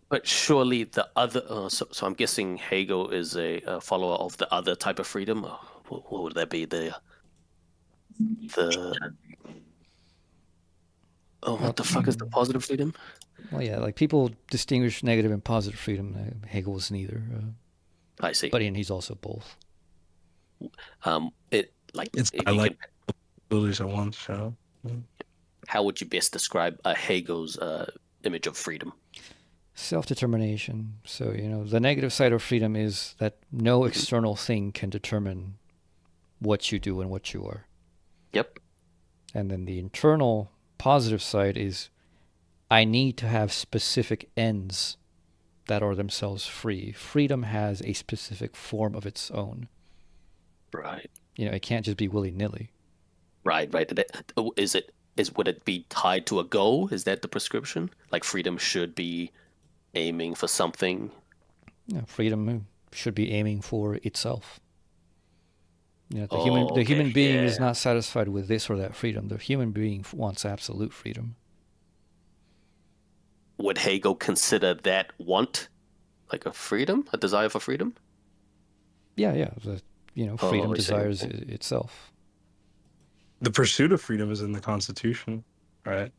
But surely the other. So I'm guessing Hegel is a follower of the other type of freedom. What would that be? The Well, what the fuck is the positive freedom? well, yeah, like people distinguish negative and positive freedom. Hegel is neither, I see. but he's also both. It like It's if I you like can, abilities at once. So how would you best describe a Hegel's image of freedom? Self-determination. So, the negative side of freedom is that no Hmm. external thing can determine what you do and what you are. Yep. And then the internal positive side is I need to have specific ends that are themselves free. Freedom has a specific form of its own. Right. It can't just be willy-nilly. Right. Right. Is it is would it be tied to a goal? Is that the prescription? Like freedom should be aiming for something. Freedom should be aiming for itself. The human Oh, the okay. human being is Yeah. not satisfied with this or that freedom. The human being wants absolute freedom. Would Hegel consider that want like a freedom, a desire for freedom? Yeah, yeah. Oh, Freedom I see. desires Okay. itself. the pursuit of freedom is in the Constitution, right?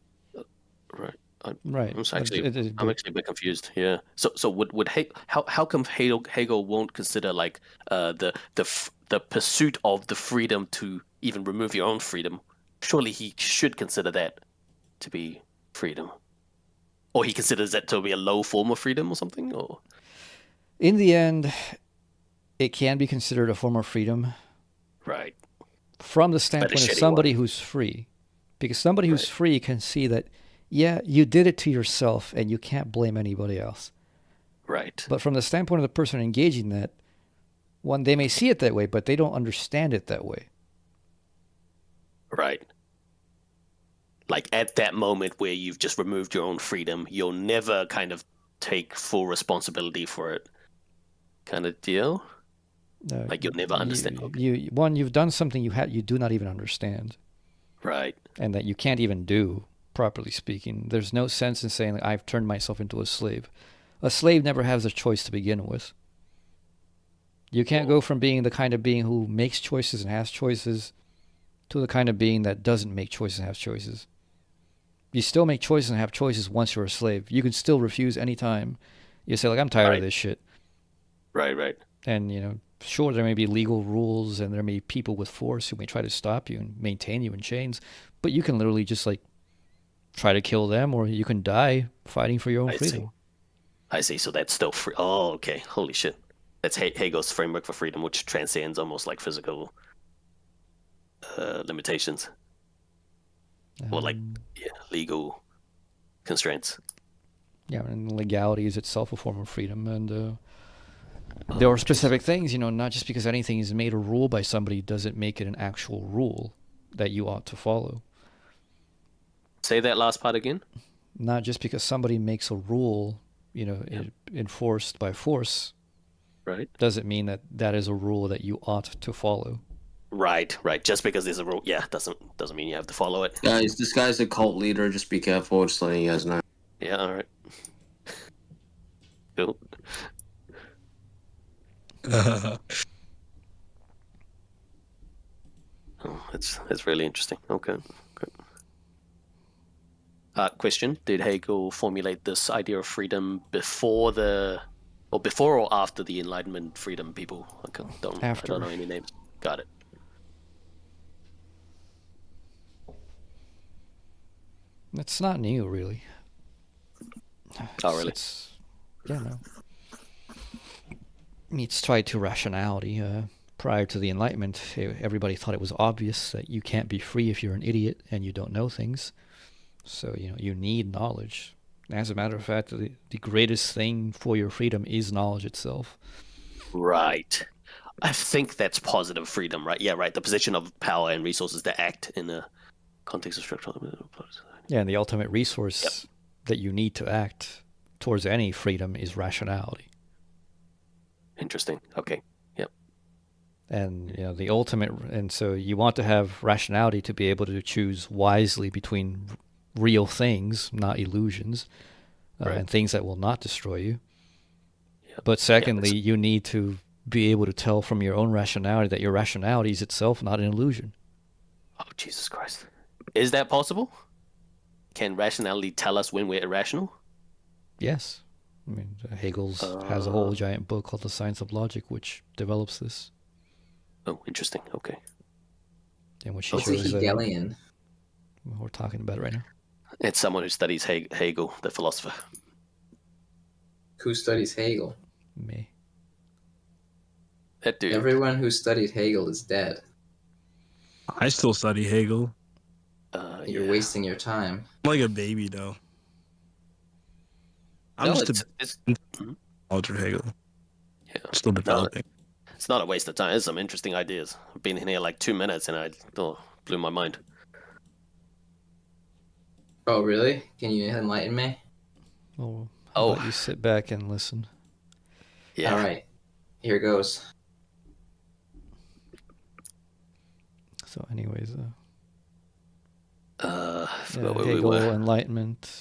Right. I, Right. I'm actually I'm But actually a bit confused. Yeah. So would how come Hegel won't consider like the pursuit of the freedom to even remove your own freedom? Surely he should consider that to be freedom, or he considers that to be a low form of freedom or something. Or in the end, it can be considered a form of freedom right, from the but a standpoint of shitty one. somebody who's free. Because somebody who's Right. free can see that, yeah, you did it to yourself and you can't blame anybody else. Right. But from the standpoint of the person engaging that, one, they may see it that way, but they don't understand it that way. Right. Like at that moment where you've just removed your own freedom, you'll never kind of take full responsibility for it, kind of deal. Uh, Like you'll never understand. Okay. you've done something you do not even understand, Right. and that you can't even do, properly speaking. There's no sense in saying, like, I've turned myself into a slave. A slave never has a choice to begin with. You can't Well, go from being the kind of being who makes choices and has choices to the kind of being that doesn't make choices and has choices. You still make choices and have choices once you're a slave. You can still refuse any time. You say, like, I'm tired of right. this shit. Right. Right. And, sure, there may be legal rules and there may be people with force who may try to stop you and maintain you in chains, but you can literally just, like, try to kill them, or you can die fighting for your own I see. freedom. I see. So that's still free. Oh, okay. Holy shit. That's Hegel's framework for freedom, which transcends almost like physical limitations or like Um, yeah, legal constraints. yeah, and legality is itself a form of freedom. And there Oh, are jeez. specific things, not just because anything is made a rule by somebody doesn't make it an actual rule that you ought to follow. Say that last part again. Not just because somebody makes a rule, Yeah. enforced by force, Right. doesn't mean that that is a rule that you ought to follow. Right. Right. Just because there's a rule, yeah, doesn't mean you have to follow it. Guys, this guy's a cult leader. Just be careful. Just letting you guys know. Yeah. All right. Cool. Oh, that's really interesting. Okay. Okay. Question: did Hegel formulate this idea of freedom before or after the Enlightenment freedom people? I don't After. know any names. Got it. It's not new, really. Oh, It's, really? it's yeah, no. It's tied to rationality. Prior to the Enlightenment, everybody thought it was obvious that you can't be free if you're an idiot and you don't know things. So, you need knowledge. As a matter of fact, the greatest thing for your freedom is knowledge itself. Right. I think that's positive freedom, right? Yeah, right. The position of power and resources to act in a context of structural. Yeah, and the ultimate Yep. resource that you need to act towards any freedom is rationality. Interesting. Okay. Yep. And the ultimate, and so you want to have rationality to be able to choose wisely between real things, not illusions, Right. and things that will not destroy you. Yeah. But secondly, you need to be able to tell from your own rationality that your rationality is itself not an illusion. Oh, Jesus Christ. Is that possible? Can rationality tell us when we're irrational? Yes. I mean, Hegel has a whole giant book called The Science of Logic, which develops this. Oh, interesting. Okay. In which he What's a shows Hegelian? we're talking about it right now. It's someone who studies Hegel, the philosopher. Who studies Hegel? Me. That dude. Everyone who studied Hegel is dead. I still study Hegel. You're Yeah. wasting your time. I'm like a baby, though. I'm No, just it's knowledge of Hegel. yeah. Still developing. It's not a waste of time. There's some interesting ideas. I've been in here like 2 minutes and I blew my mind. Oh, really? Can you enlighten me? Well, how about you sit back and listen? Yeah. All right. Here goes. So, anyways, forgot where we Hegel, were. enlightenment.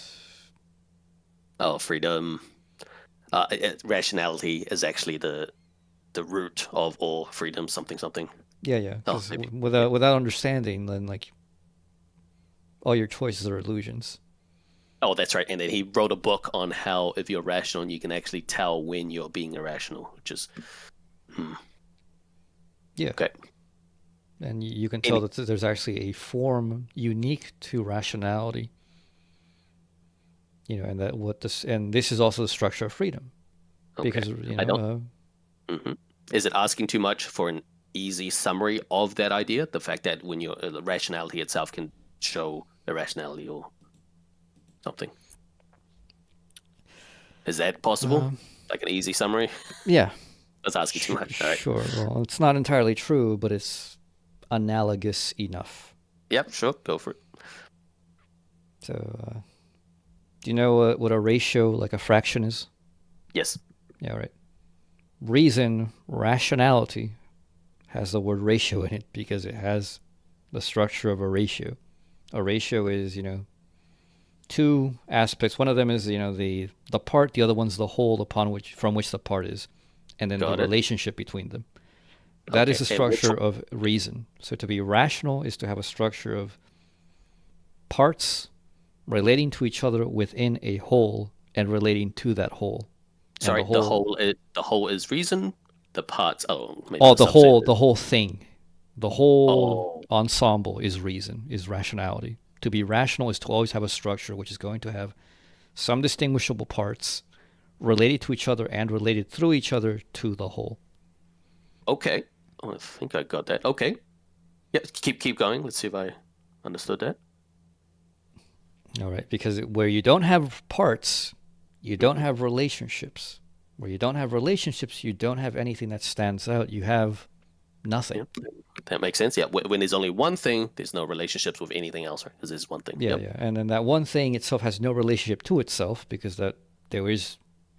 Oh, freedom. Rationality is actually the root of all freedom. Something. Yeah. Oh, 'Cause maybe. without understanding, then like all your choices are illusions. Oh, that's right. And then he wrote a book on how if you're rational, you can actually tell when you're being irrational, which is Yeah. okay. And you can tell that there's actually a form unique to rationality. You know, and this is also the structure of freedom, Okay. because I don't. Is it asking too much for an easy summary of that idea? The fact that when your rationality itself can show irrationality or something. Is that possible? Like an easy summary? Yeah. That's asking too much. All right. Sure. Well, it's not entirely true, but it's analogous enough. Yep, sure. Go for it. So, do you know what a ratio, like a fraction, is? Yes. Yeah, right. Reason, rationality, has the word ratio in it because it has the structure of a ratio. A ratio is, two aspects. One of them is, the part. The other one's the whole from which the part is, and then the relationship between them. That is the structure of reason. So to be rational is to have a structure of parts relating to each other within a whole and relating to that whole. Sorry, the whole is reason. The parts. The whole thing, the whole ensemble is reason, is rationality. To be rational is to always have a structure which is going to have some distinguishable parts related to each other and related through each other to the whole. Okay. Oh, I think I got that. Okay. Yeah, keep going. Let's see if I understood that. All right, because where you don't have parts, you don't have relationships. Where you don't have relationships, you don't have anything that stands out. You have nothing. Yeah, that makes sense. Yeah, when there's only one thing, there's no relationships with anything else, right? Because there's one thing. Yeah. And then that one thing itself has no relationship to itself because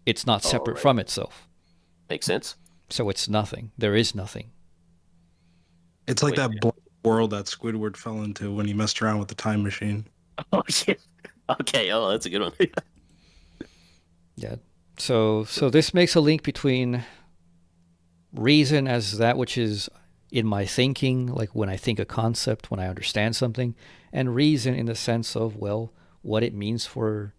it's not separate from itself. Makes sense. So it's nothing. There is nothing. It's like that black world that Squidward fell into when he messed around with the time machine. Oh, yeah. Okay. Oh, that's a good one. Yeah. So this makes a link between reason as that which is in my thinking, like when I think a concept, when I understand something, and reason in the sense of, well, what it means for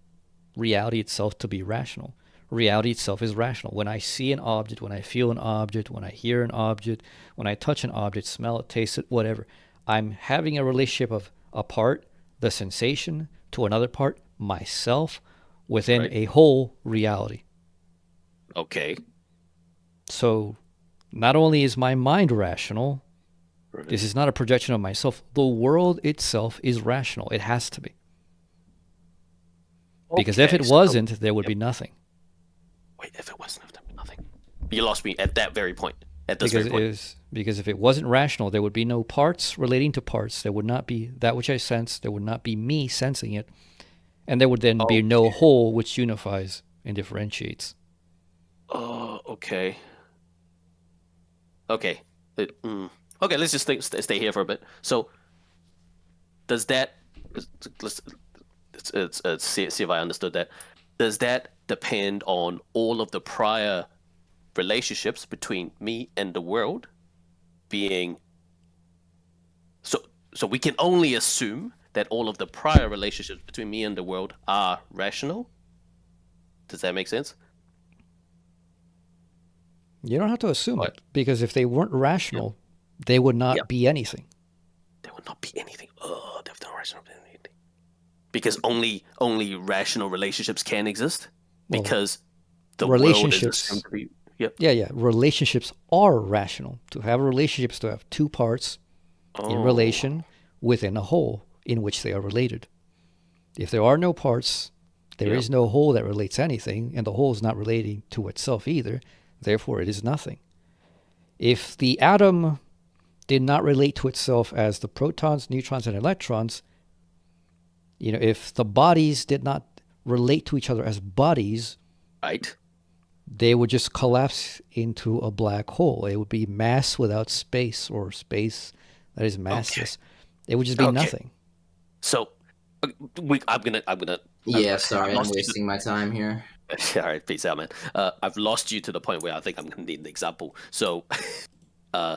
reality itself to be rational. Reality itself is rational. When I see an object, when I feel an object, when I hear an object, when I touch an object, smell it, taste it, whatever, I'm having a relationship of a part, the sensation, to another part, myself, within a whole reality. Okay. So not only is my mind rational, this is not a projection of myself, the world itself is rational. It has to be. Because if it wasn't, there would be nothing. Wait, if it wasn't, there would be nothing. You lost me at that very point. Because if it wasn't rational, there would be no parts relating to parts. There would not be that which I sense. There would not be me sensing it. And there would then be no whole which unifies and differentiates. Oh, okay. Okay. Okay, let's just stay here for a bit. So, does that... Let's see if I understood that. does that depend on all of the prior relationships between me and the world being so we can only assume that all of the prior relationships between me and the world are rational? Does that make sense? You don't have to assume What? it, because if they weren't rational, they would not Yep. be anything. There would not be anything. Oh, there's no rational anything. Because only rational relationships can exist? Well, Because the world is relationships. assumed to be. Yep. Yeah. Relationships are rational. To have relationships, to have two parts in Oh, relation within a whole in which they are related. If there are no parts, there is no whole that relates anything, and the whole is not relating to itself either. Therefore, it is nothing. If the atom did not relate to itself as the protons, neutrons, and electrons, if the bodies did not relate to each other as bodies, right. they would just collapse into a black hole. It would be mass without space, or space that is massless. It would just be nothing. So, I'm gonna. Yeah, sorry, I'm lost you. wasting my time here. All right, peace out, man. I've lost you to the point where I think I'm gonna need an example. So, we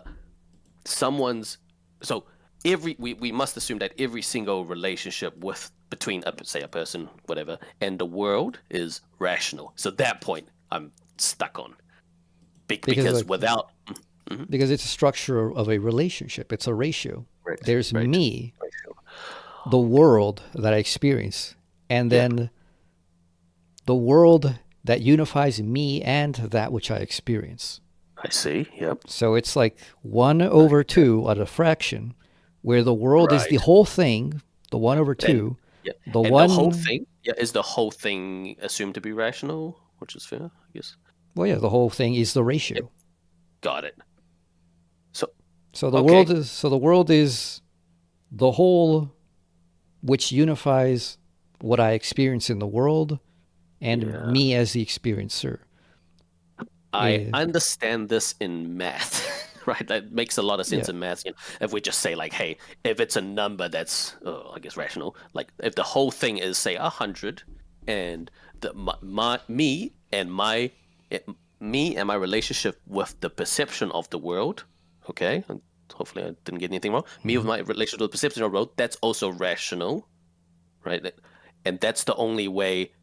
must assume that every single relationship between say a person, whatever, and the world is rational. So that point I'm stuck on, because without. Mm-hmm. Because it's a structure of a relationship. It's a ratio. Right, There's right. me, the world that I experience, and then the world that unifies me and that which I experience. I see. Yep. So it's like 1/2 at a fraction, where the world is the whole thing, the 1/2. The whole thing. Yeah, is the whole thing assumed to be rational, which is fair, I guess. Well, yeah, the whole thing is the ratio. Yep. Got it. So the world is the whole which unifies what I experience in the world and me as the experiencer. I understand this in math, right? That makes a lot of sense in math. If we just say like, hey, if it's a number that's, I guess, rational, like if the whole thing is say 100, and me and my relationship with the perception of the world, okay, and hopefully I didn't get anything wrong. Me with my relationship with the perception of the world, that's also rational, right? And that's the only way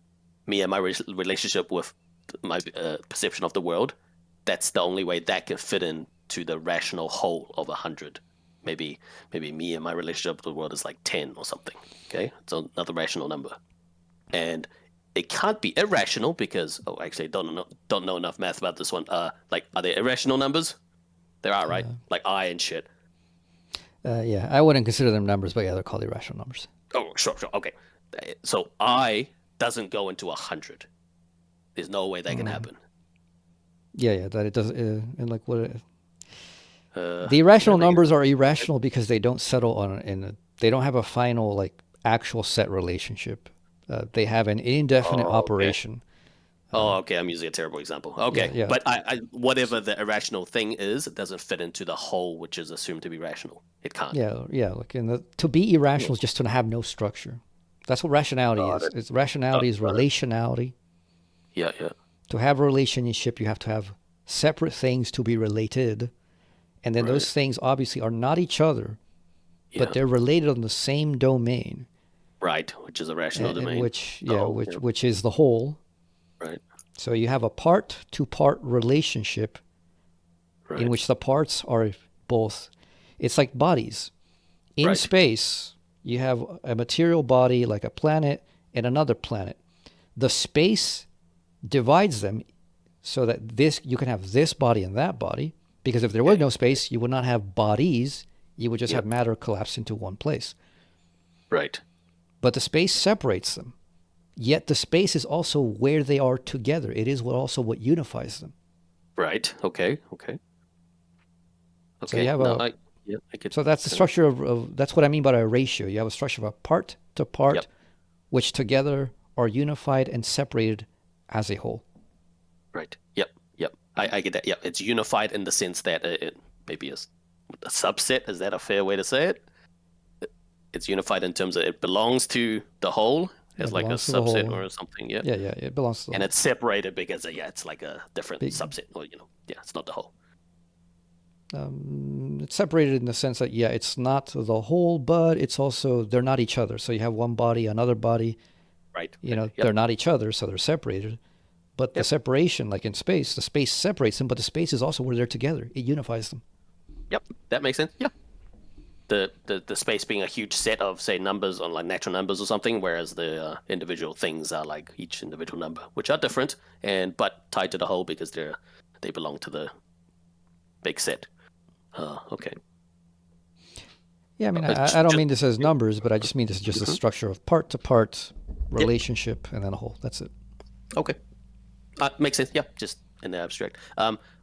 me and my relationship with my perception of the world, that's the only way that can fit into the rational whole of 100. Maybe me and my relationship with the world is like 10 or something. Okay, it's another rational number, and it can't be irrational because actually don't know enough math about this one. Like, are there irrational numbers? There are, right? Like I and shit. I wouldn't consider them numbers, but they're called irrational numbers. Oh, sure, okay. So I doesn't go into 100. There's no way that can happen. That it does. And like what? The irrational numbers are irrational because they don't settle on they don't have a final like actual set relationship. They have an indefinite operation. Okay. I'm using a terrible example. Okay, but I whatever the irrational thing is, it doesn't fit into the whole, which is assumed to be rational. It can't. Like to be irrational is just to have no structure. That's what rationality is. Rationality is relationality. Yeah. To have a relationship, you have to have separate things to be related, and then those things obviously are not each other, but they're related on the same domain. Right, which is a rational domain. Which is the whole. Right. So you have a part-to-part relationship in which the parts are both. It's like bodies. In space, you have a material body like a planet and another planet. The space divides them so that you can have this body and that body, because if there was no space, you would not have bodies. You would just have matter collapsed into one place. Right. But the space separates them. Yet the space is also where they are together. It is also what unifies them. Right. Okay. So you have so that's the structure of that's what I mean by a ratio. You have a structure of a part to part, which together are unified and separated as a whole. Right. Yep. I get that. Yep. It's unified in the sense that it maybe is a subset. Is that a fair way to say it? It's unified in terms of it belongs to the whole. as It like a belongs to the subset whole. or something. Yeah. Yeah, it belongs to the And whole. it's separated because it's like a different Big- subset, or it's not the whole. It's separated in the sense that it's not the whole, but it's also they're not each other. So you have one body, another body. Right. They're Yep. not each other, so they're separated. But the Yep. separation, like in space, the space separates them, but the space is also where they're together. It unifies them. Yep. That makes sense. Yeah. The space being a huge set of, say, numbers on like natural numbers or something, whereas the individual things are like each individual number, which are different but tied to the whole because they belong to the big set. Okay. Yeah, I mean, I don't mean this as numbers, but I just mean this is just a structure of part-to-part relationship and then a whole. That's it. Okay. Makes sense. Yeah, just in the abstract.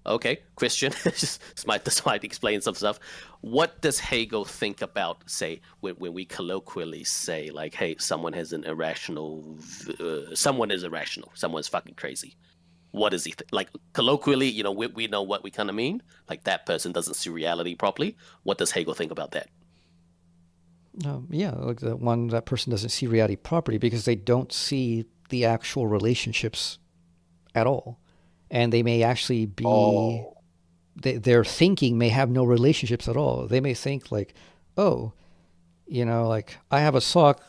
Okay, question. this might explain some stuff. What does Hegel think about, say, when we colloquially say, like, hey, someone is irrational, someone's fucking crazy? What does he like colloquially? We know what we kind of mean. Like that person doesn't see reality properly. What does Hegel think about that? Like that person doesn't see reality properly because they don't see the actual relationships at all. And they may actually be, their thinking may have no relationships at all. They may think like, oh, like I have a sock,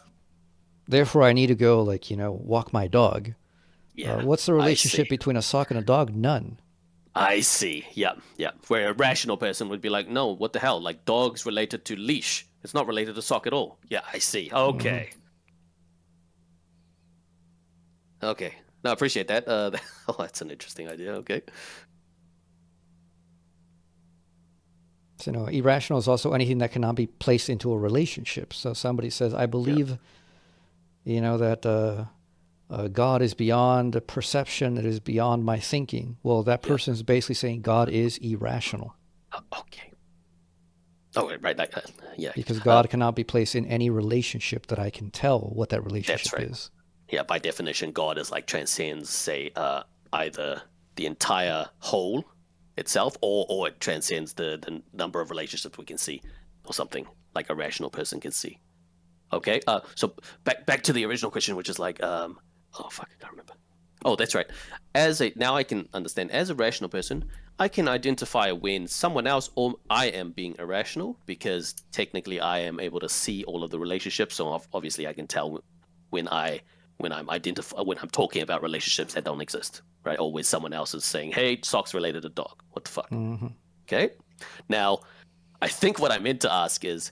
therefore I need to go walk my dog. Yeah. What's the relationship between a sock and a dog? None. I see. Yeah. Where a rational person would be like, no, what the hell? Like dog's related to leash. It's not related to sock at all. Yeah, I see. Okay. Okay. No, I appreciate that. That's an interesting idea. Okay. So, irrational is also anything that cannot be placed into a relationship. So somebody says, I believe, that God is beyond perception. It is beyond my thinking. Well, that person is basically saying God is irrational. Okay. Oh, right. Yeah. Because God cannot be placed in any relationship that I can tell what that relationship is. Yeah, by definition, God is like transcends, say, either the entire whole itself, or it transcends the number of relationships we can see, or something like a rational person can see. Okay. So back to the original question, which is like, oh fuck, I can't remember. Oh, that's right. Now I can understand. As a rational person, I can identify when someone else or I am being irrational because technically I am able to see all of the relationships. So obviously I can tell when I'm talking about relationships that don't exist, right? Or when someone else is saying, "Hey, sock's related to dog." What the fuck? Okay. Now, I think what I meant to ask is,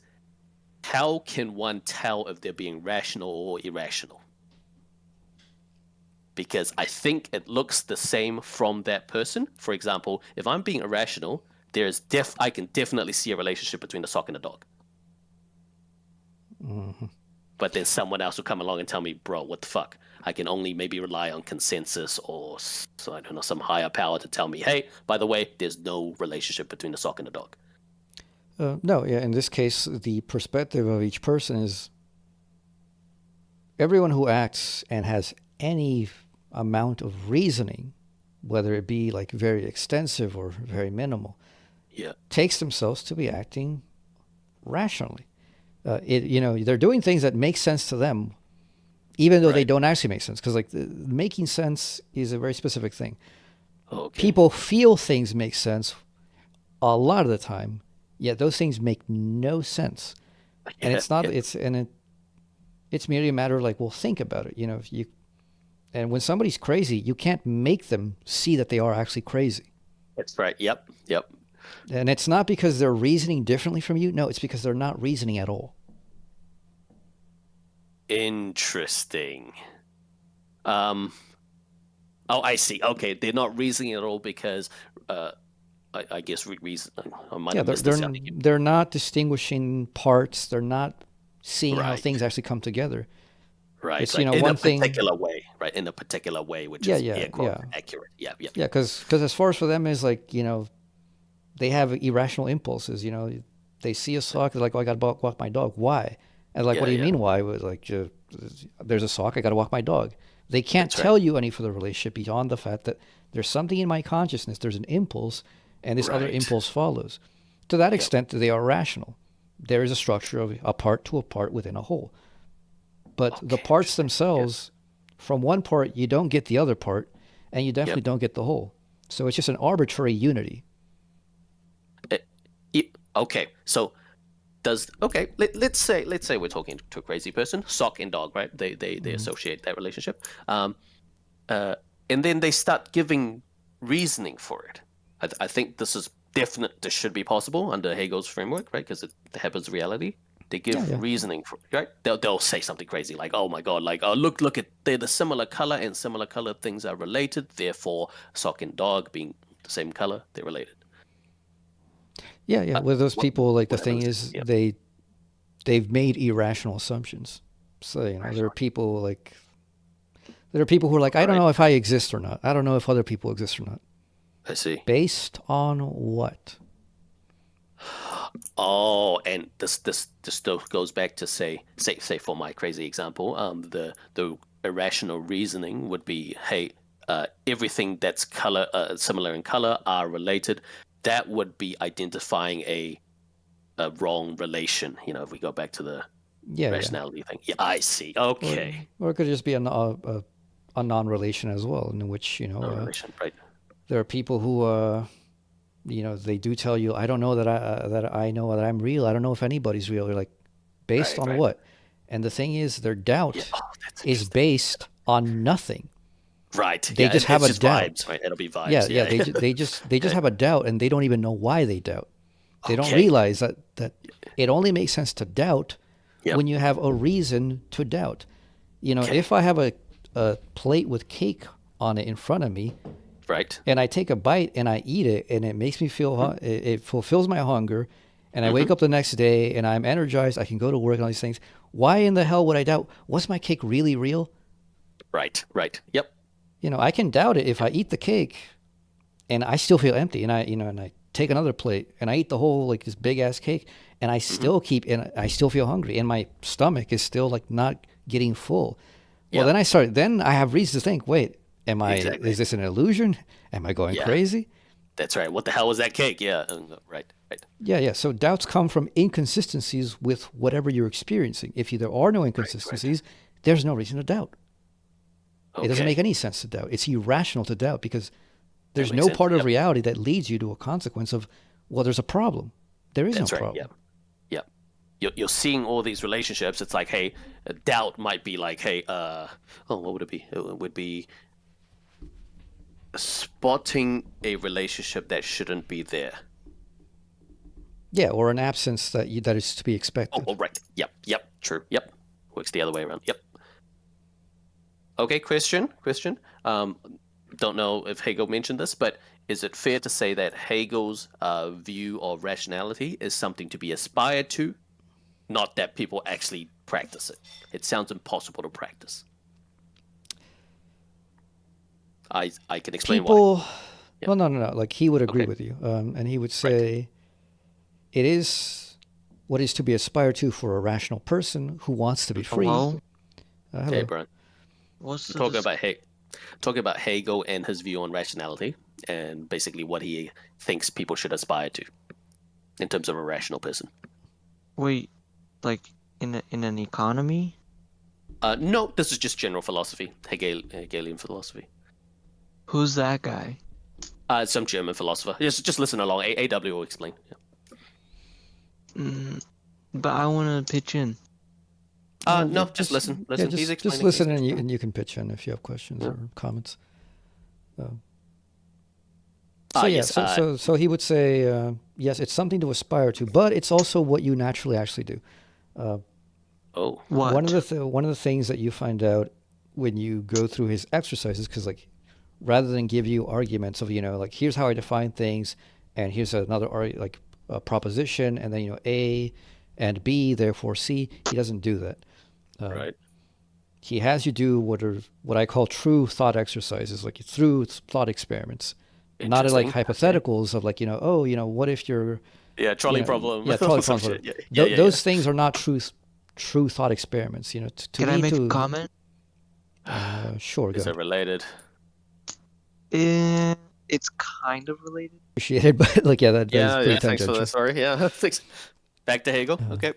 how can one tell if they're being rational or irrational? Because I think it looks the same from that person. For example, if I'm being irrational, I can definitely see a relationship between a sock and a dog. But then someone else will come along and tell me, bro, what the fuck? I can only maybe rely on consensus or, so I don't know, some higher power to tell me, hey, by the way, there's no relationship between a sock and a dog. No, in this case, the perspective of each person is everyone who acts and has any amount of reasoning, whether it be like very extensive or very minimal, takes themselves to be acting rationally. They're doing things that make sense to them, even though they don't actually make sense. Because making sense is a very specific thing. Okay. People feel things make sense a lot of the time, yet those things make no sense. And it's not. It's merely a matter of like, well, think about it. And when somebody's crazy, you can't make them see that they are actually crazy. That's right. Yep. And it's not because they're reasoning differently from you. No, it's because they're not reasoning at all. Interesting. Oh, I see. Okay, they're not reasoning at all because, I guess reason. They're not distinguishing parts. They're not seeing how things actually come together. Right. It's, in one a thing, particular way, right? In a particular way, which is accurate. Yeah. Yeah, because as far as for them is like, they have irrational impulses. They see a sock, they're like, oh, I got to walk my dog. Why? And like, what do you mean why? Was like, there's a sock, I got to walk my dog. They can't tell you any further relationship beyond the fact that there's something in my consciousness, there's an impulse, and this other impulse follows. To that extent, they are rational. There is a structure of a part to a part within a whole. But the parts themselves, from one part, you don't get the other part, and you definitely don't get the whole. So it's just an arbitrary unity. Okay, so let's say we're talking to a crazy person, sock and dog, right? They associate that relationship, and then they start giving reasoning for it. I think this is definite. This should be possible under Hegel's framework, right? Because it happens reality. They give reasoning for it, right? They'll say something crazy like, "Oh my God, like, oh look at they're the similar color, and similar color things are related. Therefore, sock and dog being the same color, they're related." Yeah. With those people, like the thing is, they've made irrational assumptions. So there are people who are like, I don't know if I exist or not. I don't know if other people exist or not. I see. Based on what? Oh, and this still goes back to say for my crazy example, the irrational reasoning would be, hey, everything that's color similar in color are related. That would be identifying a wrong relation. If we go back to the rationality thing. Yeah, I see. Okay. Or it could just be a non-relation as well, in which relation, right? There are people who they do tell you, I don't know that I know that I'm real. I don't know if anybody's real. They're like, based on what? And the thing is, their doubt is based on nothing. Right. They just have a doubt. Vibes, right? It'll be vibes. Yeah. They just have a doubt, and they don't even know why they doubt. They don't realize that it only makes sense to doubt when you have a reason to doubt. If I have a plate with cake on it in front of me, right, and I take a bite and I eat it, and it makes me feel it fulfills my hunger, and I wake up the next day and I'm energized. I can go to work and all these things. Why in the hell would I doubt? Was my cake really real? Right. Yep. I can doubt it if I eat the cake and I still feel empty, and I take another plate and I eat the whole this big ass cake, and I still I still feel hungry, and my stomach is still not getting full. Well, then I have reason to think, wait, is this an illusion? Am I going crazy? That's right. What the hell was that cake? Yeah. Right. Yeah. So doubts come from inconsistencies with whatever you're experiencing. If there are no inconsistencies, there's no reason to doubt. It doesn't make any sense to doubt. It's irrational to doubt because there's no part of reality that leads you to a consequence of, well, there's a problem. There is no problem. Yeah. You're seeing all these relationships. It's like, hey, doubt might be like, hey, what would it be? It would be spotting a relationship that shouldn't be there. Yeah, or an absence that is to be expected. Oh, right. Yep. True. Yep. Works the other way around. Yep. Okay, question. Don't know if Hegel mentioned this, but is it fair to say that Hegel's view of rationality is something to be aspired to, not that people actually practice it? It sounds impossible to practice. I can explain why. Well, no. He would agree with you, and he would say it is what is to be aspired to for a rational person who wants to be free. Hello? Hello. Hey, Brian. Talking about Hegel and his view on rationality, and basically what he thinks people should aspire to in terms of a rational person. Wait, in an economy? No, this is just general philosophy, Hegelian philosophy. Who's that guy? Some German philosopher. Just listen along. AW will explain. But I want to pitch in. No, just listen. Yeah, just listen, and you can pitch in if you have questions or comments. So he would say, yes, it's something to aspire to, but it's also what you naturally actually do. What? One of the things that you find out when you go through his exercises, because rather than give you arguments of here's how I define things, and here's another a proposition, and then A and B therefore C, he doesn't do that. Right. He has you do what I call true thought exercises, through thought experiments, not hypotheticals of what if you're trolley problem. Yeah, trolley problem. Those things are not true thought experiments. Can I make a comment? Sure. Is it related? It's kind of related. Appreciated, but that's pretty thanks for that. Sorry. Yeah. Thanks. Back to Hegel. Okay.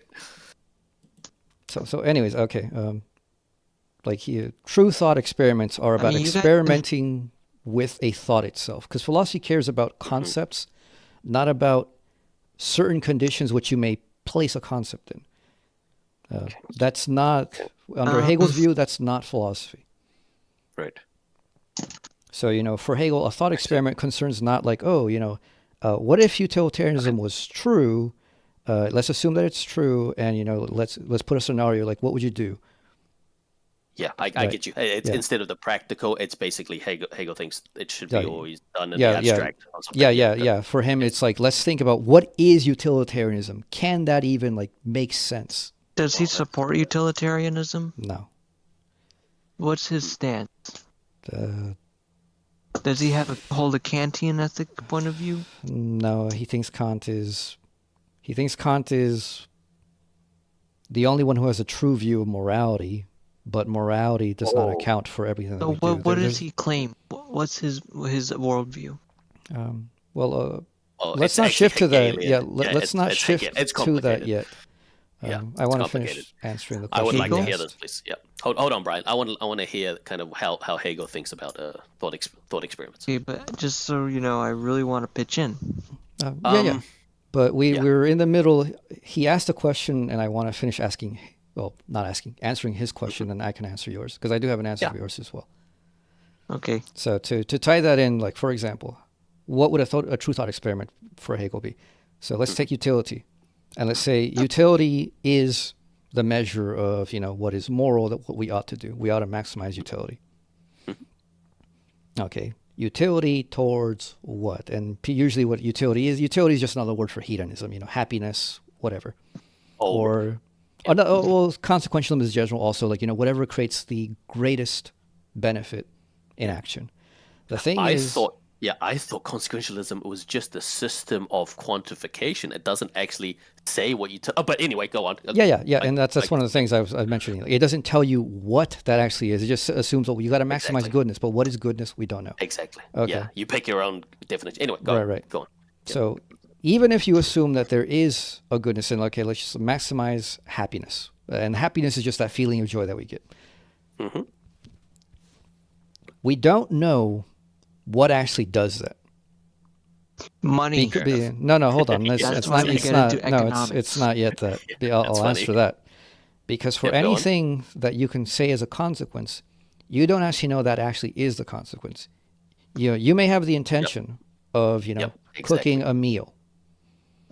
So anyways, okay. Like true thought experiments are about mean, you guys- experimenting with a thought itself, because philosophy cares about concepts, not about certain conditions which you may place a concept in. That's not, under Hegel's view, that's not philosophy. Right. So, for Hegel, a thought experiment concerns not like, what if utilitarianism was true? Let's assume that it's true, and let's put a scenario like, what would you do? Yeah, I get you. It's instead of the practical, it's basically Hegel thinks it should be always done in the abstract. Or something. Yeah. For him, it's like, let's think about what is utilitarianism. Can that even make sense? Does he support utilitarianism? No. What's his stance? Does he hold a Kantian ethic point of view? No, he thinks Kant is the only one who has a true view of morality, but morality does not account for everything that So we do. what does he claim? What's his worldview? Let's not shift to that. Hegelian. Yeah, let's not shift to that yet. I want to finish answering the question. I would like to you hear asked. this, please. Yeah, hold on, Brian. I want to hear kind of how Hegel thinks about thought experiments. Okay, but just so you know, I really want to pitch in. Yeah. But we're in the middle. He asked a question, and I want to finish answering his question, and I can answer yours, because I do have an answer for yours as well. Okay. So to tie that in, like, for example, what would a true thought experiment for Hegel be? So let's take utility, and let's say utility is the measure of what is moral, that what we ought to do. We ought to maximize utility. Okay. Utility towards what? And usually what utility is just another word for hedonism, happiness, whatever. Consequentialism is general also, like, whatever creates the greatest benefit in action. The thing I thought consequentialism was just a system of quantification. It doesn't actually say what you but anyway, go on. Yeah. And that's one of the things I was mentioning. It doesn't tell you what that actually is. It just assumes, you got to maximize goodness. But what is goodness? We don't know. Exactly. Okay. Yeah, you pick your own definition. Anyway, go on. Right. Go on. So even if you assume that there is a goodness, and okay, let's just maximize happiness. And happiness is just that feeling of joy that we get. Mm-hmm. We don't know what actually does that. Money. No, hold on. It's not yet that. I'll answer that. Because for anything that you can say as a consequence, you don't actually know that actually is the consequence. You may have the intention of, cooking a meal.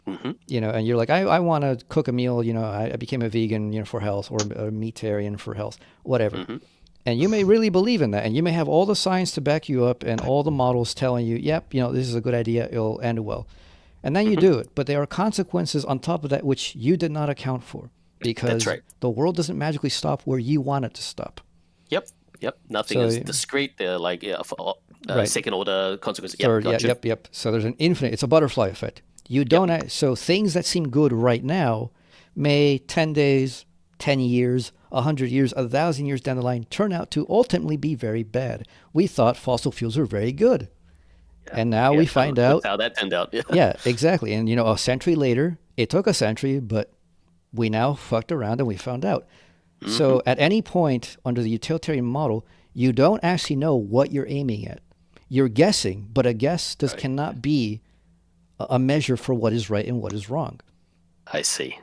Mm-hmm. And you're like, I want to cook a meal, I became a vegan, for health, or a meatarian for health, whatever. Mm-hmm. And you may really believe in that, and you may have all the science to back you up and all the models telling you, yep, this is a good idea, it'll end well. And then you do it. But there are consequences on top of that which you did not account for, because the world doesn't magically stop where you want it to stop. Yep. Nothing is discrete. They're like second order consequences. Third, yep. So there's an infinite, it's a butterfly effect. You don't, so things that seem good right now may 10 days, 10 years, 100 years, 1,000 years down the line turn out to ultimately be very bad. We thought fossil fuels were very good. And now we find out how that turned out. Yeah, exactly. And a century later, it took a century, but we now fucked around and we found out. Mm-hmm. So at any point under the utilitarian model, you don't actually know what you're aiming at. You're guessing, but a guess cannot be a measure for what is right and what is wrong. I see.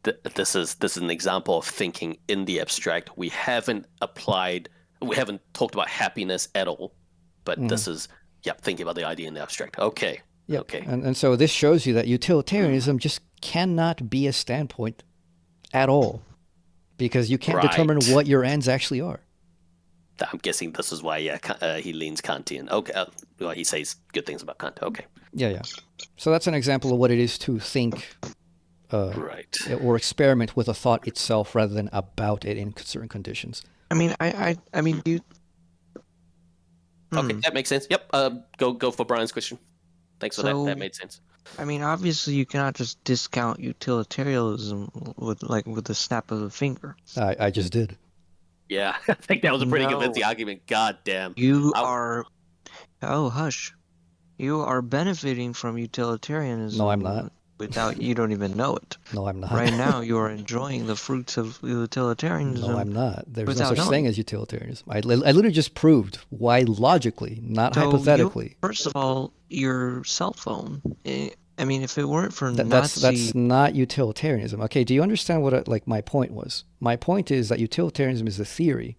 This is an example of thinking in the abstract. We haven't talked about happiness at all, but this is thinking about the idea in the abstract. Okay. Yep. Okay. And so this shows you that utilitarianism just cannot be a standpoint at all, because you can't determine what your ends actually are. I'm guessing this is why he leans Kantian. Okay. Well, he says good things about Kant. Okay. Yeah. So that's an example of what it is to think or experiment with a thought itself rather than about it in certain conditions. I mean, you. Okay, that makes sense. Yep. Go for Brian's question. Thanks for that. That made sense. I mean, obviously, you cannot just discount utilitarianism with the snap of a finger. I just did. Yeah, I think that was a pretty convincing argument. God damn. You are. Oh, hush. You are benefiting from utilitarianism. No, I'm not. without you don't even know it. No, I'm not. Right now, you are enjoying the fruits of utilitarianism. No, I'm not. There's no without such knowing. thing as utilitarianism. I literally just proved why logically, not So hypothetically. first of all, your cell phone. I mean, if it weren't for That's Nazi, not utilitarianism. Okay, do you understand what like my point was? My point is that utilitarianism is the theory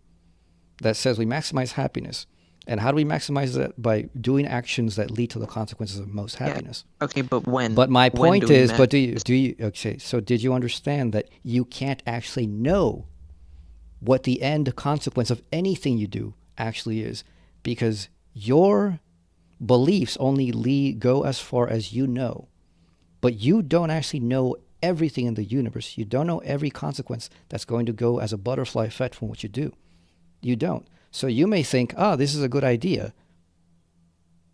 that says we maximize happiness. And how do we maximize that? By doing actions that lead to the consequences of most happiness. okay, but when? But my When point do we is, ma- but do you okay, so did you understand that you can't actually know what the end consequence of anything you do actually is, because your beliefs only go as far as you know, but you don't actually know everything in the universe. You don't know every consequence that's going to go as a butterfly effect from what you do. You don't. So you may think, this is a good idea,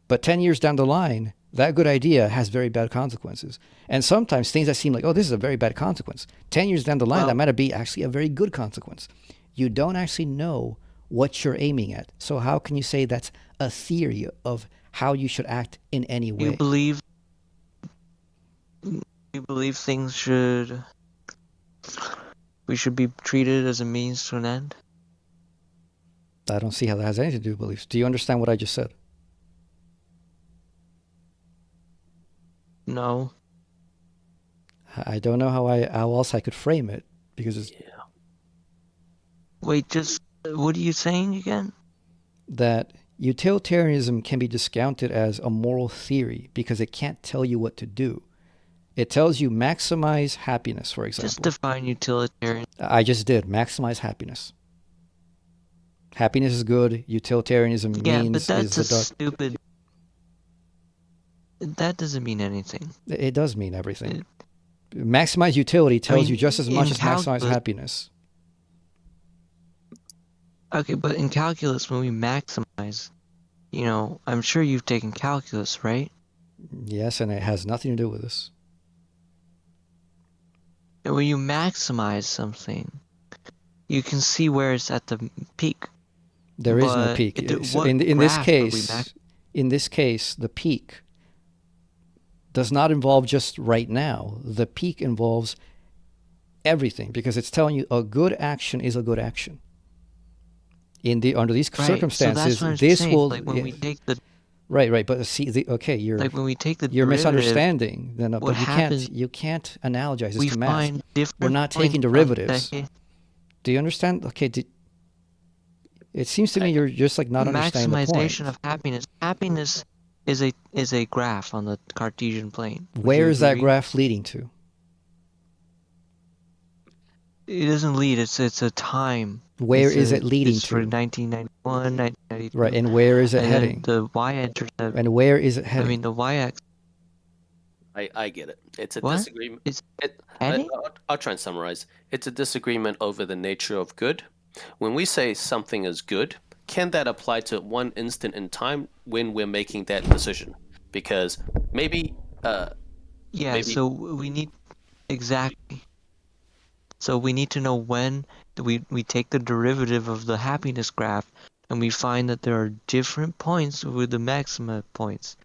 but 10 years down the line, that good idea has very bad consequences. And sometimes things that seem like, this is a very bad consequence, 10 years down the line, that might be actually a very good consequence. You don't actually know what you're aiming at. So how can you say that's a theory of how you should act in any way? You believe we should be treated as a means to an end? I don't see how that has anything to do with beliefs. Do you understand what I just said? No. I don't know how else I could frame it, because it's Wait, just what are you saying again? that utilitarianism can be discounted as a moral theory because it can't tell you what to do. It tells you maximize happiness, for example. Just define utilitarian. I just did. Maximize happiness. Happiness is good. Utilitarianism means but is the dark. stupid. That doesn't mean anything. It does mean everything. Maximize utility tells you just as much as maximize happiness. Okay, but in calculus, when we maximize, I'm sure you've taken calculus, right? Yes, and it has nothing to do with this. And when you maximize something, you can see where it's at the peak. There is no peak. So in this case, the peak does not involve just right now. The peak involves everything, because it's telling you a good action is a good action. Under these circumstances, so this will when we take the right. But see, you're when we take the you're misunderstanding. misunderstanding. But you can't analogize this to math. We're not taking points derivatives. Do you understand? Okay. It seems to me you're just not understanding the point. Maximization of happiness. Happiness is a graph on the Cartesian plane. Where is that graph leading to? It doesn't lead. It's a time. Where is it leading to? For 1991, 1992. Right, and where is it and heading? The y-intercept. And where is it heading? I mean, the y-axis. I get it. It's a What? disagreement. Heading? I'll try and summarize. It's a disagreement over the nature of good. When we say something is good, can that apply to one instant in time when we're making that decision? Because maybe. So we need exactly. So we need to know when we take the derivative of the happiness graph, and we find that there are different points with the maxima points.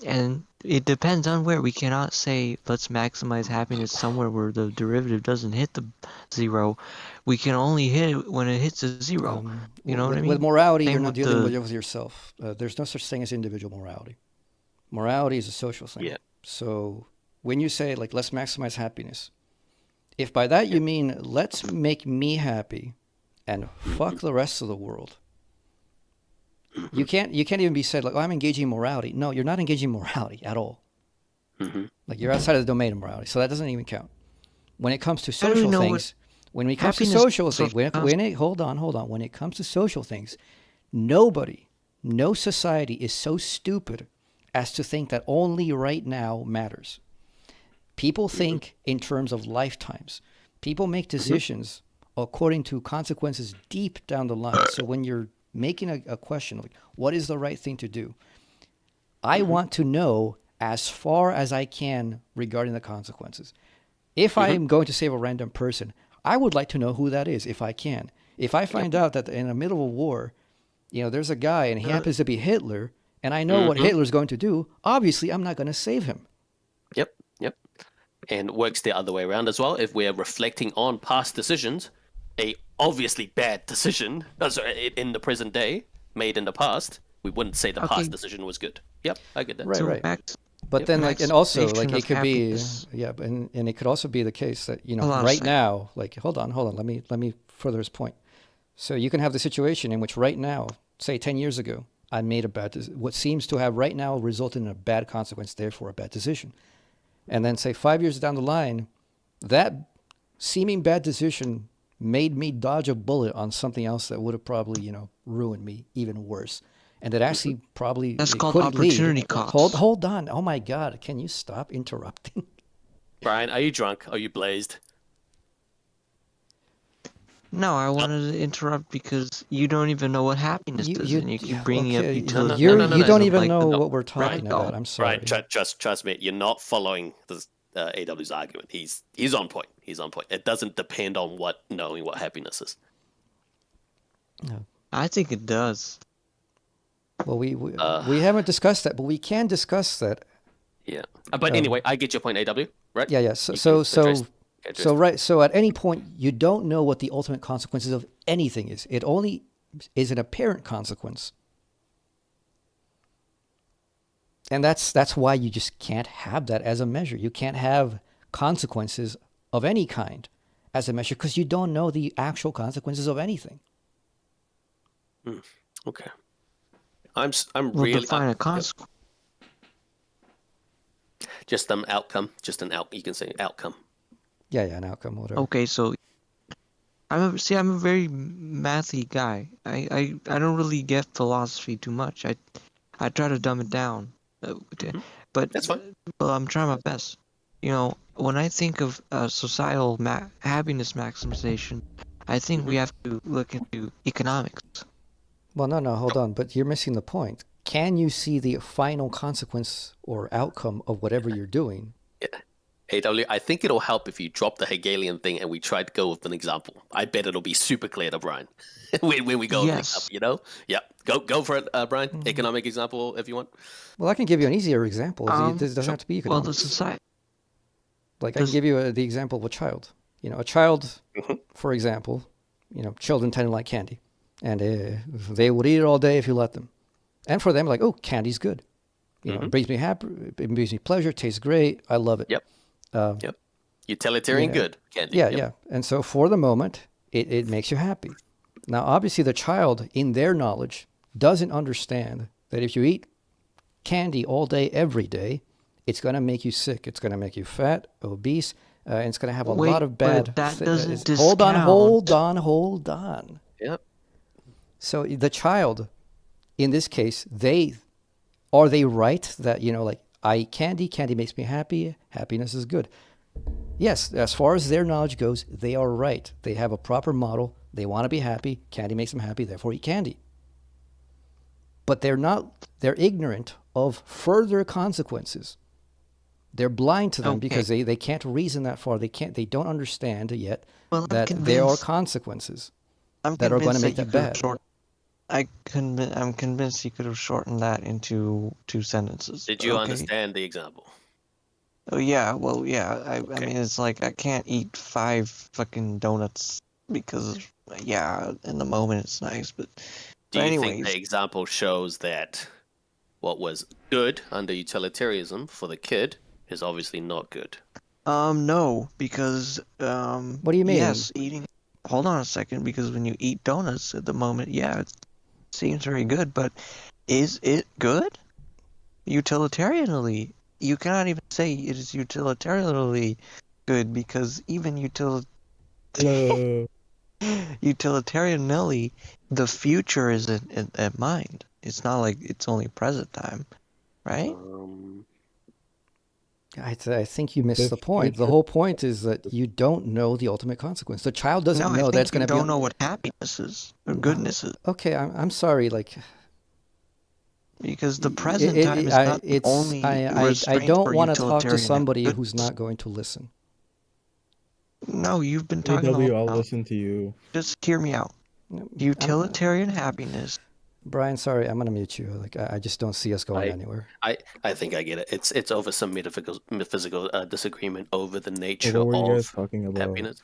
And it depends on where. We cannot say, let's maximize happiness somewhere where the derivative doesn't hit the zero. We can only hit it when it hits a zero. You know what I mean? With morality, you're Same not with dealing with yourself. There's no such thing as individual morality. Morality is a social thing. Yeah. So when you say, let's maximize happiness, if by that you mean let's make me happy and fuck the rest of the world, you can't even be said I'm engaging in morality. No, you're not engaging in morality at all. Mm-hmm. You're outside of the domain of morality, so that doesn't even count. When it comes to social things, when it comes to social things, hold on. When it comes to social things, no society is so stupid as to think that only right now matters. People think in terms of lifetimes. People make decisions according to consequences deep down the line. So when you're making a question what is the right thing to do, I want to know as far as I can regarding the consequences. If I am going to save a random person, I would like to know who that is if I can. If I find out that in the middle of a war, there's a guy and he happens to be Hitler, and I know what Hitler's going to do, obviously I'm not going to save him. Yep. and works the other way around as well. If we're reflecting on past decisions, a obviously bad decision, in the present day, made in the past, we wouldn't say the past decision was good. Yep, I get that. Right, So right. Max, But then, like, and also, like, maximization it of could be, happiness. yeah, and it could also be the case that, you know, Hold on a right second. now, like, hold on, let me further his point. So you can have the situation in which right now, say 10 years ago, I made what seems to have right now resulted in a bad consequence, therefore a bad decision. And then say 5 years down the line, that seeming bad decision made me dodge a bullet on something else that would have probably, you know, ruined me even worse. And that actually probably That's it called could opportunity lead. cost. Hold on. Oh my God! Can you stop interrupting? Brian, are you drunk? Are you blazed? No, I wanted to interrupt because you don't even know what happiness is, and you keep bringing up okay. utilitarianism. You don't even like, know no, what we're talking Brian, about. I'm sorry. Brian, trust me, you're not following this AW's argument. He's on point. He's on point. It doesn't depend on knowing what happiness is. No. I think it does. Well, we haven't discussed that, but we can discuss that. Yeah. But anyway, I get your point, AW, right? Yeah. So at any point, you don't know what the ultimate consequences of anything is. It only is an apparent consequence. And that's why you just can't have that as a measure. You can't have consequences of any kind as a measure because you don't know the actual consequences of anything. Okay. I'm We'll really define a consequence. just an outcome, you can say outcome. Yeah, an outcome, whatever. Okay, so I'm a very mathy guy. I don't really get philosophy too much. I try to dumb it down, but That's fine. Well, I'm trying my best. You know, when I think of societal happiness maximization, I think we have to look into economics. Well, no, hold on. But you're missing the point. Can you see the final consequence or outcome of whatever you're doing? Yeah. AW, I think it'll help if you drop the Hegelian thing and we try to go with an example. I bet it'll be super clear to Brian when we go with an example, you know? Yeah. Go for it, Brian. Economic example if you want. Well, I can give you an easier example. It doesn't have to be economics. Well, the society. Like I can give you the example of a child. You know, a child, for example, you know, children tend to like candy. And they would eat it all day if you let them. And for them, like, oh, candy's good. You know, it brings me happy, it brings me pleasure, it tastes great, I love it. Yep. Utilitarian good candy. Yeah. And so for the moment, it makes you happy. Now, obviously, the child, in their knowledge, doesn't understand that if you eat candy all day, every day, it's going to make you sick. It's going to make you fat, obese, and it's going to have a lot of bad... that doesn't discount. Hold on. Yep. So the child, in this case, are they right that, you know, like, candy makes me happy, happiness is good? Yes, as far as their knowledge goes, they are right. They have a proper model. They want to be happy. Candy makes them happy, therefore eat candy. But they're ignorant of further consequences. They're blind to them because they can't reason that far. They don't understand yet that there are consequences that are going to make that bad. I'm convinced you could have shortened that into 2 sentences. Did you understand the example? Oh yeah, well yeah. I mean, it's like I can't eat 5 fucking donuts because in the moment it's nice, but. Do you think the example shows that what was good under utilitarianism for the kid is obviously not good? No, because What do you mean? Yes, eating. Hold on a second, because when you eat donuts at the moment, it seems very good, but is it good? Utilitarianly, you cannot even say it is utilitarianly good because even utilitarianly, the future is at mind. It's not like it's only present time, right? I think you missed the point. The whole point is that you don't know the ultimate consequence. The child doesn't know that's going to be. You don't know what happiness is or goodness is. Okay, I'm sorry. Like, because the present time is not the only I don't want to talk to somebody who's not going to listen. No, you've been talking. I'll listen to you. Just hear me out. Utilitarian happiness Brian, sorry, I'm gonna mute you. Like I just don't see us going anywhere. I think I get it. It's over some metaphysical disagreement over the Well, nature what were you guys of talking about? happiness.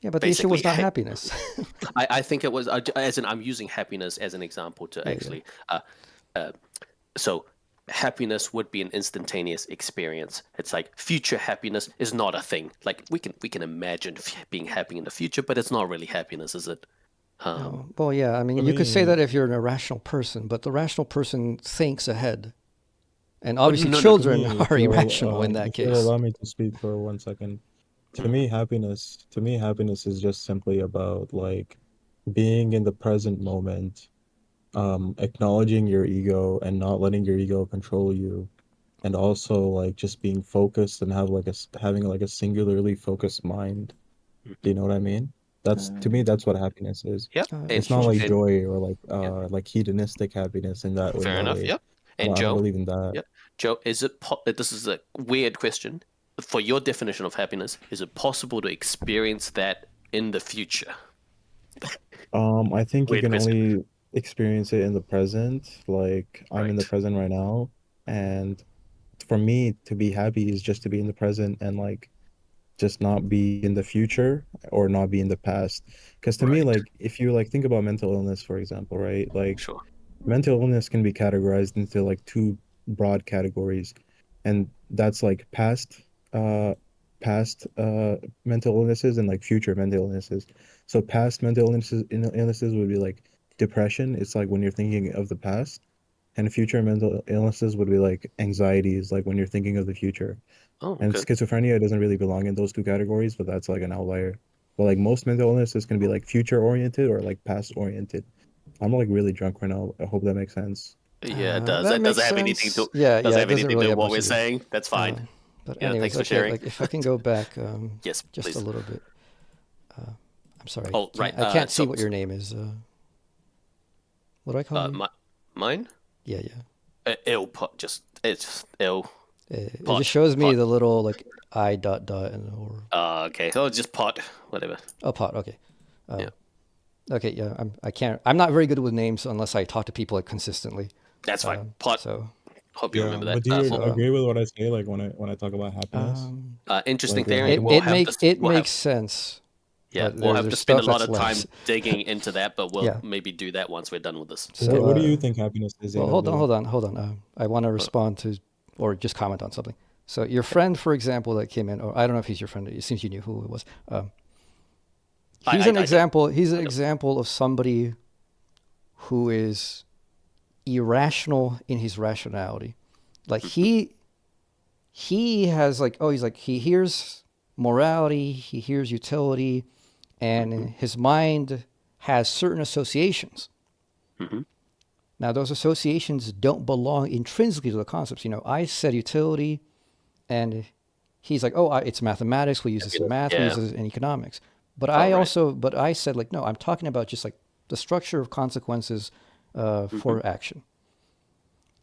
Yeah, but the issue was not happiness. I think it was as in I'm using happiness as an example to actually. So happiness would be an instantaneous experience. It's like future happiness is not a thing. Like we can imagine being happy in the future, but it's not really happiness, is it? Well, yeah, I mean, For you could say me- that if you're an irrational person, but the rational person thinks ahead. And obviously no, no, children me, are irrational in that if you'll case. allow me to speak for 1 second. To me, happiness is just simply about like being in the present moment, acknowledging your ego and not letting your ego control you, and also like just being focused and having like a singularly focused mind. Do you know what I mean? To me, that's what happiness is. Yep. It's not like And joy or yeah, like hedonistic happiness in that fair enough. way. Yep. I And don't Joe, believe in that. yep. Joe, this is a weird question. For your definition of happiness, is it possible to experience that in the future? I think you Weird can question. only experience it in the present. Like I'm in the Right. present right now, and for me to be happy is just to be in the present and like just not be in the future or not be in the past. Because to me, Right. like if you like think about mental illness, for example, right? Like Sure. mental illness can be categorized into like two broad categories, and that's like past mental illnesses and like future mental illnesses. So past mental illnesses would be like depression. It's like when you're thinking of the past, and future mental illnesses would be like anxieties, like when you're thinking of the future. Oh, And okay. schizophrenia doesn't really belong in those two categories, but that's like an outlier. But like most mental illnesses can be like future oriented or like past oriented. I'm like really drunk right now. I hope that makes sense. Yeah, it does. That It makes doesn't have anything sense. to Yeah, doesn't it have doesn't anything to really do with have what much we're to do. saying. That's fine. But Yeah, anyways, thanks for okay, sharing. like if I can go back Yes, just please. a little bit. I'm sorry. Oh, right. I can't see So, what your name is. What do I call you? mine? Yeah, yeah. Ill pot. Just it's ill. It Pot. just shows me Pot. the little like I dot and or Okay. Oh, just pot. Whatever. oh pot. Okay. Yeah. Okay. Yeah. I can't. I'm not very good with names unless I talk to people like consistently. That's fine. Pot. So. Hope you Yeah, remember but do that. you For agree with what I say, like when I talk about happiness? interesting Like when theory. happiness. We'll have this. It We'll makes have. sense. Yeah, But we'll have to there's spend a stuff lot that's of time less. digging into that, but we'll Yeah. maybe do that once we're done with this. So, What do you think happiness is, Well, AW? hold on. I want to respond to, or just comment on something. So your friend, for example, that came in, or I don't know if he's your friend. It seems you knew who it was. He's an example. He's an example of somebody who is irrational in his rationality. Like he has like, oh, he's like, he hears morality, he hears utility, and his mind has certain associations. Now, those associations don't belong intrinsically to the concepts. You know, I said utility, and he's like, oh, it's mathematics. We use this in math. We use this in economics. But I said, like, no, I'm talking about just like the structure of consequences for action.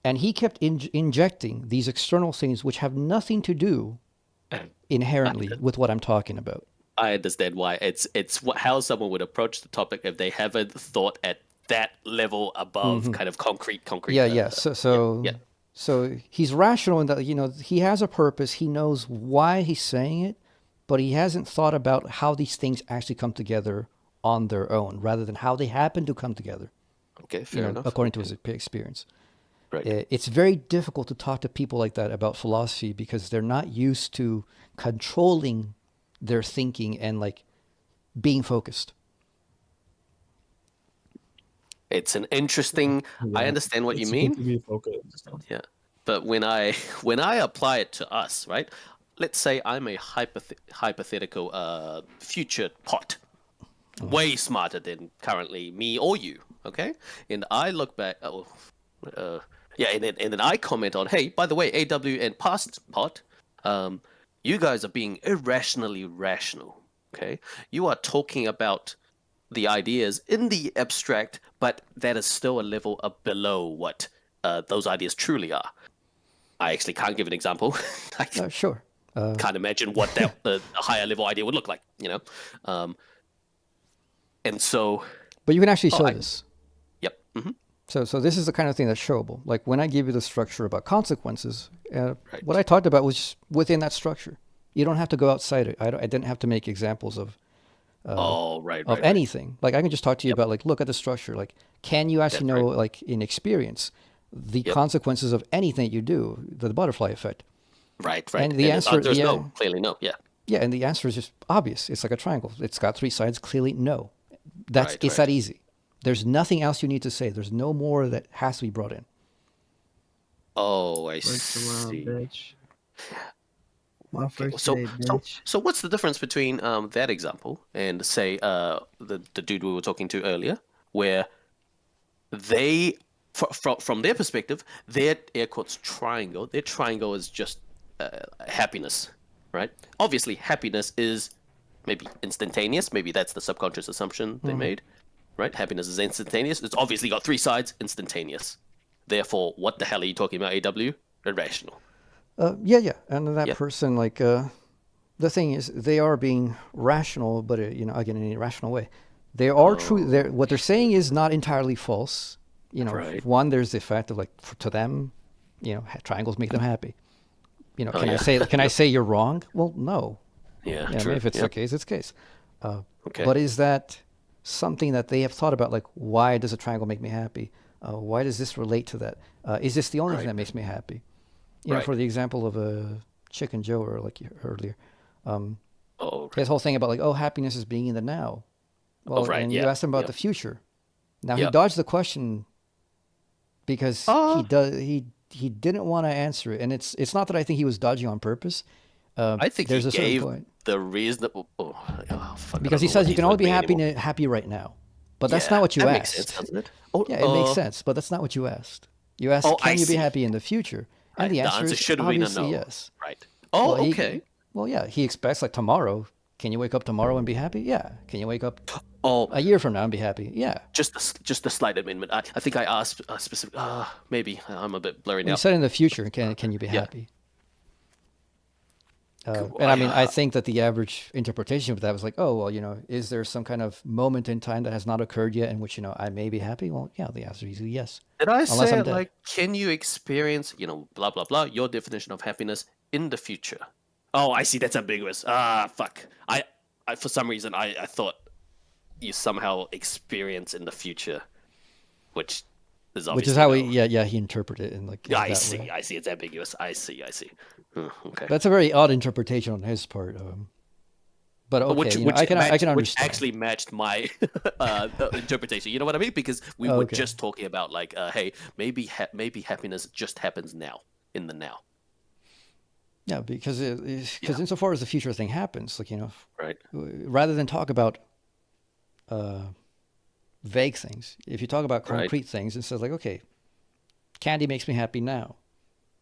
And he kept injecting these external things which have nothing to do inherently with what I'm talking about. I understand why how someone would approach the topic if they haven't thought at that level above kind of concrete. Yeah. So he's rational in that, you know, he has a purpose. He knows why he's saying it, but he hasn't thought about how these things actually come together on their own, rather than how they happen to come together. Okay, fair enough. According to his experience. Right. It's very difficult to talk to people like that about philosophy because they're not used to controlling their thinking and like being focused. It's an interesting. Yeah. I understand what It's you mean. good to be focused. Yeah, but when I apply it to us, right? Let's say I'm a hypothetical future pot, way smarter than currently me or you. Okay, and I look back. And then I comment on, hey, by the way, AW and past pot, you guys are being irrationally rational. Okay, you are talking about the ideas in the abstract, but that is still a level below what those ideas truly are. I actually can't give an example. I Sure. can't imagine what that a higher level idea would look like, you know. And so, But you can actually show this. Yep. So this is the kind of thing that's showable. Like when I give you the structure about consequences, Right. what I talked about was just within that structure. You don't have to go outside it. I didn't have to make examples of Right. anything. Like I can just talk to you Yep. about like, look at the structure. Like, can you actually That's know, right. like in experience, the Yep. consequences of anything that you do, the butterfly effect? Right. And the answer, there's yeah, no, clearly no. Yeah. yeah, and the answer is just obvious. It's like a triangle. It's got three sides. Clearly, no. It's that easy. There's nothing else you need to say. There's no more that has to be brought in. Oh, I Works around, see. bitch. My Okay. first So, day, bitch. so what's the difference between that example and say the dude we were talking to earlier, where they from their perspective, their air quotes triangle, their triangle is just happiness, right? Obviously, happiness is maybe instantaneous. Maybe that's the subconscious assumption they made, right? Happiness is instantaneous. It's obviously got three sides, instantaneous. Therefore, what the hell are you talking about, AW? Irrational. Yeah. And that Yeah. person, like, the thing is, they are being rational, but again, in an irrational way. They are true. What they're saying is not entirely false. Right. One, there's the fact of like, to them, triangles make them happy. Can I say can I say you're wrong? Well, no. Yeah, I true. mean, if it's yeah. the case, it's the case. Okay. But is that something that they have thought about? Like, why does a triangle make me happy? Why does this relate to that? Is this the only thing that makes me happy? Right. For the example of Chicken Joe, or like you heard earlier, Right. his whole thing about like, oh, happiness is being in the now. Well, right, and you yeah, asked him about yeah. the future. Now he Yep. dodged the question because he didn't want to answer it, and it's not that I think he was dodging on purpose. I think there's he a certain gave point the reasonable. Fuck, I because don't he know says what you he's can only be doing anymore. happy right now, but that's Yeah, not what you that asked. makes sense, doesn't it? Oh, Yeah, it makes sense, but that's not what you asked. You asked, I can you be see. happy in the future? And Right. the The answer answer is should have been a obviously no. yes. Right. Oh, Well, okay. Yeah, he expects like tomorrow. Can you wake up tomorrow and be happy? Yeah. Can you wake up Oh, a year from now and be happy? Yeah. just a slight amendment. I think I asked a specific. Maybe I'm a bit blurry Well, you now. said in the future, can you be Yeah. happy? And I mean, I think that the average interpretation of that was like, oh, well, is there some kind of moment in time that has not occurred yet in which, I may be happy? Well, yeah, the answer is usually yes. Did I Unless say I'm it dead. like, can you experience, blah blah blah, your definition of happiness in the future? Oh, I see. That's ambiguous. Fuck. I for some reason I thought you somehow experience in the future, which is obviously Which is how no. he interpreted it in like in I that see. way. I see. It's ambiguous. I see. Okay. That's a very odd interpretation on his part. But okay, I can understand. Which actually matched my interpretation. You know what I mean? Because we were Okay. just talking about like, hey, maybe happiness just happens now, in the now. Yeah, because insofar as the future thing happens, like Right. rather than talk about vague things, if you talk about concrete things, it says like, okay, candy makes me happy now.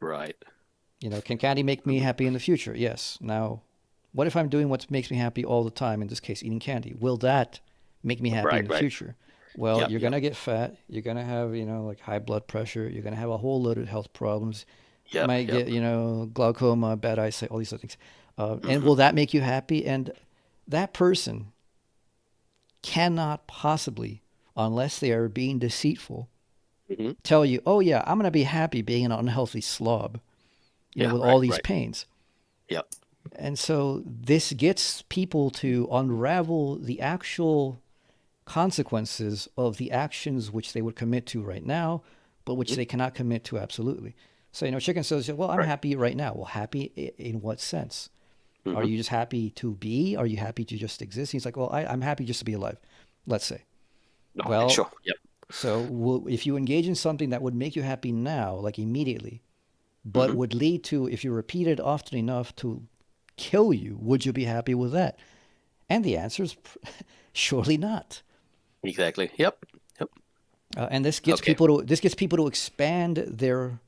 Right. Can candy make me happy in the future? Yes. Now, what if I'm doing what makes me happy all the time? In this case, eating candy. Will that make me happy in the future? Well, you're gonna get fat. You're gonna have like high blood pressure. You're gonna have a whole load of health problems. You might get glaucoma, bad eyesight, all these other things. And will that make you happy? And that person cannot possibly, unless they are being deceitful, tell you, oh yeah, I'm gonna be happy being an unhealthy slob, with all these pains. Yep. And so this gets people to unravel the actual consequences of the actions which they would commit to right now, but which they cannot commit to absolutely. So, Chicken says, well, I'm happy right now. Well, happy in what sense? Are you just happy to be? Are you happy to just exist? He's like, well, I'm happy just to be alive, let's say. No, well, sure. Yep. So if you engage in something that would make you happy now, like immediately, but would lead to, if you repeat it often enough, to kill you, would you be happy with that? And the answer is surely not. Exactly. Yep. And this gets people to expand their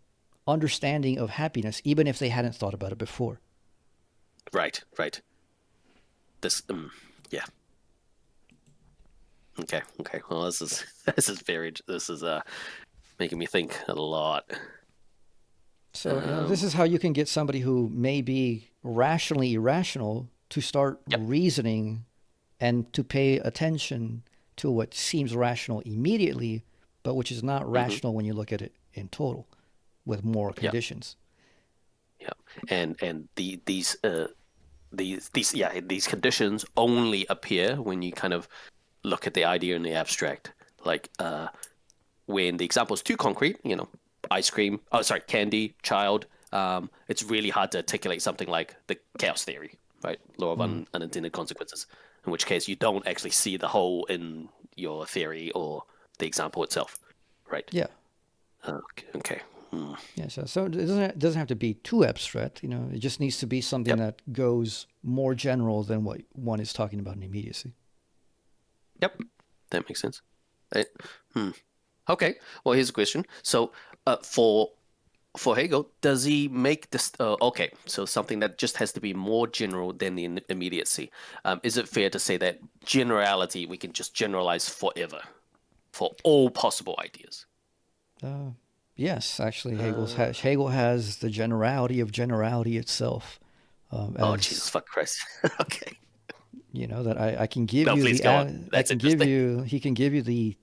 understanding of happiness, even if they hadn't thought about it before. Right. This, yeah. Okay. Well, this is making me think a lot. So this is how you can get somebody who may be rationally irrational to start reasoning and to pay attention to what seems rational immediately, but which is not rational when you look at it in total, with more conditions. Yeah, and these conditions only appear when you kind of look at the idea in the abstract. Like when the example is too concrete, ice cream, candy, child, it's really hard to articulate something like the chaos theory, right? Law of unintended consequences, in which case you don't actually see the whole in your theory or the example itself, right? Yeah. Okay. Yeah, so it doesn't have to be too abstract, it just needs to be something that goes more general than what one is talking about in immediacy. Yep, that makes sense. Right. Okay, well, here's a question. So for Hegel, does he make this, so something that just has to be more general than the immediacy. Is it fair to say that generality, we can just generalize forever for all possible ideas? Yes, actually, Hegel has the generality of generality itself. Oh, Jesus fuck Christ. Okay. That I can give you please the go on. That's he can give you the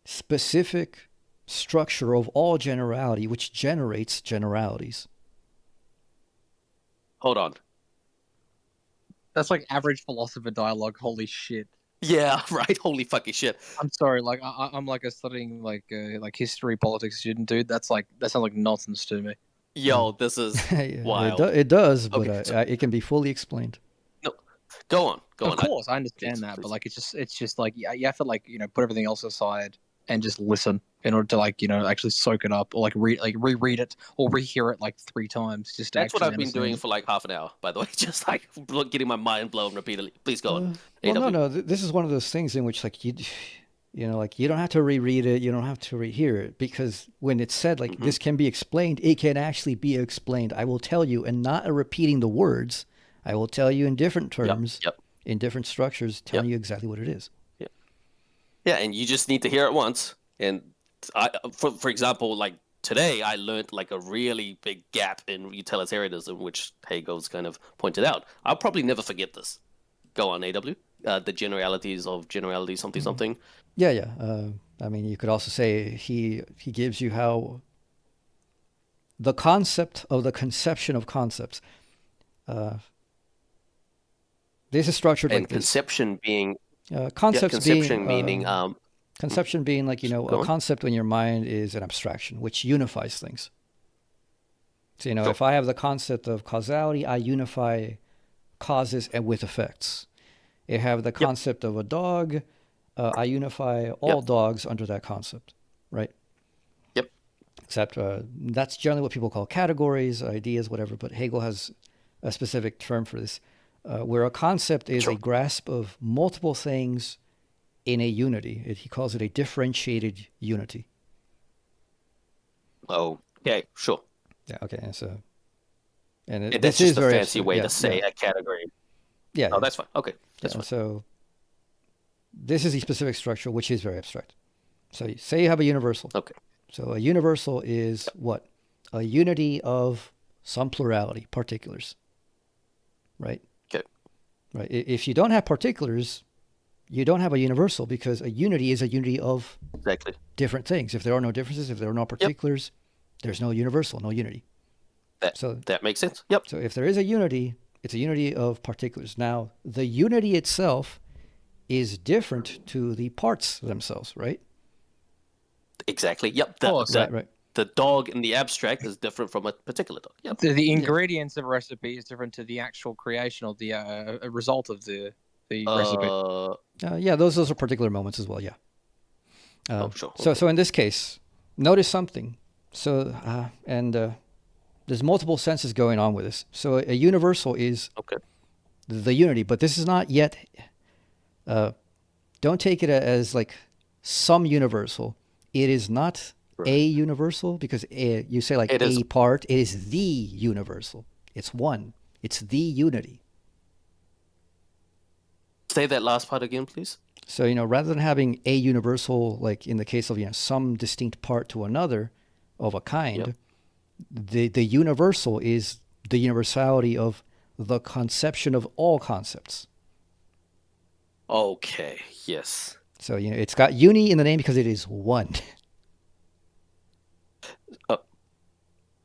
specific structure of all generality, which generates generalities. Hold on. That's like average philosopher dialogue. Holy shit. Yeah, right. Holy fucking shit. I'm sorry. Like I'm like a studying like history, politics student, dude. That sounds like nonsense to me. Yo, this is wild. It does, but Okay, it can be fully explained. No, go on. Of course, I understand that, but like it's just like you have to put everything else aside and just listen in order to actually soak it up, or reread it or rehear it 3 times. Just to That's what I've been understand doing it. for half an hour, by the way. Just getting my mind blown repeatedly. Please go on. Well, no. This is one of those things in which you don't have to reread it, you don't have to rehear it, because when it's said this can be explained, it can actually be explained. I will tell you, and not repeating the words. I will tell you in different terms, in different structures, telling you exactly what it is. Yeah, and you just need to hear it once. And for example, today I learned a really big gap in utilitarianism, which Hegel's kind of pointed out. I'll probably never forget this. Go on, AW. The generalities of generality, something. Yeah. I mean, you could also say he gives you how the concept of the conception of concepts. This is structured and like this. Conception being conception meaning conception being a concept in your mind is an abstraction which unifies things. So if I have the concept of causality, I unify causes and with effects. If I have the concept of a dog, I unify all dogs under that concept, right? Yep. Except that's generally what people call categories, ideas, whatever. But Hegel has a specific term for this. Where a concept is a grasp of multiple things in a unity. He calls it a differentiated unity. Oh, okay, sure. Yeah, okay. And that's just a fancy way to say a category. Yeah. Oh, that's fine. Okay, that's fine. So this is the specific structure, which is very abstract. So say you have a universal. Okay. So a universal is what? A unity of some plurality, particulars. Right? Right. If you don't have particulars, you don't have a universal, because a unity is a unity of different things. If there are no differences, if there are no particulars, there's no universal, no unity. That makes sense. Yep. So if there is a unity, it's a unity of particulars. Now, the unity itself is different to the parts themselves, right? Exactly. Yep. Right. The dog in the abstract is different from a particular dog. Yep. The ingredients of a recipe is different to the actual creation of the result of the recipe. Yeah, those are particular moments as well. Yeah. Sure. So in this case, notice something. So there's multiple senses going on with this. So a universal is the unity, but this is not yet. Don't take it as some universal. It is not. A universal, because you say a part, it is the universal. It's one. It's the unity. Say that last part again, please. So, rather than having a universal, like in the case of some distinct part to another of a kind, the universal is the universality of the conception of all concepts. Okay, yes. So, it's got uni in the name because it is one.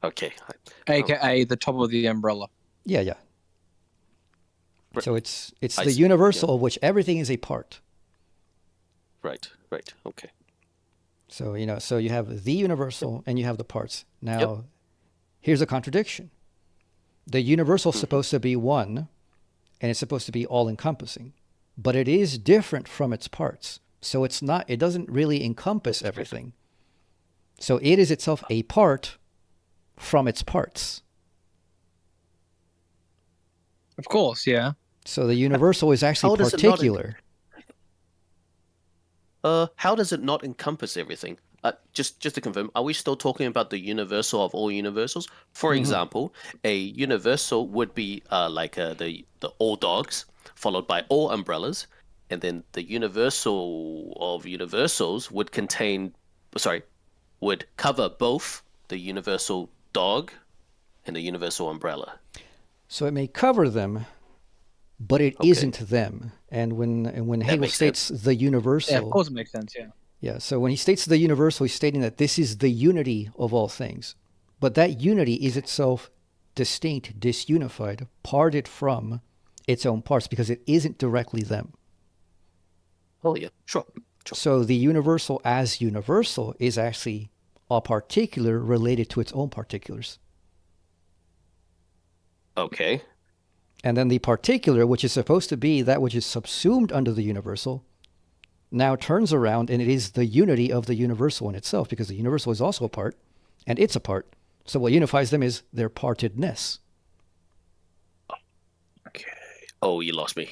Okay. aka the top of the umbrella. Yeah. Right. So it's I the see, universal of which everything is a part. Right. Okay. So so you have the universal and you have the parts. Now, here's a contradiction. The universal is supposed to be one, and it's supposed to be all-encompassing, but it is different from its parts. So it's not. It doesn't really encompass everything. So it is itself a part from its parts. Of course, yeah. So the universal is actually How does it not particular. How does it not encompass everything? Just to confirm, are we still talking about the universal of all universals? For example, a universal would be like the all dogs, followed by all umbrellas, and then the universal of universals would cover both the universal dog and the universal umbrella. So it may cover them, but it isn't them. And when Hegel states the universal, Yeah, of course it makes sense, yeah. Yeah, so when he states the universal, he's stating that this is the unity of all things. But that unity is itself distinct, disunified, parted from its own parts because it isn't directly them. Oh, yeah, sure. So the universal as universal is actually a particular related to its own particulars. Okay. And then the particular, which is supposed to be that which is subsumed under the universal, now turns around and it is the unity of the universal in itself, because the universal is also a part and it's a part. So what unifies them is their partedness. Okay. Oh, you lost me.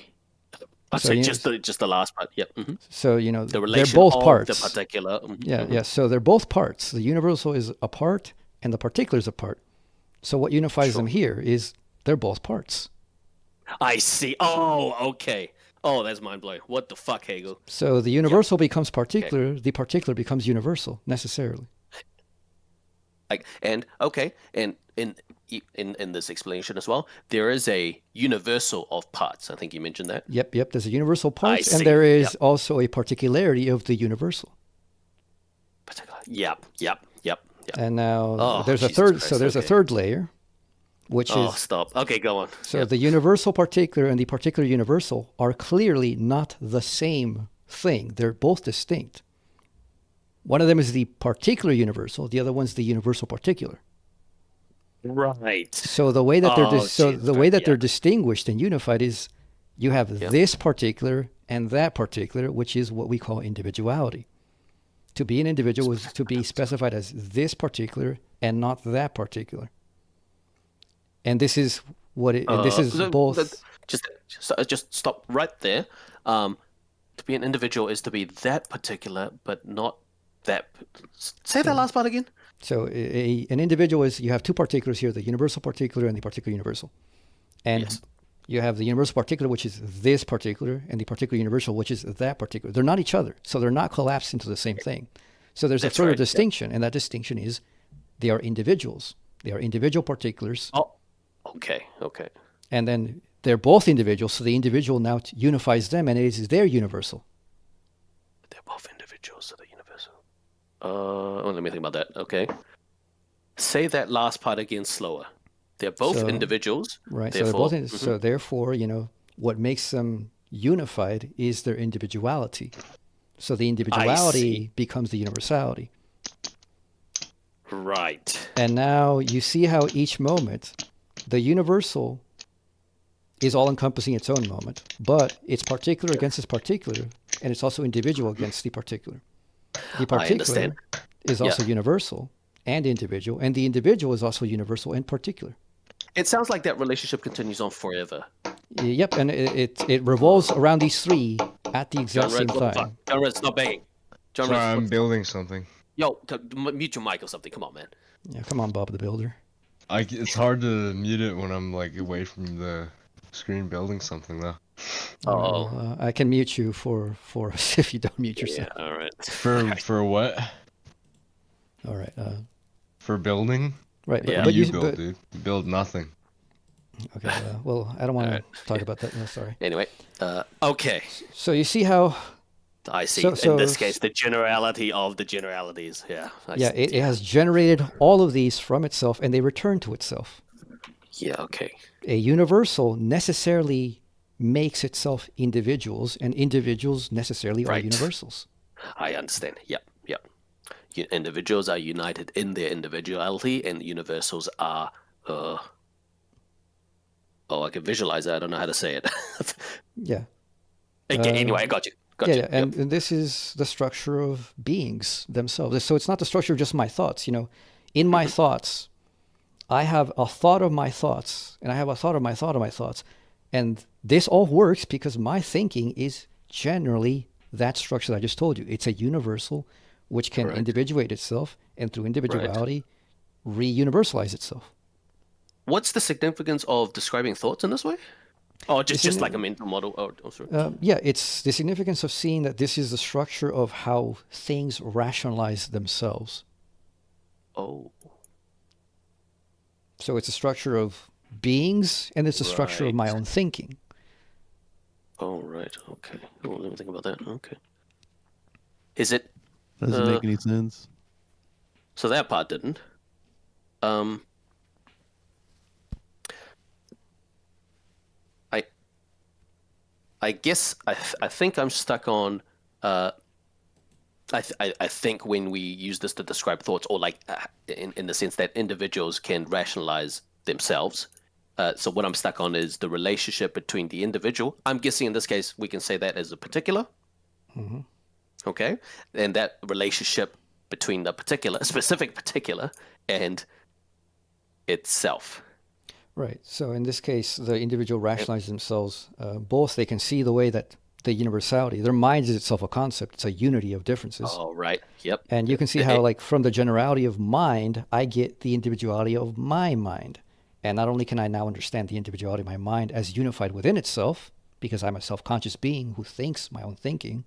So, just the last part. Yep. Mm-hmm. So The they're both of parts. the particular. Yeah. So they're both parts. The universal is a part and the particular is a part. So what unifies them here is they're both parts. I see. Oh, okay. Oh, that's mind blowing. What the fuck, Hegel? So the universal becomes particular. The particular becomes universal necessarily. And in this explanation as well, there is a universal of parts. I think you mentioned that. Yep. There's a universal part, and there is also a particularity of the universal. Yep. And now there's a third. Christ, so there's a third layer, which is stop. Okay, go on. So the universal particular and the particular universal are clearly not the same thing. They're both distinct. One of them is the particular universal. The other one's the universal particular. Right. So the way that they're distinguished and unified is you have this particular and that particular, which is what we call individuality. To be an individual is to be specified as this particular and not that particular. And this is what it. And this is both. Just stop right there. To be an individual is to be that particular, but not that. Say that last part again. So an individual is you have two particulars here: the universal particular and the particular universal. And you have the universal particular, which is this particular, and the particular universal, which is that particular. They're not each other, so they're not collapsed into the same thing. So there's a further distinction, and that distinction is they are individuals. They are individual particulars. Oh. Okay. And then they're both individuals, so the individual now unifies them, and it is their universal. They're both individuals, so they're universal. Let me think about that. Okay. Say that last part again slower. They're both individuals. Right. So they're both. So therefore, what makes them unified is their individuality. So the individuality becomes the universality. Right. And now you see how each moment, the universal is all-encompassing its own moment, but it's particular against its particular, and it's also individual against the particular. The particular is also universal and individual, and the individual is also universal and particular. It sounds like that relationship continues on forever. Yep, and it revolves around these three at the exact same time. John Red, stop banging. Sorry, I'm building something. Yo, mute your mic or something. Come on, man. Yeah, come on, Bob the Builder. It's hard to mute it when I'm like away from the screen building something though. I can mute you for us if you don't mute yourself. Yeah, all right. For what? All right. For building? Right. But But you build, dude. You build nothing. Okay. Well, I don't want to talk about that. No, sorry. Anyway, okay. So you see how I see. So In this case, the generality of the generalities. Yeah. Yeah, it has generated all of these from itself, and they return to itself. Yeah. Okay. A universal necessarily makes itself individuals, and individuals necessarily are Right. universals. I understand. Yep. Yep. Individuals are united in their individuality, and universals are. I can visualize that. I don't know how to say it. Yeah. Anyway, I got you. Got you. And this is the structure of beings themselves. So it's not the structure of just my thoughts. In my thoughts, I have a thought of my thoughts, and I have a thought of my thought of my thoughts. And this all works because my thinking is generally that structure that I just told you. It's a universal which can individuate itself, and through individuality, re-universalize itself. What's the significance of describing thoughts in this way? Oh, just like a mental model. Sorry. It's the significance of seeing that this is the structure of how things rationalize themselves. Oh. So it's a structure of beings, and it's a structure of my own thinking. Oh, right. Okay. Oh, let me think about that. Okay. Is it... Doesn't make any sense. So that part didn't. I guess I think I'm stuck on. I think when we use this to describe thoughts, or like in the sense that individuals can rationalize themselves. So what I'm stuck on is the relationship between the individual. I'm guessing in this case we can say that as a particular. Mm-hmm. Okay, and that relationship between the specific particular, and itself. Right. So in this case, the individual rationalizes themselves. Both they can see the way that the universality, their mind is itself a concept. It's a unity of differences. Oh, right. Yep. And you can see how, like, from the generality of mind, I get the individuality of my mind. And not only can I now understand the individuality of my mind as unified within itself, because I'm a self-conscious being who thinks my own thinking,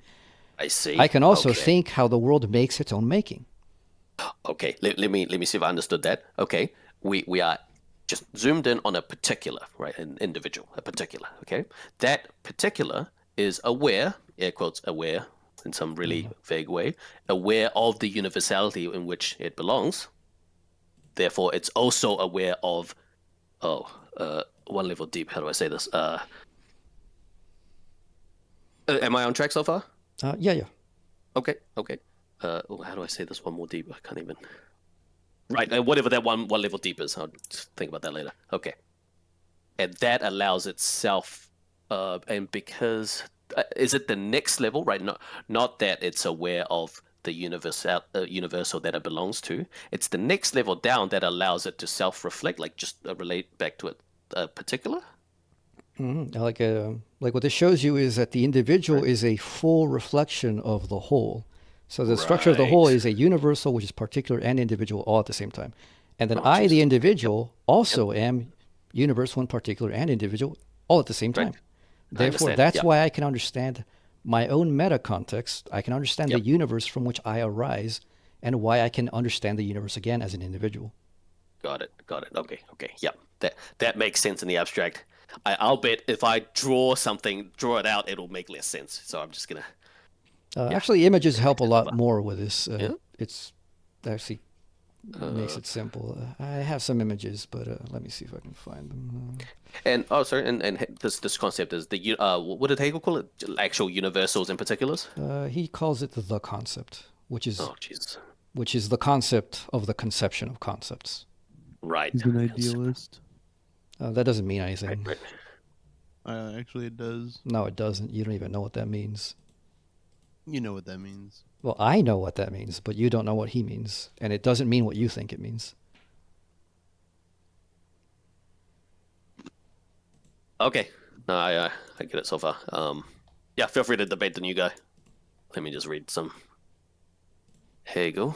I see. I can also think how the world makes its own making. Okay. Let me see if I understood that. Okay. We are just zoomed in on a particular, right? An individual, a particular. Okay. That particular is aware, air quotes, aware in some really vague way, aware of the universality in which it belongs. Therefore, it's also aware of, one level deep. How do I say this? Am I on track so far? Yeah. Okay. How do I say this one more deep? I can't even. Right, whatever that one level deep is. I'll think about that later. Okay. And that allows itself, and because, is it the next level, right? Not that it's aware of the universal that it belongs to. It's the next level down that allows it to self-reflect, like just relate back to a particular? Mm-hmm. Like what this shows you is that the individual is a full reflection of the whole. So the structure of the whole is a universal, which is particular and individual all at the same time. And then I, the individual, also am universal and particular and individual all at the same time. Therefore, that's why I can understand my own meta context. I can understand the universe from which I arise, and why I can understand the universe again as an individual. Got it. Okay. Yep. That makes sense in the abstract. I'll bet if I draw it out, it'll make less sense. So I'm just gonna. Actually, images help a lot more with this. It's actually makes it simple. I have some images, but let me see if I can find them. And this concept is the what did Hegel call it? Actual universals and particulars. He calls it the concept, which is which is the concept of the conception of concepts. Right. He's an idealist. That doesn't mean anything. Right. Actually, it does. No, it doesn't. You don't even know what that means. You know what that means. Well, I know what that means, but you don't know what he means. And it doesn't mean what you think it means. Okay. No, I get it so far. Yeah, feel free to debate the new guy. Let me just read some Hegel.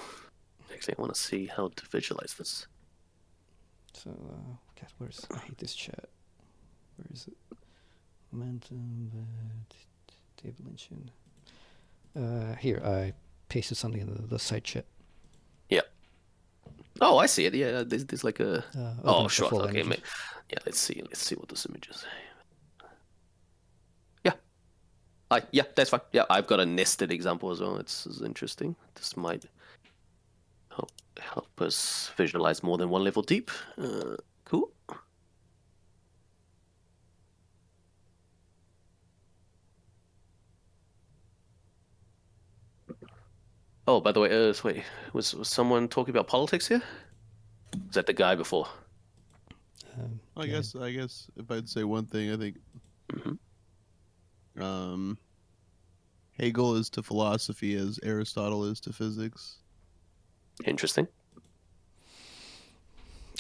Actually, I want to see how to visualize this. So, God, I hate this chat. Where is it? Momentum, table engine. Here, I pasted something in the side chat. Yeah. Oh, I see it. Yeah, there's like a. Sure. Okay. Yeah, let's see what this image is. Yeah. Yeah, that's fine. Yeah, I've got a nested example as well. It's interesting. This might help us visualize more than one level deep. Cool. Oh, by the way, wait, was someone talking about politics here? Was that the guy before? I guess if I'd say one thing, I think Hegel is to philosophy as Aristotle is to physics. Interesting.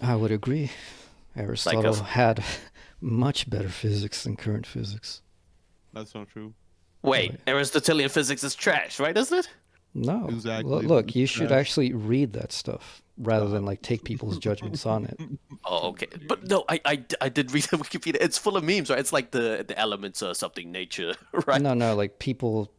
I would agree. Aristotle had much better physics than current physics. That's not true. Wait, Aristotelian physics is trash, right? Isn't it? No. Exactly. Look, you should actually read that stuff rather than like take people's judgments on it. Oh, okay. But no, I did read the Wikipedia. It's full of memes, right? It's like the elements or something, nature, right? No, like people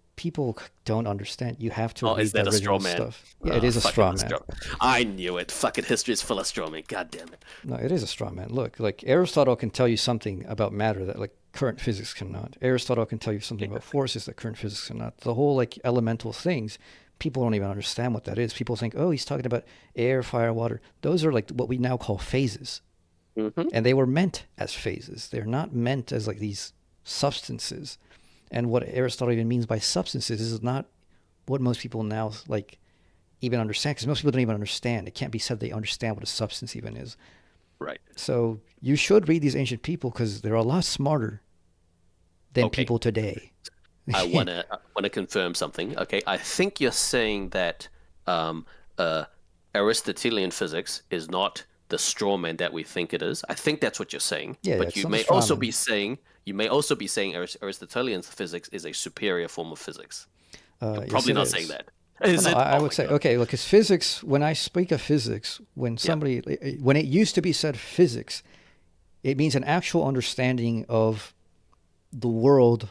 don't understand. You have to read is that the a straw original man? stuff. Yeah, it is a straw man. I knew it. Fucking history is full of straw man. God damn it. No, it is a straw man. Look, like Aristotle can tell you something about matter that like current physics cannot. Aristotle can tell you something about forces that current physics cannot. The whole like elemental things, people don't even understand what that is. People think, oh, he's talking about air, fire, water. Those are like what we now call phases. And they were meant as phases. They're not meant as like these substances. And what Aristotle even means by substances is not what most people now like even understand, because most people don't even understand. It can't be said they understand what a substance even is. Right. So you should read these ancient people because they're a lot smarter than people today. I wanna confirm something. Okay, I think you're saying that Aristotelian physics is not the straw man that we think it is. I think that's what you're saying. Yeah, but you may also be saying Aristotelian physics is a superior form of physics. You're probably not saying that. Is it? I would say, okay, look, because physics, when I speak of physics, when it used to be said physics, it means an actual understanding of the world,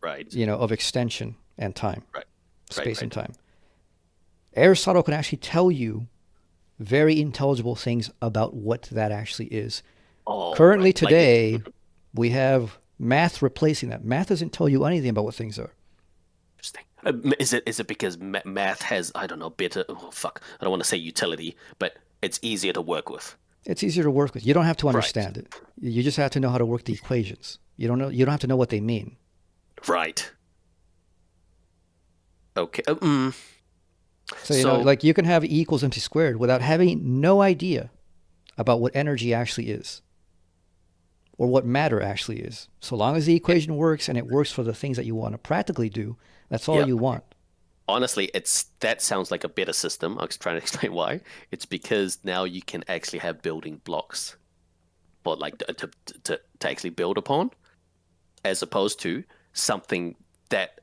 right? Of extension and time, right? Space and time. Aristotle can actually tell you very intelligible things about what that actually is. Currently today, we have math replacing that. Math doesn't tell you anything about what things are. Interesting. Is it because math has, I don't know, better, I don't want to say utility, but it's easier to work with. It's easier to work with. You don't have to understand it. You just have to know how to work the equations. You don't have to know what they mean. Right. Okay. So, like you can have E equals mc squared without having no idea about what energy actually is or what matter actually is. So long as the equation works and it works for the things that you want to practically do, that's all you want. Honestly, that sounds like a better system. I was trying to explain why. It's because now you can actually have building blocks for like to actually build upon, as opposed to something that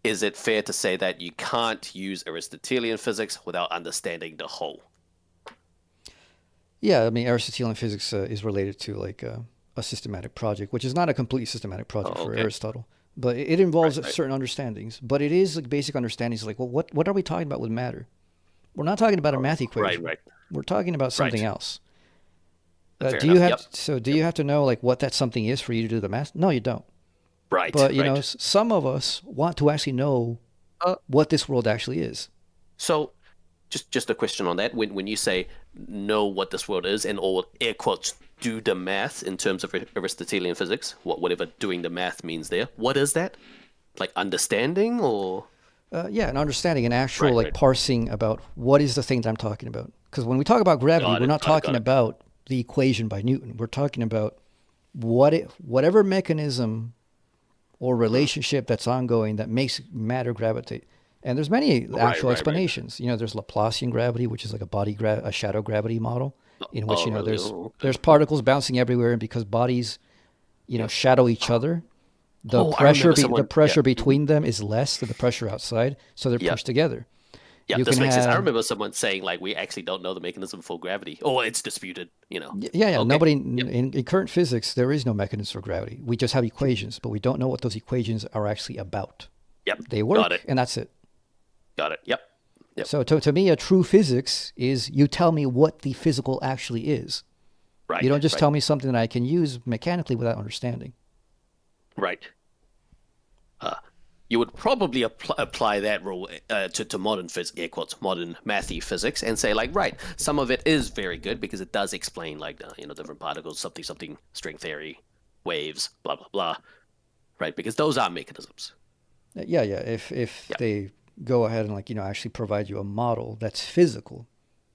is it fair to say that you can't use Aristotelian physics without understanding the whole? Yeah, I mean, Aristotelian physics is related to like a systematic project, which is not a completely systematic project for Aristotle, but it involves certain understandings. But it is like basic understandings like, well, what are we talking about with matter? We're not talking about a math equation. Right. We're talking about something else. Do you have to know like what that something is for you to do the math? No, you don't. Right. But you know, some of us want to actually know what this world actually is. So, just a question on that. When you say know what this world is, and or air quotes do the math in terms of Aristotelian physics, whatever doing the math means there, what is that? Like understanding or? An understanding, an actual parsing about what is the thing that I'm talking about. Because when we talk about gravity, we're not talking about the equation by Newton. We're talking about whatever mechanism or relationship that's ongoing that makes matter gravitate. And there's many actual explanations. You know, there's Laplacian gravity, which is like a shadow gravity model, in which there's particles bouncing everywhere, and because bodies, shadow each other, the pressure between them is less than the pressure outside, so they're pushed together. Yeah, this makes sense. I remember someone saying like we actually don't know the mechanism for gravity, or it's disputed. Yeah. Nobody in current physics there is no mechanism for gravity. We just have equations, but we don't know what those equations are actually about. Yep, they work, and that's it. Got it. Yep. So to me, a true physics is you tell me what the physical actually is. Right. You don't just tell me something that I can use mechanically without understanding. Right. you would probably apply that rule to modern air quotes, modern mathy physics, and say like, right, some of it is very good because it does explain like different particles, something string theory, waves, blah blah blah, right? Because those are mechanisms. Yeah. If they go ahead and like actually provide you a model that's physical.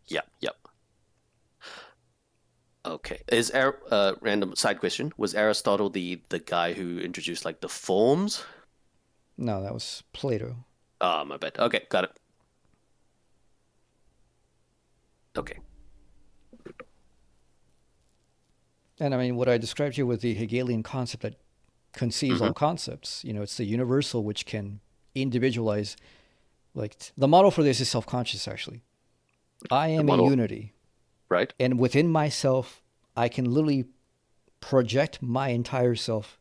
Yep. Okay. Is random side question? Was Aristotle the guy who introduced like the forms? No, that was Plato. Oh, my bad. Okay, got it. Okay. And I mean, what I described here was the Hegelian concept that conceives all concepts. It's the universal which can individualize. Like the model for this is self-conscious, actually. I am a unity. Right. And within myself, I can literally project my entire self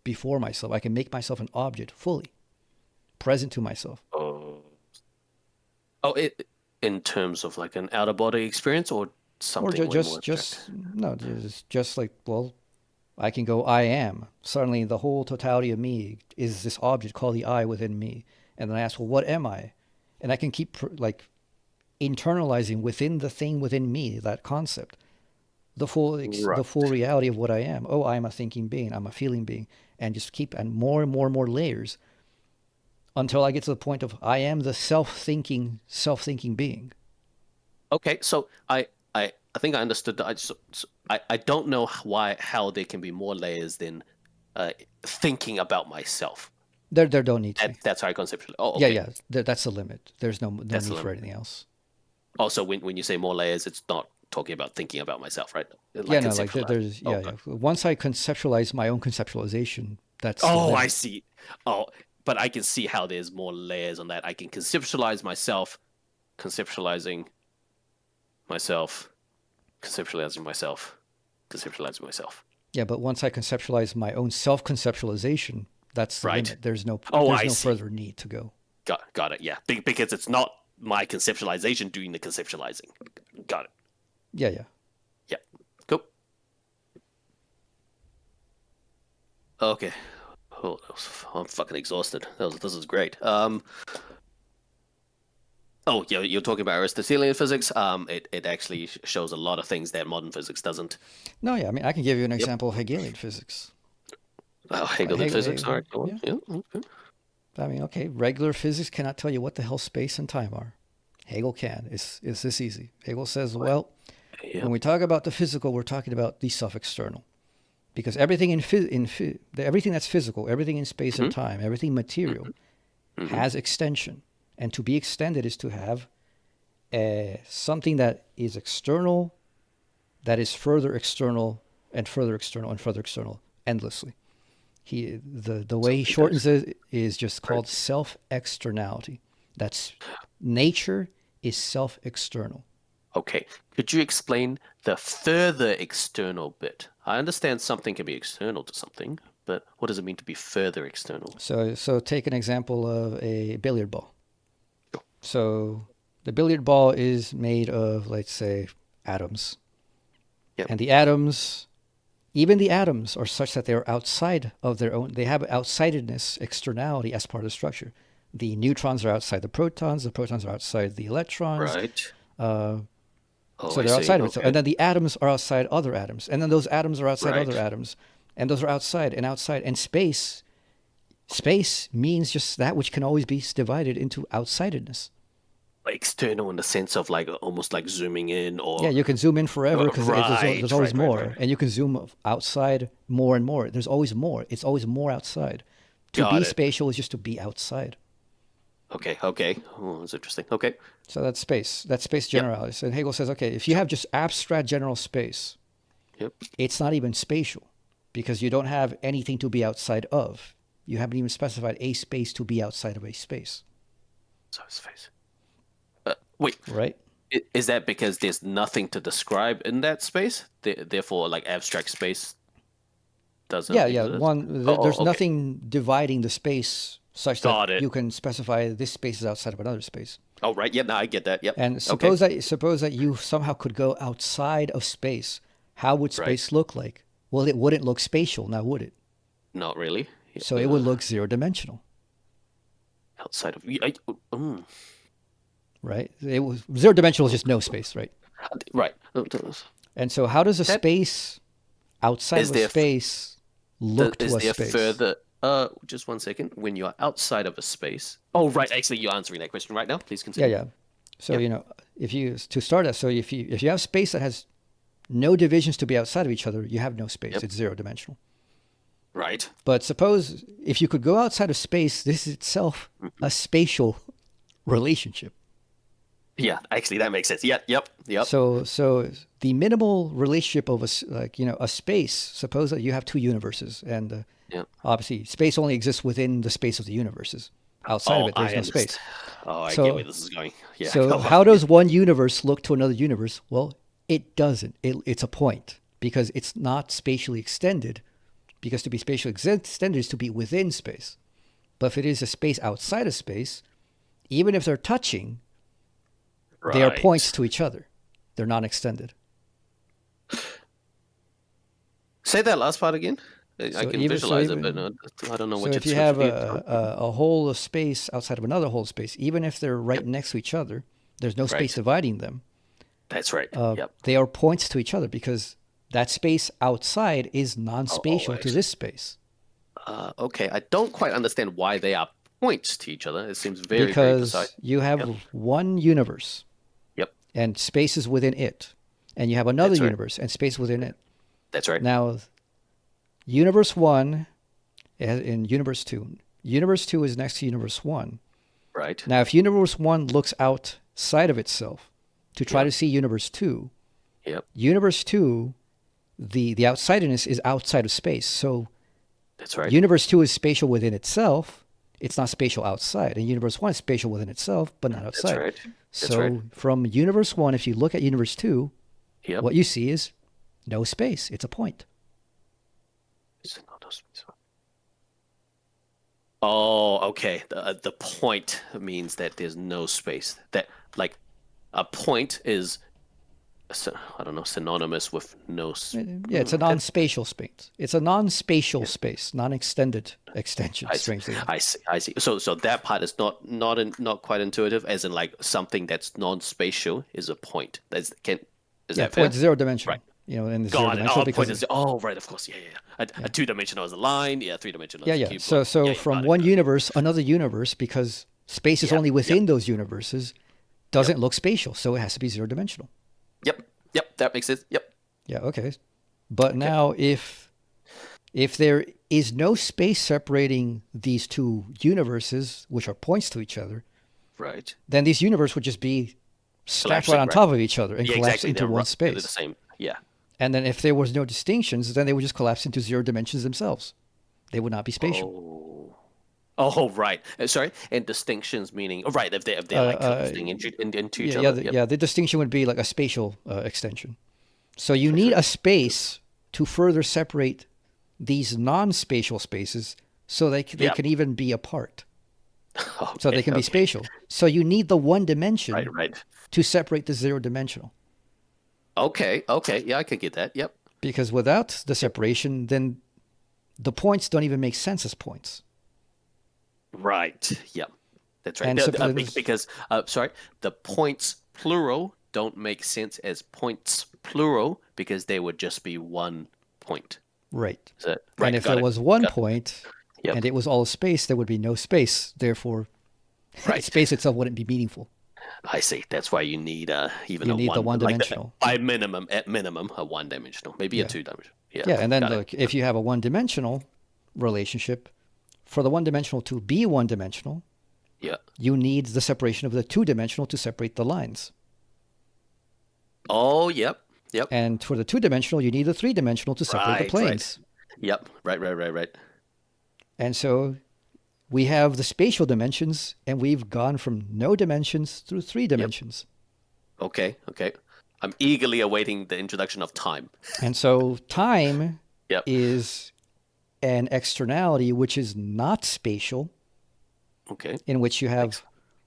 before myself. I can make myself an object fully present to myself. In terms of like an outer body experience or something just like, well, I can go, I am. Suddenly the whole totality of me is this object called the I within me. And then I ask, well, what am I? And I can keep like internalizing within the thing within me, that concept, the full reality of what I am. Oh, I'm a thinking being. I'm a feeling being. And just keep and more and more and more layers until I get to the point of I am the self-thinking being. Okay, so I think I understood that. I don't know how there can be more layers than thinking about myself. There don't need to be. That's how I conceptually. Oh, okay. Yeah. That's the limit. There's no need for anything else. Also, when you say more layers, it's not talking about thinking about myself, right? Like there's Once I conceptualize my own conceptualization, that's. Oh, I see. Oh, but I can see how there's more layers on that. I can conceptualize myself, conceptualizing myself. Yeah, but once I conceptualize my own self-conceptualization, that's the limit. There's no further need to go. Got it. Yeah, because it's not my conceptualization doing the conceptualizing. Got it. Yeah. Cool. Okay. Oh, I'm fucking exhausted. This is great. Oh, yeah, you're talking about Aristotelian physics. It actually shows a lot of things that modern physics doesn't. No, yeah, I mean, I can give you an example of Hegelian physics. Hegelian physics. All right, go on. Yeah. Okay. I mean, okay, regular physics cannot tell you what the hell space and time are. Hegel can. It's this easy. Hegel says, well, when we talk about the physical, we're talking about the self-external. Because everything everything that's physical, everything in space and time, everything material has extension. And to be extended is to have something that is external, that is further external and further external and further external endlessly. The way he shortens it is just called self-externality. That's nature is self-external. Okay. Could you explain the further external bit? I understand something can be external to something, but what does it mean to be further external? So take an example of a billiard ball. Sure. So the billiard ball is made of, let's say, atoms. Yep. And even the atoms are such that they're outside of their own. They have outsidedness, externality as part of the structure. The neutrons are outside the protons are outside the electrons. Right. So they're outside of it. And then the atoms are outside other atoms. And then those atoms are outside other atoms. And those are outside and outside. And space means just that which can always be divided into outsidedness. External in the sense of like almost like zooming in or... Yeah, you can zoom in forever because there's always more. Right. And you can zoom outside more and more. There's always more. It's always more outside. To be spatial is just to be outside. Okay. Oh, that's interesting. Okay. So that's space. That's space generality. Yep. And Hegel says, okay, if you have just abstract general space, it's not even spatial because you don't have anything to be outside of. You haven't even specified a space to be outside of a space. So space. Wait. Right. Is that because there's nothing to describe in that space? Therefore, like abstract space doesn't exist? There's nothing dividing the space such that you can specify this space is outside of another space. Oh, right. Yeah, no, I get that. Yep. And suppose that you somehow could go outside of space. How would space look like? Well, it wouldn't look spatial now, would it? Not really. So it would look zero-dimensional. Outside of right? It was zero dimensional is just no space, right? right. And so, how does a space outside Is of a there space look to is a there space? further? Just one second. When you're outside of a space. Oh, right. Actually, you're answering that question right now. Please Yeah, continue. yeah. So if you to start that, so if you have space that has no divisions to be outside of each other, you have no space. Yep. It's zero dimensional. Right. But suppose if you could go outside of space, this is itself a spatial relationship. Yeah, actually, that makes sense. Yep. So the minimal relationship of a space. Suppose that you have two universes, and obviously space only exists within the space of the universes. Outside of it, there's no space. Oh, I get where this is going. Yeah. So how does one universe look to another universe? Well, it doesn't. It's a point because it's not spatially extended. Because to be spatially extended is to be within space. But if it is a space outside of space, even if they're touching, they are points to each other. They're not extended. Say that last part again. I can visualize it, but I don't know what you're. So if you have a whole of space outside of another whole space, even if they're right next to each other, there's no space dividing them. That's right. They are points to each other because that space outside is non-spatial to this space. Okay, I don't quite understand why they are points to each other. It seems very because precise. You have one universe. Yep. And space is within it, and you have another universe and space within it. That's right. Now, universe 1 and universe 2. Universe 2 is next to universe 1. Right. Now, if universe 1 looks outside of itself to try to see universe 2, universe 2, the outsiderness is outside of space. So that's right. Universe 2 is spatial within itself. It's not spatial outside. And universe 1 is spatial within itself, but not outside. That's right. So from universe 1, if you look at universe 2, what you see is no space. It's a point. Oh, okay. The point means that there's no space. That like a point is, I don't know, synonymous with no. Yeah, it's a non-spatial space. It's a non-spatial space, non-extended extension. Strangely, I see. So that part is not quite intuitive. As in, like something that's non-spatial is a point. Is that fair? Point zero dimensional. Right. In the zero dimensional because right, of course, a two-dimensional is a line, three-dimensional is a cube. So from one universe, another universe, because space is only within those universes, doesn't look spatial, so it has to be zero dimensional. Yep, that makes sense. Yep. Yeah, okay. But now if there is no space separating these two universes, which are points to each other, right, then these universes would just be stacked right on top of each other and collapse into one space. They're the same. Yeah. And then if there was no distinctions, then they would just collapse into zero dimensions themselves. They would not be spatial. Oh, right. Sorry. And distinctions meaning right if they're like collapsing into each other. Yeah. The distinction would be like a spatial extension. So you need a space to further separate these non-spatial spaces, so they can even be apart. So they can be spatial. So you need the one dimension to separate the zero dimensional. Okay. Yeah, I could get that. Yep. Because without the separation, then the points don't even make sense as points. Right. Yep. That's right. And because the points plural don't make sense as points plural because they would just be one point. Right. Right. And if there was one point and it was all space, there would be no space. Therefore, space itself wouldn't be meaningful. I see. That's why you need the one-dimensional. At minimum, a one-dimensional, maybe a two-dimensional. Yeah, and then look, if you have a one-dimensional relationship, for the one-dimensional to be one-dimensional, you need the separation of the two-dimensional to separate the lines. Oh, yep. And for the two-dimensional, you need the three-dimensional to separate the planes. Right. Right. And so we have the spatial dimensions, and we've gone from no dimensions through three dimensions. Okay. I'm eagerly awaiting the introduction of time. And so time is an externality which is not spatial, in which you have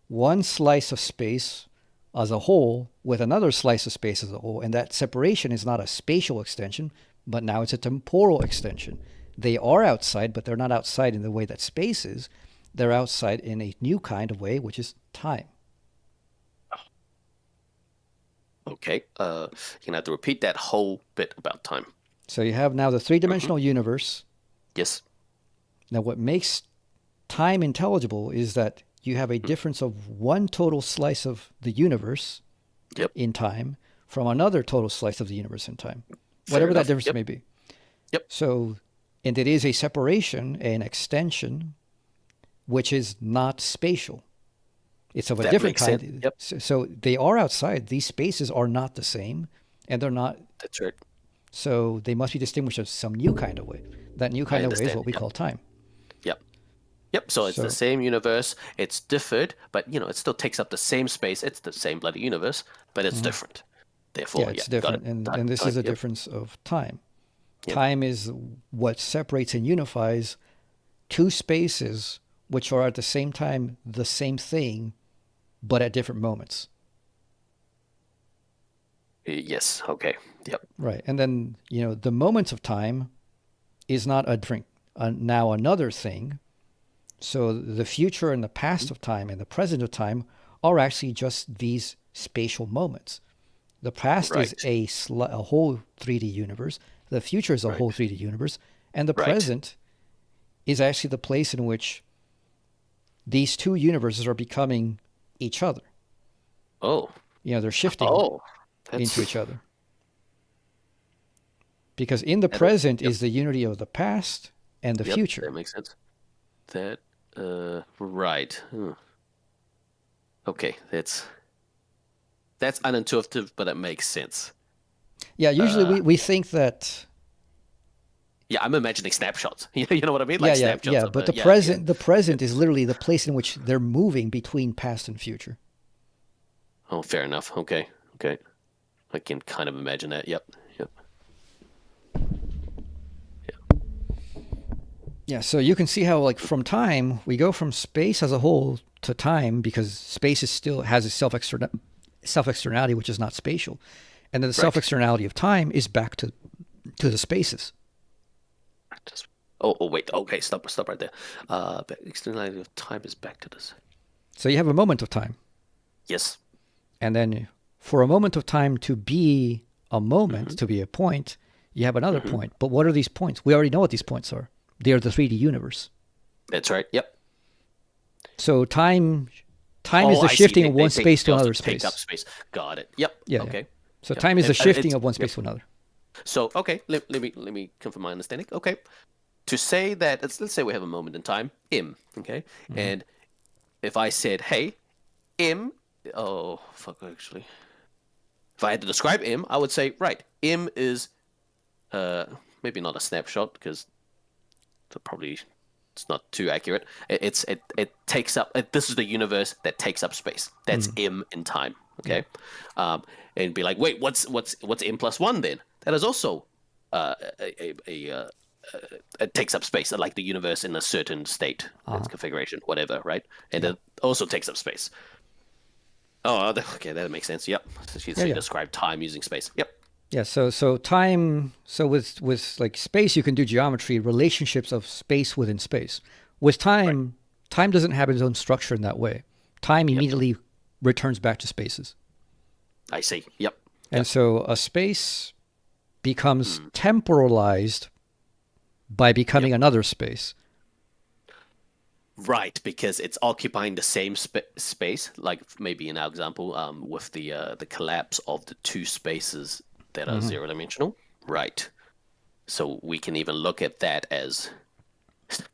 one slice of space as a whole with another slice of space as a whole, and that separation is not a spatial extension, but now it's a temporal extension. They are outside, but they're not outside in the way that space is. they're outside in a new kind of way, which is time. Okay. You're gonna have to repeat that whole bit about time. So you have now the three-dimensional universe. Yes. Now, what makes time intelligible is that you have a difference of one total slice of the universe in time from another total slice of the universe in time, whatever that difference may be. Yep. So, and it is a separation, an extension, which is not spatial. It's of a different kind. Yep. So they are outside. These spaces are not the same, and they're not. That's right. So they must be distinguished as some new kind of way. That new kind of way is what we call time. Yep. So it's the same universe. It's differed, but it still takes up the same space. It's the same bloody universe, but it's different. Therefore, it's different, and this is a difference of time. Time is what separates and unifies two spaces which are at the same time the same thing, but at different moments. Yes. Okay. Yep. Right, and then the moments of time is not a different now another thing. So the future and the past of time and the present of time are actually just these spatial moments. The past is a whole 3D universe. The future is a whole 3D universe. And the present is actually the place in which these two universes are becoming each other. Oh. They're shifting into each other. Because in the present is the unity of the past and the future. That makes sense. That, right. Okay, that's unintuitive, but it makes sense. Yeah, usually we think that. Yeah, I'm imagining snapshots. You know what I mean? Like snapshots. Yeah. But the present is literally the place in which they're moving between past and future. Oh, fair enough. Okay. I can kind of imagine that. Yep. Yeah, so you can see how, like, from time, we go from space as a whole to time because space still has a self-externality, which is not spatial. And then the self-externality of time is back to the spaces. Wait. Okay, stop right there. Externality of time is back to this. So you have a moment of time. Yes. And then for a moment of time to be a moment, to be a point, you have another point. But what are these points? We already know what these points are. They are the 3D universe. That's right. Yep. So time is the shifting of one space to another space. Take up space. Got it. Yep. Yeah. Okay. Yeah. So time is the shifting of one space to another. So let me confirm my understanding. Okay. To say that let's say we have a moment in time, M. Okay. And if I said, hey, M. Oh fuck. Actually, if I had to describe M, I would say M is maybe not a snapshot because. It's not too accurate. It takes up. This is the universe that takes up space. That's M in time. Okay, and be like, wait, what's M plus one then? That is also it takes up space, like the universe in a certain state, its configuration, whatever, right? And it also takes up space. Oh, okay, that makes sense. Yep. So you describe time using space. Yep. Yeah, so time. So with like space, you can do geometry, relationships of space within space. With time, time doesn't have its own structure in that way. Time immediately returns back to spaces. I see. Yep. And so a space becomes temporalized by becoming another space. Right, because it's occupying the same space. Like maybe in our example, with the collapse of the two spaces that are zero-dimensional. Right. So we can even look at that as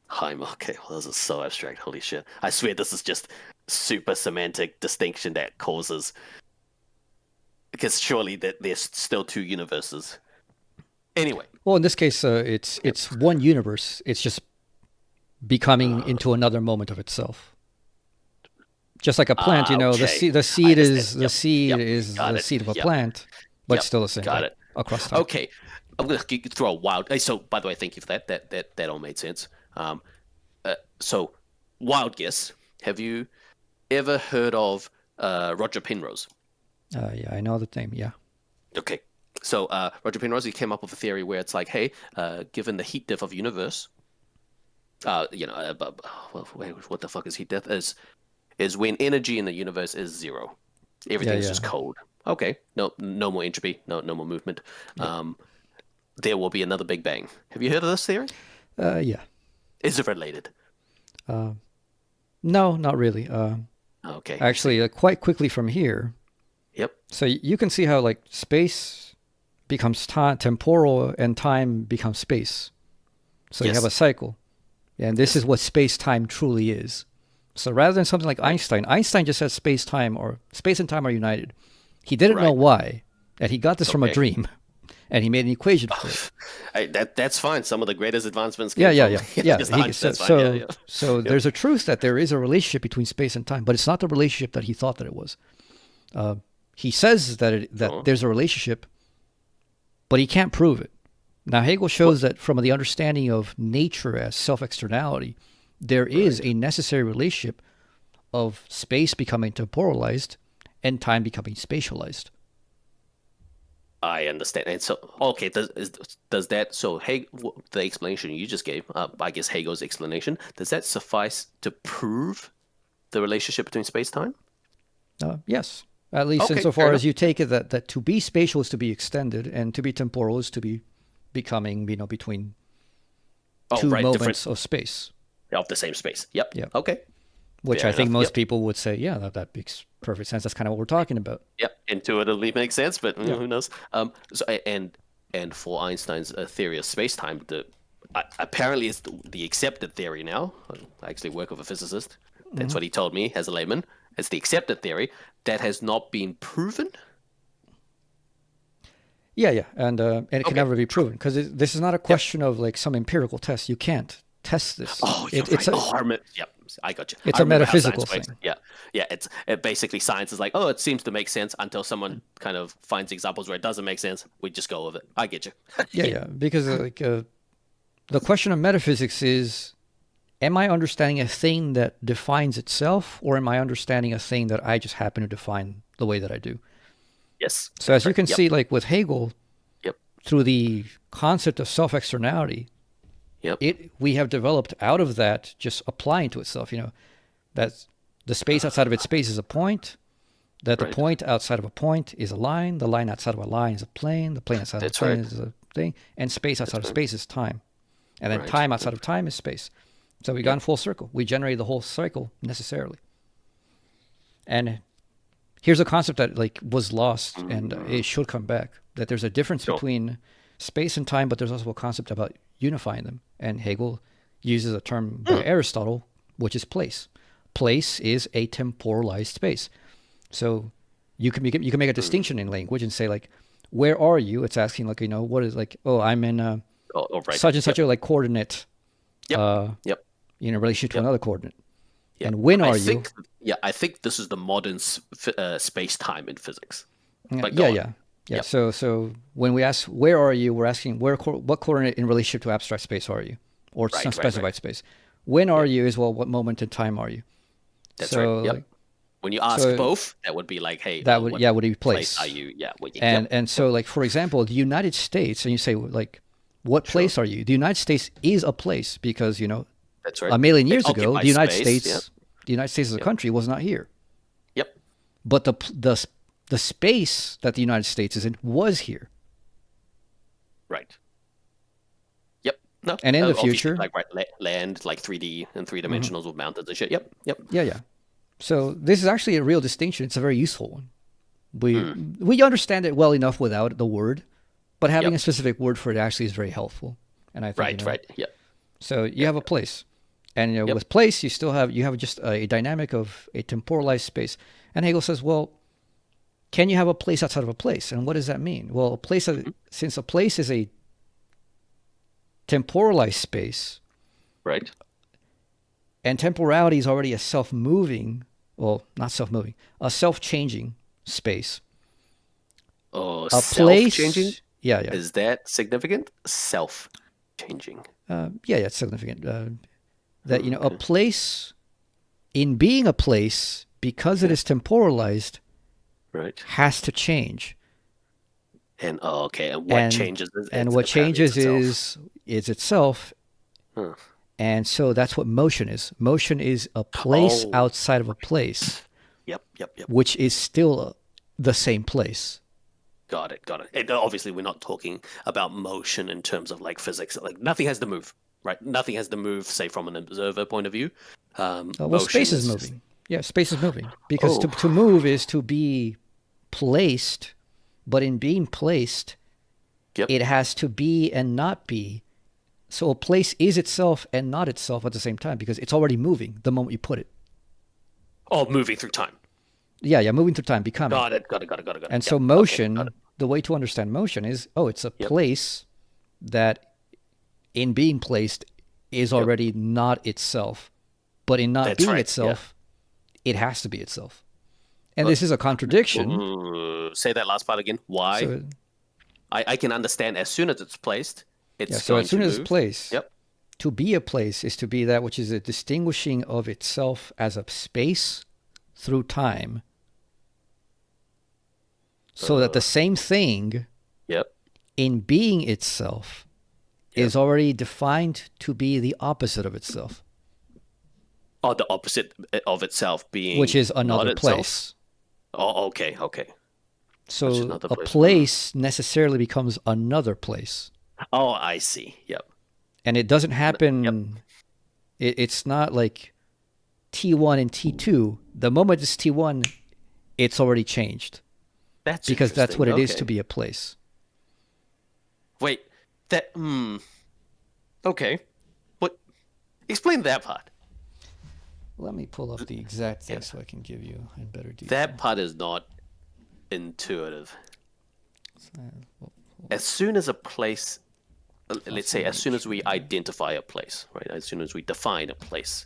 time. Okay, well, this is so abstract. Holy shit. I swear this is just super semantic distinction that causes... Because surely there's still two universes. Anyway. Well, in this case, it's one universe. It's just becoming into another moment of itself. Just like a plant, the seed is the seed of a plant. But still the same. Got it. Across time. Okay. I'm going to throw a wild... So, by the way, thank you for that. That all made sense. So, wild guess. Have you ever heard of Roger Penrose? Yeah, I know the name, yeah. Okay. So, Roger Penrose, he came up with a theory where it's like, hey, given the heat diff of the universe, What the fuck is heat death? Is when energy in the universe is zero. Everything is just cold. Okay, no more entropy, no more movement. There will be another Big Bang. Have you heard of this theory? Yeah. Is it related? No, not really. Okay. Actually, quite quickly from here. Yep. So you can see how like space becomes temporal and time becomes space. So you have a cycle. And this is what space-time truly is. So rather than something like Einstein just said space-time or space and time are united. He didn't know why. And he got this from a dream. And he made an equation for it. That's fine. Some of the greatest advancements Yeah. So there's a truth that there is a relationship between space and time, but it's not the relationship that he thought that it was. He says that there's a relationship, but he can't prove it. Now, Hegel shows that from the understanding of nature as self-externality, there is a necessary relationship of space becoming temporalized and time becoming spatialized. I understand. And so, okay, does that, so the explanation you just gave, I guess Hegel's explanation, does that suffice to prove the relationship between space-time? Yes. At least insofar as you take it that to be spatial is to be extended and to be temporal is to be becoming, between two moments of space. Of the same space. Yep. Okay. Which I think most people would say, that makes perfect sense. That's kind of what we're talking about. Yep. Intuitively makes sense, but who knows? So and for Einstein's theory of space-time, apparently it's the accepted theory now. I actually work with a physicist. That's what he told me as a layman. It's the accepted theory that has not been proven. Yeah, and it can never be proven because this is not a question of like some empirical test. You can't test this. Oh, I got you. It's a metaphysical thing. Yeah. It's basically science is like, it seems to make sense until someone kind of finds examples where it doesn't make sense. We just go with it. I get you. Because the question of metaphysics is, am I understanding a thing that defines itself, or am I understanding a thing that I just happen to define the way that I do? Yes. So as you can see, like with Hegel, through the concept of self-externality, we have developed out of that just applying to itself, that the space outside of its space is a point, that the point outside of a point is a line, the line outside of a line is a plane, the plane outside of a plane is a thing, and space outside of space is time. And then time outside of time is space. So we've gone full circle. We generated the whole cycle necessarily. And here's a concept that was lost and it should come back, that there's a difference between space and time, but there's also a concept about unifying them. And Hegel uses a term by Aristotle, which is place. Place is a temporalized space. So you can make a distinction in language and say where are you? It's asking what is I'm in such and such a coordinate in relation to another coordinate. And when are you? I think this is the modern space-time in physics. Yeah. So when we ask where are you, we're asking what coordinate in relationship to abstract space are you, or some specified space. When are you is what moment in time are you? That's right. Yep. When you ask both, that would be like, hey, would be place. Are you? Yeah. And so for example, the United States, and you say what place are you? The United States is a place because that's right. A million years ago, the United States as a country was not here. Yep. But the space that the United States is in was here. Right. Yep. No. And in the future, land, 3D and 3-dimensionals with mountains and shit. Yep. Yeah. So this is actually a real distinction. It's a very useful one. We understand it well enough without the word, but having a specific word for it actually is very helpful. And I think right. Yeah. So you have a place, and with place you have just a dynamic of a temporalized space. And Hegel says, well, can you have a place outside of a place? And what does that mean? Well, since a place is a temporalized space, right? And temporality is already a self-moving, not self-moving, a self-changing space. Oh, a self-changing? Place, yeah. Is that significant? Self-changing. It's significant. That a place, in being a place, because it is temporalized, has to change. And and what changes? And what changes is itself. And so that's what motion is. Motion is a place outside of a place. Yep. Which is still the same place. Got it. And obviously, we're not talking about motion in terms of like physics. Like nothing has to move, right? Nothing has to move, say, from an observer point of view. Well, space is moving. Yeah, space is moving. Because to move is to be placed, but in being placed, it has to be and not be. So a place is itself and not itself at the same time because it's already moving the moment you put it. Oh, moving through time. Yeah, moving through time, becoming. Got it. And so motion, the way to understand motion is, it's a place that in being placed is already not itself. But in not being itself, it has to be itself. And this is a contradiction. Say that last part again. Why? So, I can understand as soon as it's placed, so as soon as it's placed, to be a place is to be that which is a distinguishing of itself as a space through time. So that the same thing in being itself is already defined to be the opposite of itself. Oh, the opposite of itself being... Which is another place. Oh, okay. So a place necessarily becomes another place. Oh, I see. Yep. And it doesn't happen... It's not like T1 and T2. The moment it's T1, it's already changed. That's because that's what it is to be a place. Wait, okay. What? Explain that part. Let me pull up the exact thing so I can give you in better detail. That part is not intuitive. As soon as a place, let's say, as soon as we identify a place, right? As soon as we define a place.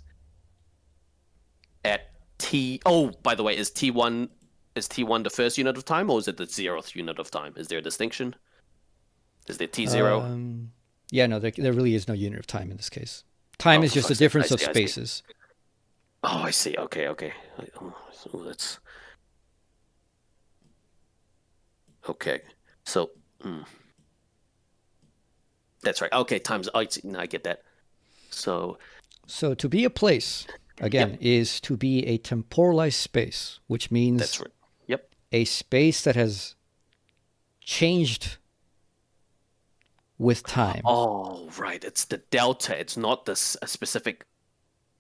At T. Oh, by the way, is T1 the first unit of time, or is it the 0th unit of time? Is there a distinction? Is there T0? No, there really is no unit of time in this case. Time is just a difference of spaces. Oh, I see. Okay. So that's... Okay. So... That's right. Okay, times... I get that. So to be a place, again, is to be a temporalized space, which means... That's right. Yep. A space that has changed with time. Oh, right. It's the delta. It's not this specific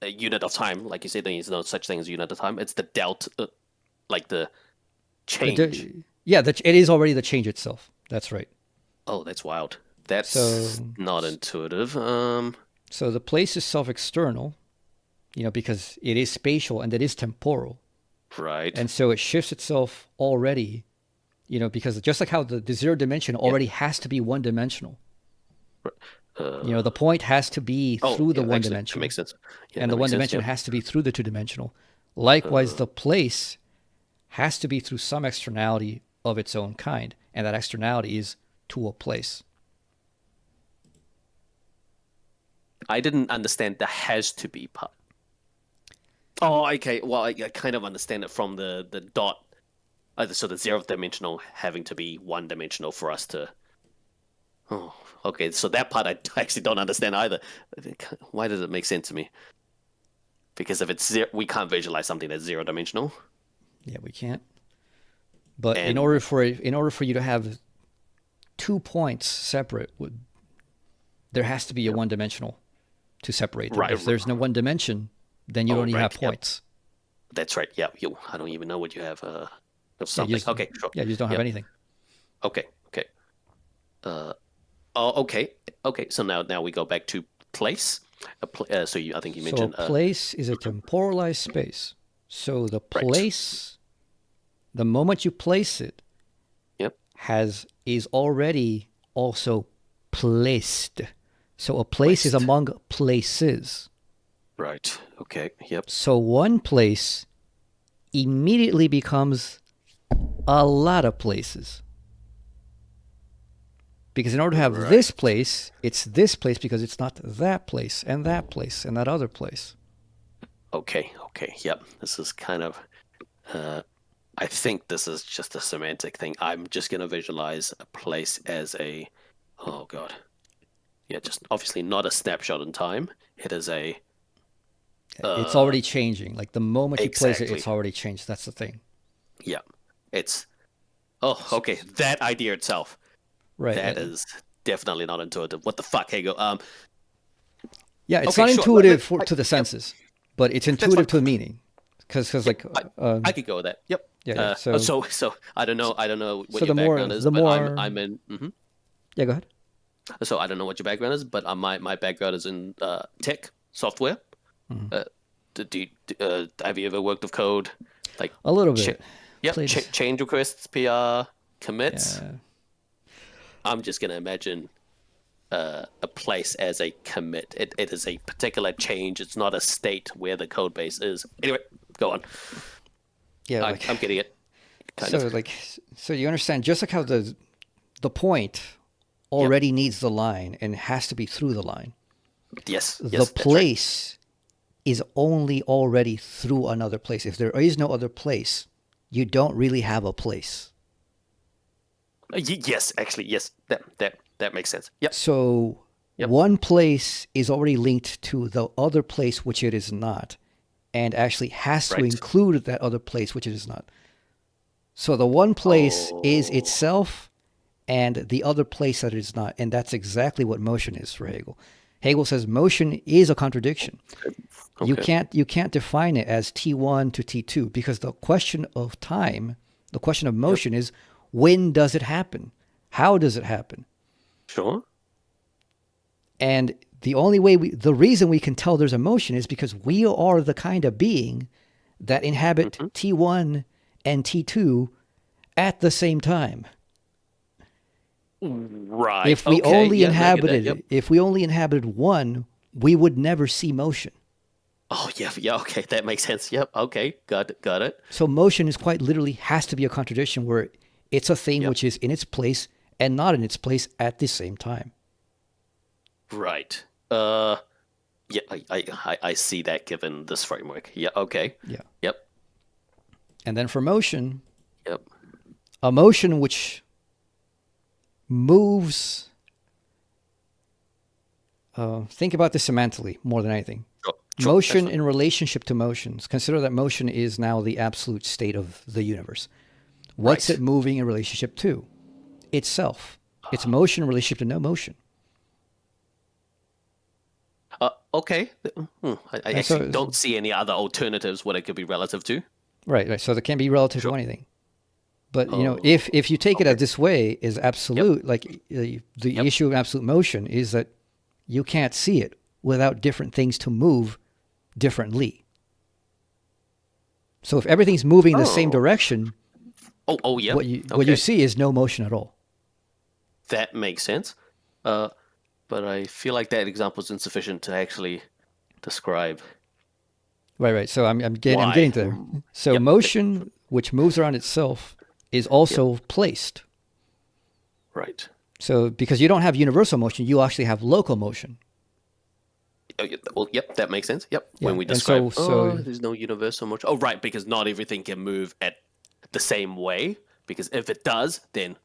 unit of time. Like you said, there's no such thing as unit of time. It's the delta, like the change. It is already the change itself. That's right. Oh, that's wild. That's not intuitive. So the place is self-external, because it is spatial and it is temporal. Right. And so it shifts itself already, because just like how the zero dimension already has to be one-dimensional. The point has to be through the one-dimensional. Makes sense. Yeah, and the one-dimensional has to be through the two-dimensional. Likewise, the place has to be through some externality of its own kind. And that externality is to a place. I didn't understand the has to be part. Oh, okay. Well, I kind of understand it from the dot. So the 0th dimensional having to be one-dimensional for us to... Oh, okay. So that part I actually don't understand either. Why does it make sense to me? Because if it's we can't visualize something that's 0-dimensional. Yeah, we can't. But in order for you to have 2 points separate, there has to be a one-dimensional to separate them. Right. If there's no one dimension, then you don't even have points. Yep. That's right. Yeah. I don't even know what you have. Something. Okay. Sure. Yeah, you just don't have anything. Okay. Okay. So now we go back to place. I think you mentioned. So place is a temporalized space. So the place, the moment you place it, is already also placed. So a place is among places. Right. Okay. Yep. So one place immediately becomes a lot of places. Because in order to have this place, it's this place because it's not that place and that other place. Okay. Yep. This is kind of... I think this is just a semantic thing. I'm just going to visualize a place as a... Oh, God. Yeah, just obviously not a snapshot in time. It is a. It's already changing. Like the moment you place it, Exactly. it's already changed. That's the thing. Yeah, it's. Oh, okay. That idea itself. Right. That is definitely not intuitive. What the fuck, Hegel? Yeah, it's okay, not sure. intuitive to the senses, but it's That's intuitive fine. to the meaning. Because like I could go with that. Yep. yeah. So I don't know what so your background is, the but more I'm in. Mhm. Yeah, go ahead. So I don't know what your background is, but my background is in tech software. Have you ever worked with code? Like A little bit. Change requests, PR, commits. Yeah. I'm just gonna imagine a place as a commit. It is a particular change. It's not a state where the code base is. Anyway, go on. Yeah, I'm getting it. So you understand just like how the point already needs the line and has to be through the line. Yes. The place is only already through another place. If there is no other place, you don't really have a place. Yes, actually, yes. That makes sense. Yep. So one place is already linked to the other place, which it is not, and actually has to include that other place, which it is not. So the one place is itself and the other place that it is not. And that's exactly what motion is for Hegel. Hegel says motion is a contradiction. Okay. You can't define it as T1 to T2 because the question of time, the question of motion is when does it happen? How does it happen? Sure. And the reason we can tell there's a motion is because we are the kind of being that inhabit T1 and T2 at the same time. Right. If we only inhabited one, we would never see motion. Oh yeah, okay, that makes sense. Yep, okay, got it. So motion is quite literally has to be a contradiction where it's a thing which is in its place and not in its place at the same time. Right. Yeah, I see that given this framework. Yeah, okay. Yeah. Yep. And then for motion, yep, a motion which moves. Think about this semantically more than anything. Sure, motion in relationship to motions. Consider that motion is now the absolute state of the universe. What's it moving in relationship to? Itself. It's motion in relationship to no motion. Okay. I actually don't see any other alternatives what it could be relative to. Right. So there can be relative to anything. But if you take it as this way is absolute, like the issue of absolute motion is that you can't see it without different things to move differently. So if everything's moving in the same direction, what you see is no motion at all. That makes sense. But I feel like that example is insufficient to actually describe. Right. So I'm getting there. So motion, which moves around itself, is also placed. Right. So because you don't have universal motion, you actually have local motion. Well, yep, that makes sense. Yep. Yeah. When we describe, there's no universal motion. Oh, right, because not everything can move at the same way. Because if it does, then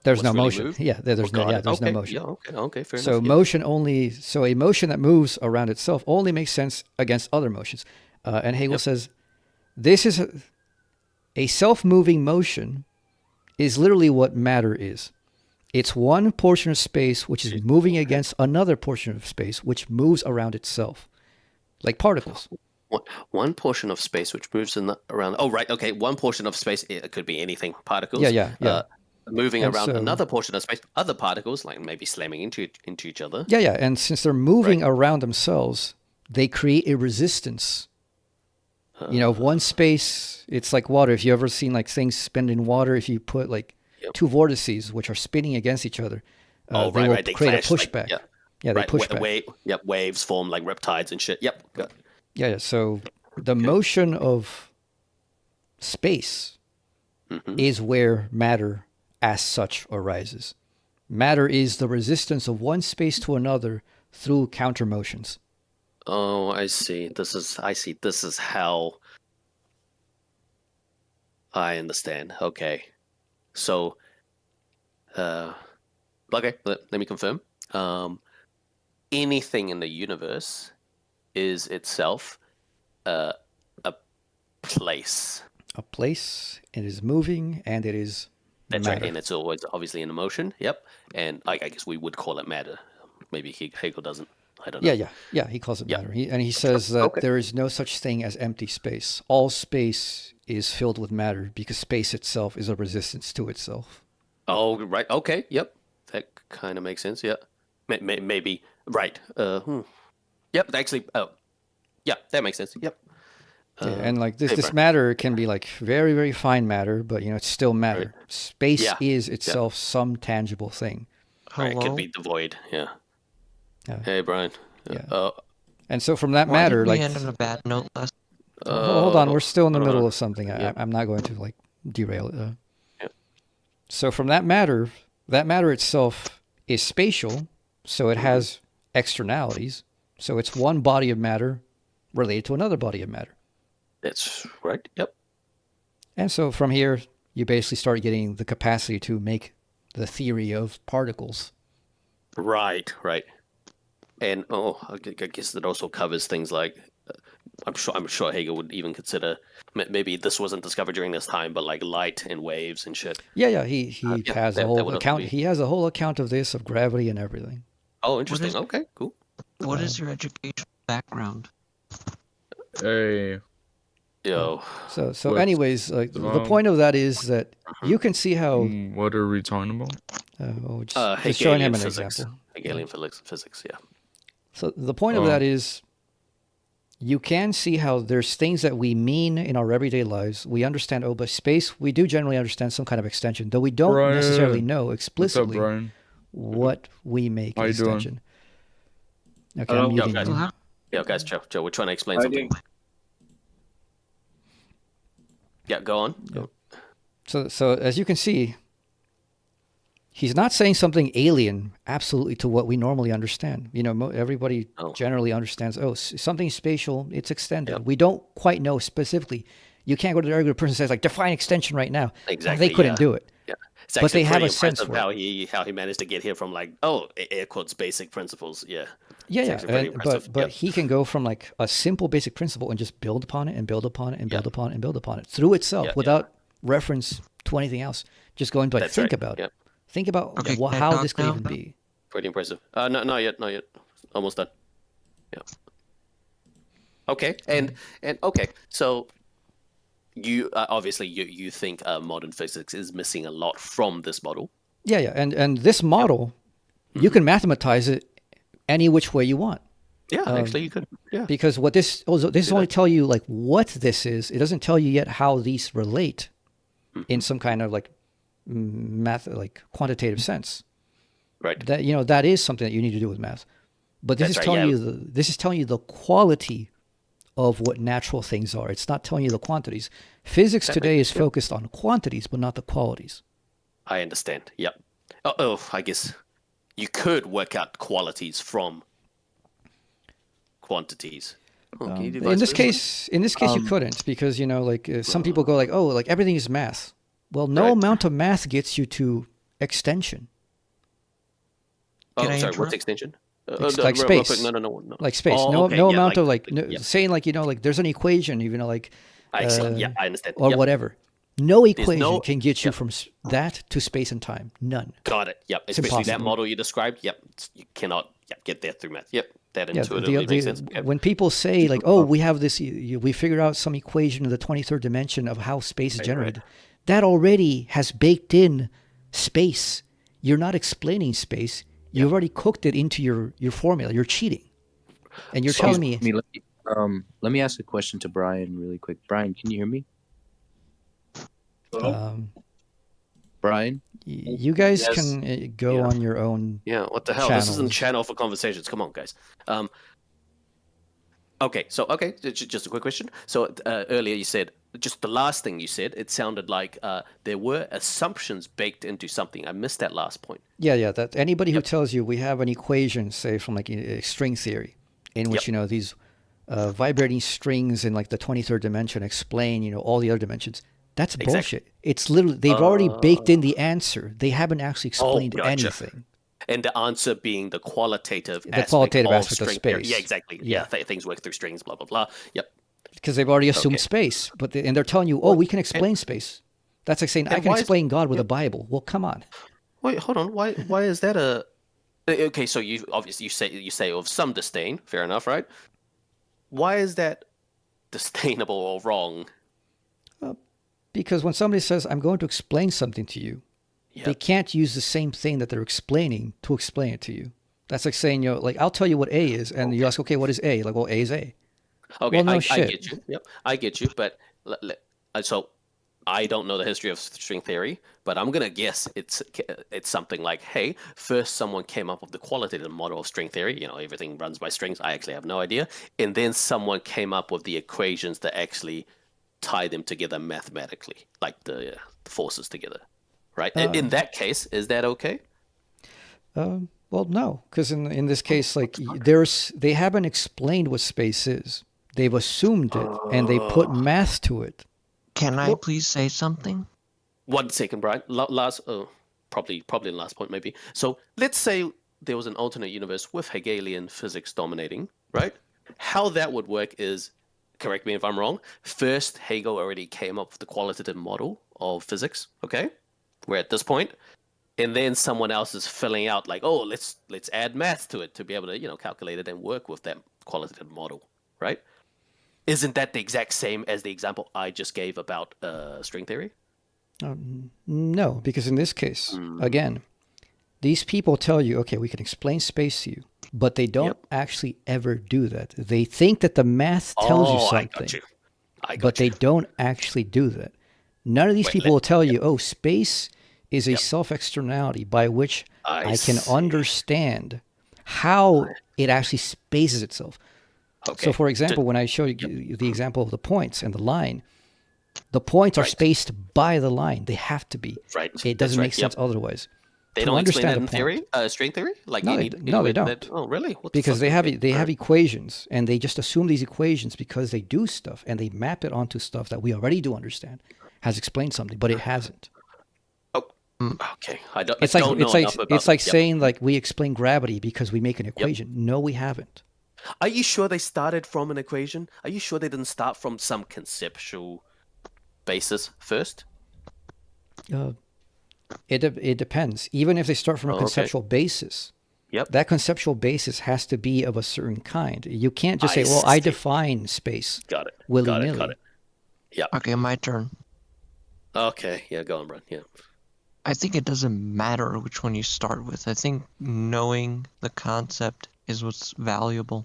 there's no really motion. Moved? Yeah, there's no motion. Yeah, okay, fair enough. So motion only. So a motion that moves around itself only makes sense against other motions. And Hegel says, this is a self-moving motion is literally what matter is. It's one portion of space which is moving against another portion of space which moves around itself, like particles. One portion of space which moves around. Oh, right. Okay. One portion of space. It could be anything. Particles. Yeah. Moving around another portion of space. Other particles, like maybe slamming into each other. Yeah. And since they're moving around themselves, they create a resistance. One space, it's like water. If you ever seen like things spin in water, if you put like two vortices which are spinning against each other, they will create a pushback. They push back. Waves form like riptides and shit. Yep. Good. Yeah. So the motion of space is where matter as such arises. Matter is the resistance of one space to another through counter motions. Oh, I see. This is how I understand. Okay. So, okay, let me confirm. anything in the universe is itself a place. A place. It is moving, and it is That's matter. right, and it's always obviously in motion. Yep, and I guess we would call it matter. Maybe Hegel doesn't. I don't know. Yeah. He calls it matter. He says that there is no such thing as empty space. All space is filled with matter because space itself is a resistance to itself. Oh, right. Okay. Yep. That kind of makes sense. Yeah. Maybe. Right. Yep. Actually. Yeah. That makes sense. Yep. And like this matter can be like very, very fine matter, but it's still matter. Right. Space is itself some tangible thing. Right. It could be the void. Yeah. Hey, Brian. Yeah. And so from that matter, we end on a bad note last. Hold on, we're still in the middle of something. I'm not going to like derail it. So from that matter itself is spatial, so it has externalities. So it's one body of matter related to another body of matter. That's right. Yep. And so from here, you basically start getting the capacity to make the theory of particles. Right. And I guess that also covers things like I'm sure Hegel would even consider maybe this wasn't discovered during this time, but like light and waves and shit. Yeah. He has a whole account. He has a whole account of this, of gravity and everything. Oh, interesting. Okay, cool. What is your educational background? Hey. Yo. So anyways, like the point of that is that you can see how. What are we talking about? Just showing him an example. Hegelian physics, yeah. So the point of that is, you can see how there's things that we mean in our everyday lives. We understand, but space, we do generally understand some kind of extension, though we don't necessarily know explicitly what we make an extension. Okay, I'm muting you. Yeah, guys, Joe, we're trying to explain something. Yeah, go on. Yeah. So as you can see, he's not saying something alien absolutely to what we normally understand. Everybody generally understands, something spatial, it's extended. Yep. We don't quite know specifically. You can't go to the regular person and say, like, define extension right now. Exactly. They couldn't do it. Yeah. But they have a sense of how he managed to get here from like, air quotes, basic principles. Yeah. But he can go from like a simple basic principle and just build upon it and build upon it and build upon it and build upon it through itself without reference to anything else. Just going to like, think about it. Think about how this could even be. Pretty impressive. No, not yet. Almost done. Yeah. Okay, and okay. So you obviously you think modern physics is missing a lot from this model. Yeah, and this model, you can mathematize it any which way you want. Yeah, actually you could. Yeah. Because what this only tell you like what this is. It doesn't tell you yet how these relate in some kind of like math, like quantitative sense. Right. That that is something that you need to do with math. But this is telling you the quality of what natural things are. It's not telling you the quantities. Physics today is focused on quantities, but not the qualities. I understand. Yep. I guess you could work out qualities from quantities. In this case, you couldn't, because some people go like, like everything is math. Well, no amount of math gets you to extension. Sorry, what's extension? Like space. No. Like space. No amount of saying like there's an equation, even like. I understand. Or whatever. No equation can get you from that to space and time. None. Got it. Yep. Especially that model you described. Yep. You cannot get there through math. Yep. That intuitively makes sense. Yep. When people say like, we have this, we figured out some equation in the 23rd dimension of how space is generated. That already has baked in space. You're not explaining space. You've already cooked it into your formula. You're cheating. And you're telling me... Let me ask a question to Brian really quick. Brian, can you hear me? Brian? You guys can go on your own. Yeah, what the hell? Channels. This isn't channel for conversations. Come on, guys. Okay, just a quick question. So earlier you said, just the last thing you said, it sounded like there were assumptions baked into something. I missed that last point. Yeah. That anybody who tells you we have an equation, say from like string theory, in which these vibrating strings in like the 23rd dimension explain all the other dimensions. That's bullshit. It's literally they've already baked in the answer. They haven't actually explained anything. And the answer being the qualitative The qualitative of aspect of string theory. space. Yeah, exactly. Yeah, things work through strings, blah, blah, blah. Yep. Because they've already assumed Okay. space, and they're telling you, oh, we can explain space. That's like saying, I and can why is- explain God with the Bible. Well, come on. Wait, hold on. Why is that a... Okay, so you obviously you say of some disdain, fair enough, right? Why is that disdainable or wrong? Because when somebody says, I'm going to explain something to you, they can't use the same thing that they're explaining to explain it to you. That's like saying, like, I'll tell you what A is, and you ask, okay, what is A? Like, well, A is A. Okay, well, no I shit. get you. Yep, I get you. But so I don't know the history of string theory, but I'm gonna guess it's something like, hey, first someone came up with the qualitative model of string theory. Everything runs by strings. I actually have no idea. And then someone came up with the equations that actually tie them together mathematically, like the forces together. Right? In that case, is that okay? Well, no, because in this case, like they haven't explained what space is. They've assumed it, and they put math to it. Can I please say something? 1 second, Brian. Probably the last point, maybe. So let's say there was an alternate universe with Hegelian physics dominating, right? How that would work is, correct me if I'm wrong, first Hegel already came up with the qualitative model of physics, okay? We're at this point. And then someone else is filling out like, oh, let's add math to it to be able to, calculate it and work with that qualitative model, right? Isn't that the exact same as the example I just gave about string theory? No, because in this case, again, these people tell you, okay, we can explain space to you, but they don't actually ever do that. They think that the math tells you something, but they don't actually do that. None of these people will tell you, oh, space is a self-externality by which I can understand how it actually spaces itself. Okay. So, for example, when I show you the example of the points and the line, the points are spaced by the line. They have to be. Right. It doesn't make sense otherwise. They don't explain that in theory, string theory? Like no, they don't. Oh, really? Because they have equations, and they just assume these equations because they do stuff, and they map it onto stuff that we already do understand, has explained something, but it hasn't. Okay, I don't. It's like saying like we explain gravity because we make an equation. No, we haven't. Are you sure they started from an equation? Are you sure they didn't start from some conceptual basis first? It depends. Even if they start from a conceptual basis, that conceptual basis has to be of a certain kind. You can't just say, "Well, I define space." Got it. Willy-nilly. Got it. Yeah. Okay, my turn. Okay. Yeah, go on, Brian. Yeah. I think it doesn't matter which one you start with. I think knowing the concept is what's valuable.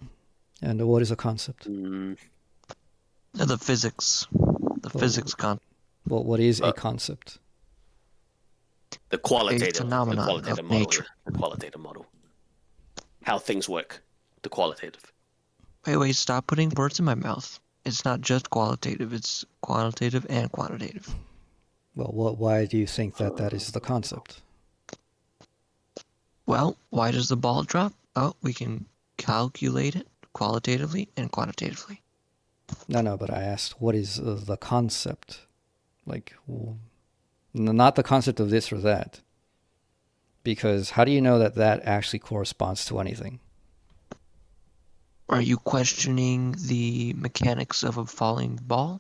And what is a concept? The physics. Physics concept. Well, what is a concept? The qualitative phenomenon model. nature. The qualitative model. How things work. The qualitative. Wait, stop putting words in my mouth. It's not just qualitative, it's quantitative and quantitative. Well, why do you think that is the concept? Well, why does the ball drop? Oh, we can calculate it qualitatively and quantitatively. No, but I asked, what is the concept? Like, not the concept of this or that. Because how do you know that actually corresponds to anything? Are you questioning the mechanics of a falling ball?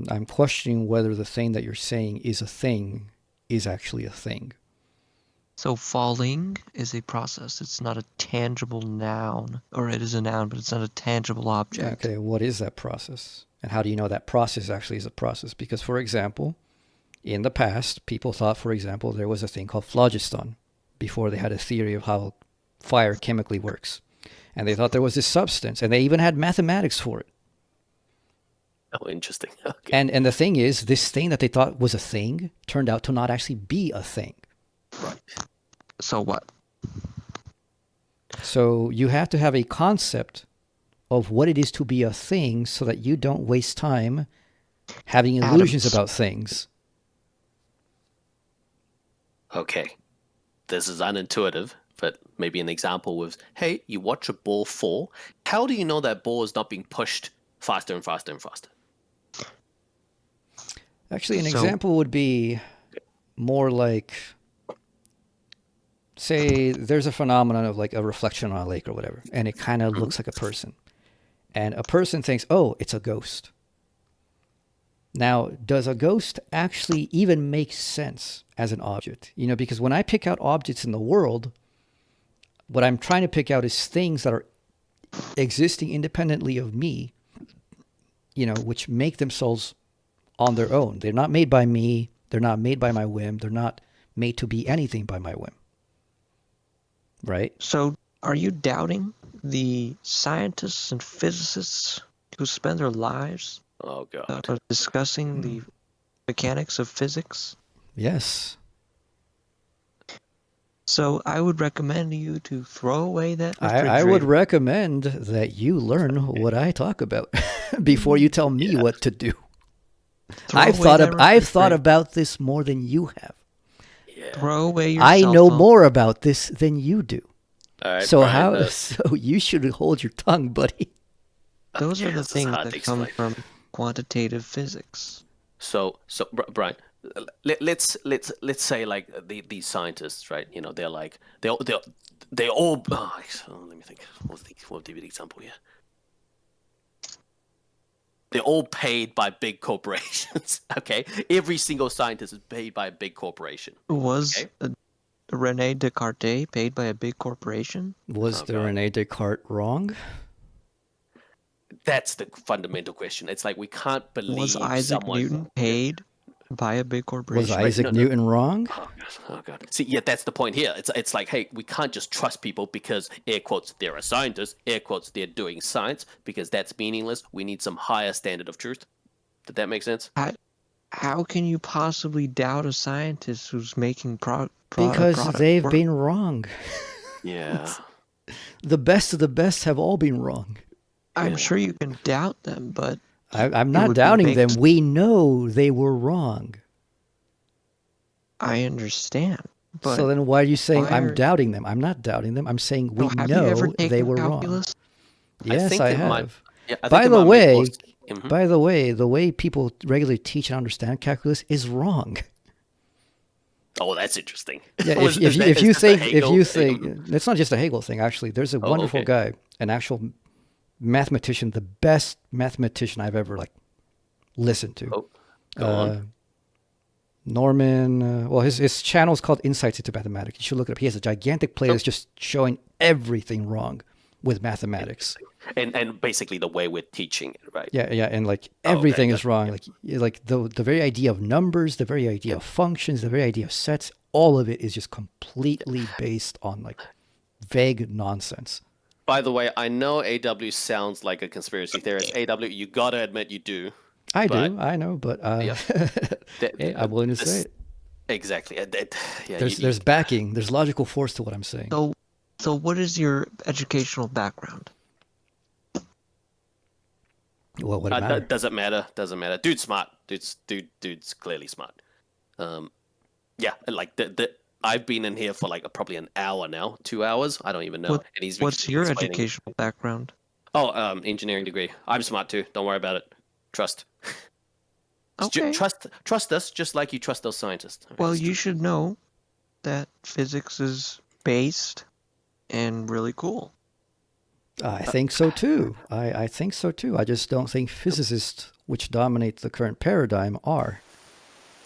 I'm questioning whether the thing that you're saying is a thing is actually a thing. So falling is a process. It's not a tangible noun. Or it is a noun, but it's not a tangible object. Okay, what is that process? And how do you know that process actually is a process? Because, for example, in the past, people thought, for example, there was a thing called phlogiston before they had a theory of how fire chemically works. And they thought there was this substance, and they even had mathematics for it. Oh, interesting. Okay. And the thing is, this thing that they thought was a thing turned out to not actually be a thing. Right. So what? So you have to have a concept of what it is to be a thing so that you don't waste time having illusions about things. Okay. This is unintuitive, but maybe an example was, hey, you watch a ball fall. How do you know that ball is not being pushed faster and faster and faster? Actually, an example would be more like, say there's a phenomenon of like a reflection on a lake or whatever, and it kind of looks like a person. And a person thinks, oh, it's a ghost. Now, does a ghost actually even make sense as an object? You know, because when I pick out objects in the world, what I'm trying to pick out is things that are existing independently of me, you know, which make themselves on their own. They're not made by me. They're not made by my whim. They're not made to be anything by my whim. Right? So, are you doubting the scientists and physicists who spend their lives discussing the mechanics of physics? Yes. So I would recommend you to throw away that refrigerator. I would recommend that you learn what I talk about before you tell me what to do. I've thought about this more than you have. Throw away your I cell know phone. more about this than you do. All right, so Brian, so you should hold your tongue, buddy. Those are the this is things hard that to come explain. from quantitative physics. So Brian, let's say like these scientists, right? You know, they're like they all. Let me think. What would be the example here? They're all paid by big corporations. Okay, every single scientist is paid by a big corporation. Was Rene Descartes paid by a big corporation? Was the Rene Descartes wrong? That's the fundamental question. It's like we can't believe Was Isaac someone Newton paid by a big corporation? Was Isaac Newton wrong? Oh god. See, yeah, that's the point here. It's like, hey, we can't just trust people because air quotes they're a scientist, air quotes they're doing science, because that's meaningless. We need some higher standard of truth. Did that make sense? How can you possibly doubt a scientist who's making because they've been wrong. Yeah. The best of the best have all been wrong. I'm sure you can doubt them, but I'm not doubting them. We know they were wrong. I understand. But so then why are you saying I'm doubting them? I'm not doubting them. I'm saying we know they were calculus? Wrong. Yes, I have. By the way, the way people regularly teach and understand calculus is wrong. Oh, that's interesting. Yeah, if you think it's not just a Hegel thing. Actually, there's a wonderful guy, an actual mathematician, the best mathematician I've ever listened to. Go on. Norman, well, his channel is called Insights into Mathematics. You should look it up. He has a gigantic playlist just showing everything wrong with mathematics. And basically the way we're teaching it, right? Yeah, and everything is wrong. Like the very idea of numbers, the very idea of functions, the very idea of sets, all of it is just completely based on vague nonsense. By the way, I know AW sounds like a conspiracy theorist. AW, you gotta admit you do. I know, but I'm willing to say it. Exactly. There's backing. There's logical force to what I'm saying. So what is your educational background? Well, what matter? Doesn't matter. Doesn't matter. Dude's smart. Dude's clearly smart. Yeah, I've been in here for probably an hour now, 2 hours. I don't even know. What's your educational background? Oh, engineering degree. I'm smart too. Don't worry about it. Trust. Okay. Trust us, just like you trust those scientists. Well, you should know that physics is based and really cool. I think so too. I think so too. I just don't think physicists, which dominate the current paradigm, are.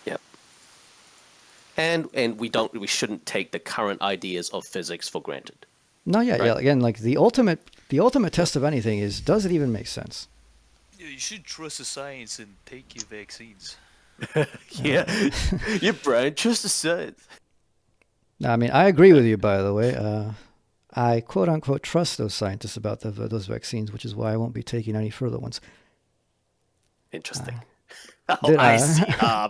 Yep. And we shouldn't take the current ideas of physics for granted. No, yeah, right? Yeah. Again, the ultimate test of anything is, does it even make sense? Yeah, you should trust the science and take your vaccines. Yeah, Brian, trust the science. No, I mean, I agree with you, by the way. I quote unquote trust those scientists about those vaccines, which is why I won't be taking any further ones. Interesting. I see.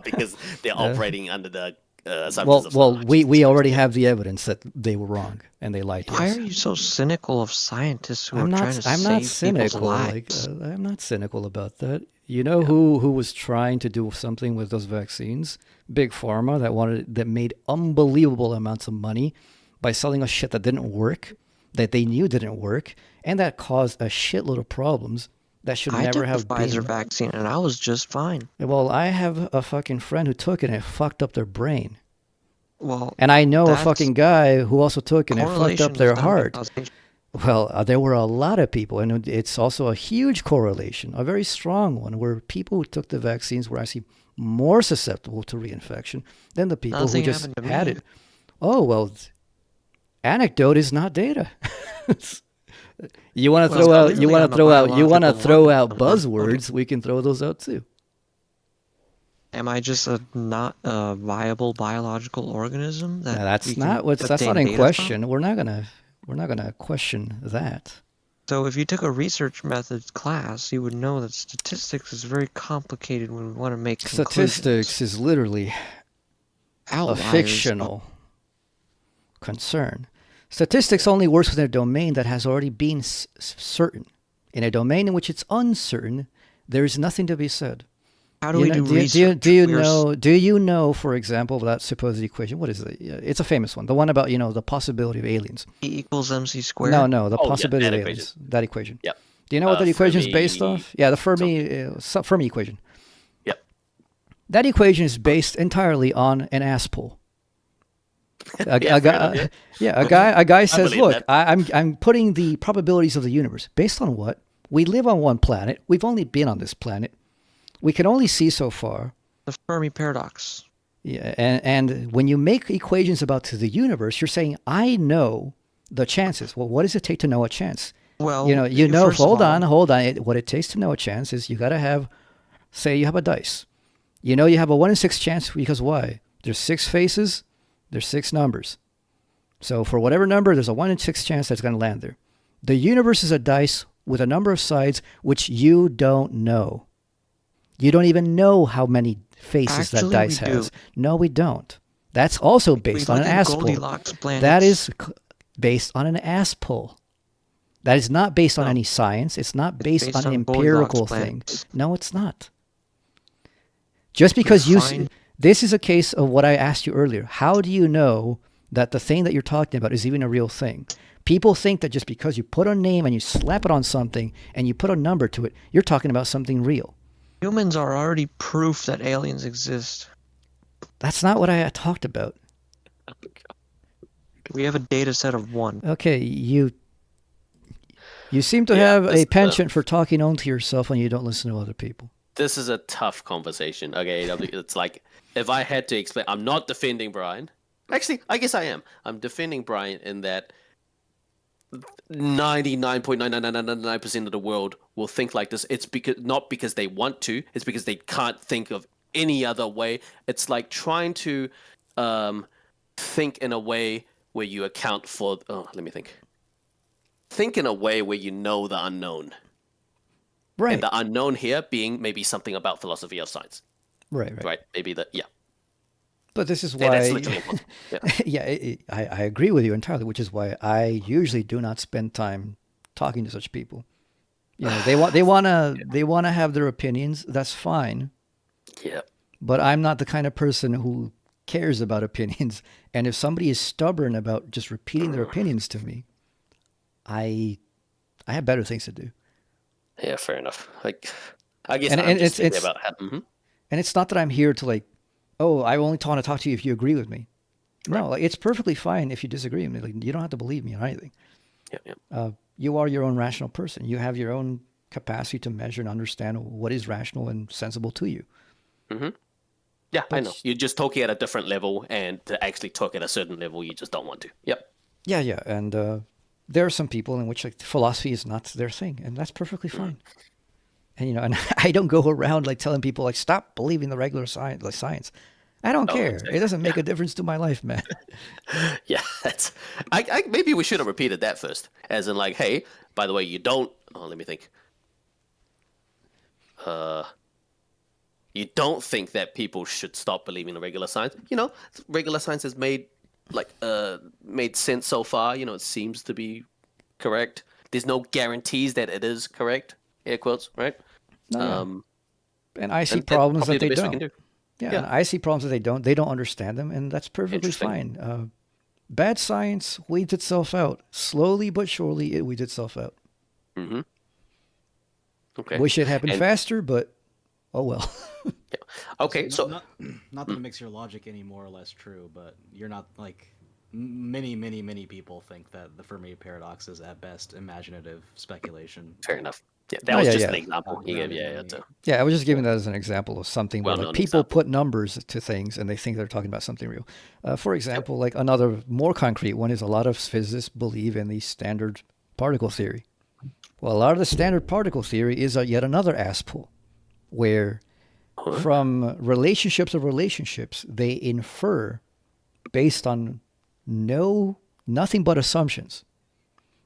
Because they're operating under the assumptions of well, we already have the evidence that they were wrong and they lied to us. Why are you so cynical of scientists who are trying to save people's lives? I'm not cynical about that. You know who was trying to do something with those vaccines? Big Pharma that made unbelievable amounts of money by selling us shit that didn't work, that they knew didn't work, and that caused a shitload of problems that should never have been. I took the Pfizer vaccine and I was just fine. Well, I have a fucking friend who took it and it fucked up their brain. Well, And I know a that's fucking guy who also took and it fucked correlation up does their not mean heart. causation. Well, there were a lot of people, and it's also a huge correlation, a very strong one, where people who took the vaccines were actually more susceptible to reinfection than the people who Nothing just happened to had me. it. Oh, well, anecdote is not data. You want to Well, throw out, clearly you want I'm to a throw out, you want to biological throw out organism. buzzwords. We can throw those out too. Am I just a not a viable biological organism that Now, that's we not can what's that's not obtain in data from? question. We're not gonna question that. So if you took a research methods class, you would know that statistics is very complicated when we want to make conclusions. Statistics is literally a Outliers. fictional concern. Statistics only works within a domain that has already been certain. In a domain in which it's uncertain, there is nothing to be said. How do we do research? Do you know, for example, that supposed equation? What is it? It's a famous one. The one about, the possibility of aliens. E equals MC squared? No, the possibility that of equation. aliens. That equation. Yep. Do you know what that equation is based Fermi off? Yeah, the Fermi equation. Yep. That equation is based entirely on an ass pull. A guy says, believe "Look, that. I'm putting the probabilities of the universe based on what? We live on one planet. We've only been on this planet. We can only see so far. The Fermi paradox. Yeah, and when you make equations about the universe, you're saying, I know the chances. Well, what does it take to know a chance? Well, hold on. What it takes to know a chance is you got to have, say you have a dice. You have a 1 in 6 chance because why? There's 6 faces, there's 6 numbers. So for whatever number, there's a 1 in 6 chance that's going to land there. The universe is a dice with a number of sides which you don't know. You don't even know how many faces that dice has. No, we don't. That's also based on an ass pull. That is based on an ass pull. That is not based on any science. It's not based on an empirical thing. No, it's not. Just because this is a case of what I asked you earlier. How do you know that the thing that you're talking about is even a real thing? People think that just because you put a name and you slap it on something and you put a number to it, you're talking about something real. Humans are already proof that aliens exist. That's not what I talked about. We have a data set of 1. Okay, you seem to have a penchant for talking only to yourself and you don't listen to other people. This is a tough conversation. Okay, it's like if I had to explain, I'm not defending Brian. Actually, I guess I am. I'm defending Brian in that 99.99999% of the world will think like this. It's not because they want to. It's because they can't think of any other way. It's like trying to think in a way where you account for. Oh, let me think. Think in a way where you know the unknown. Right. And the unknown here being maybe something about philosophy of science. Right. Maybe yeah. But this is why. That's literally I agree with you entirely, which is why I usually do not spend time talking to such people. They want to have their opinions. That's fine. Yeah. But I'm not the kind of person who cares about opinions. And if somebody is stubborn about just repeating their opinions to me, I have better things to do. Yeah, fair enough. Like, I guess and it's about and it's not that I'm here to oh, I only want to talk to you if you agree with me. Right. No, it's perfectly fine if you disagree with me. You don't have to believe me or anything. Yeah. You are your own rational person. You have your own capacity to measure and understand what is rational and sensible to you. Mm-hmm. Yeah, I know. You're just talking at a different level, and to actually talk at a certain level, you just don't want to. Yep. Yeah, and there are some people in which philosophy is not their thing, and that's perfectly fine. And and I don't go around telling people stop believing the regular science. I don't care. Exactly. It doesn't make a difference to my life, man. Yeah, I maybe we should have repeated that first, as in hey, by the way, you don't. Oh, let me think. You don't think that people should stop believing the regular science? Regular science has made sense so far. It seems to be correct. There's no guarantees that it is correct. Air quotes, right? No, and I see problems that they don't. Yeah, and I see problems that they don't. They don't understand them, and that's perfectly fine. Bad science weeds itself out. Slowly but surely, it weeds itself out. Mm-hmm. Okay. Wish it happened faster, but oh well. Okay, So not that it makes your logic any more or less true, but you're not like many people think that the Fermi paradox is at best imaginative speculation. fair enough. Yeah, that was just an yeah. example he gave. Yeah, I was just giving that as an example of something where like well-known people example. put numbers to things and they think they're talking about something real. For example, like another more concrete one is a lot of physicists believe in the standard particle theory. Well, a lot of the standard particle theory is yet another ass pull, where from relationships of relationships, they infer based on nothing but assumptions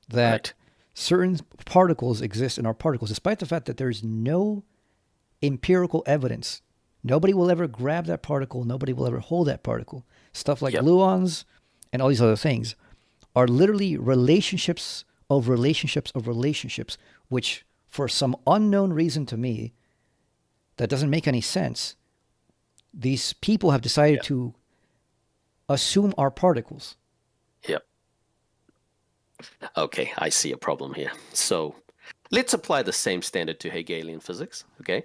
that certain particles exist in our particles, despite the fact that there's no empirical evidence. Nobody will ever grab that particle. Nobody will ever hold that particle. Stuff like gluons and all these other things are literally relationships of relationships of relationships, which for some unknown reason to me that doesn't make any sense, these people have decided to assume are particles. Yep. Okay, I see a problem here. So let's apply the same standard to Hegelian physics, okay?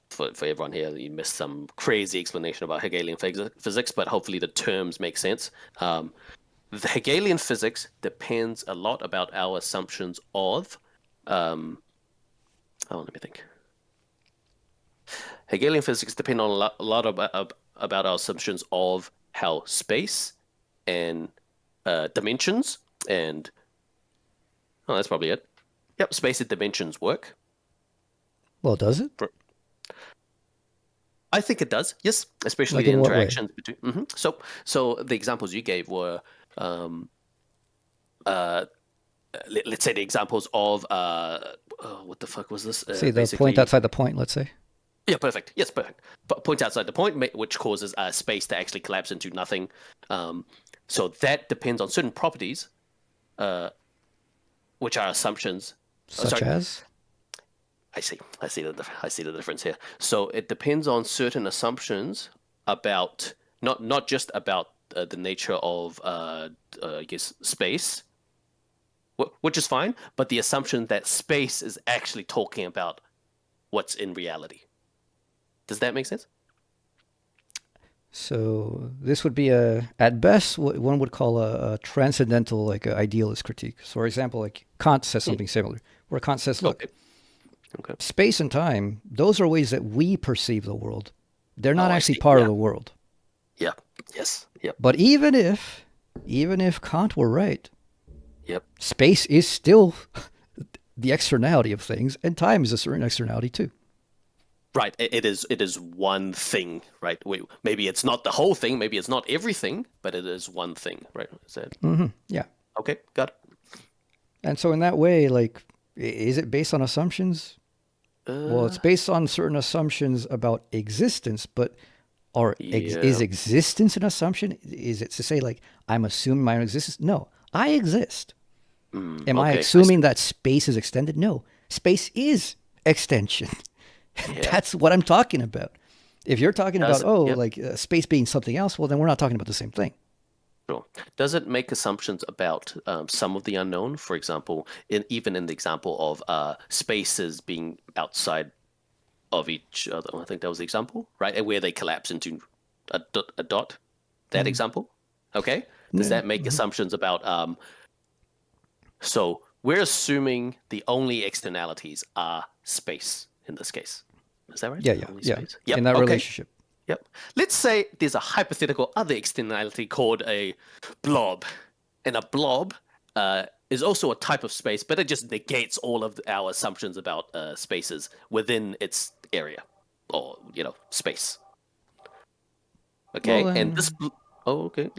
For everyone here, you missed some crazy explanation about Hegelian physics, but hopefully the terms make sense. The Hegelian physics depends a lot about our assumptions of... let me think. Hegelian physics depend on a lot about our assumptions of how space and dimensions and... Oh, that's probably it. Yep, space and dimensions work. Well, does it? I think it does, yes, especially like the in what way? interactions between... So the examples you gave were... let's say the examples of... what the fuck was this? Say the point outside the point, let's say. Yeah, perfect. Yes, perfect. Point outside the point, which causes space to actually collapse into nothing. So that depends on certain properties, which are assumptions. Such as? I see the difference here. So it depends on certain assumptions about not just about the nature of I guess space, which is fine, but the assumption that space is actually talking about what's in reality. Does that make sense? So this would be at best, what one would call a transcendental, like a idealist critique. So, for example, like Kant says something similar, where Kant says, look, space and time, those are ways that we perceive the world. They're not actually part of the world. Yeah. Yes. Yep. But even if Kant were right, space is still the externality of things, and time is a certain externality too. Right. It is one thing, right? Maybe it's not the whole thing, maybe it's not everything, but it is one thing, right? Is that... Yeah. Okay, got it. And so in that way, like, is it based on assumptions? Well, it's based on certain assumptions about existence, but is existence an assumption? Is it to say, like, I'm assuming my own existence? No, I exist. Am I assuming that space is extended? No, space is extension. That's what I'm talking about. If you're talking about, space being something else, well, then we're not talking about the same thing. Sure. Does it make assumptions about some of the unknown? For example, even in the example of spaces being outside of each other, I think that was the example, right? And where they collapse into a dot, that example. Okay. Does that make assumptions about... So we're assuming the only externalities are space in this case. Is that right? Yeah. Yep. In that relationship. Yep. Let's say there's a hypothetical other externality called a blob. And a blob is also a type of space, but it just negates all of our assumptions about spaces within its area or, space. Okay. Well, and this... okay.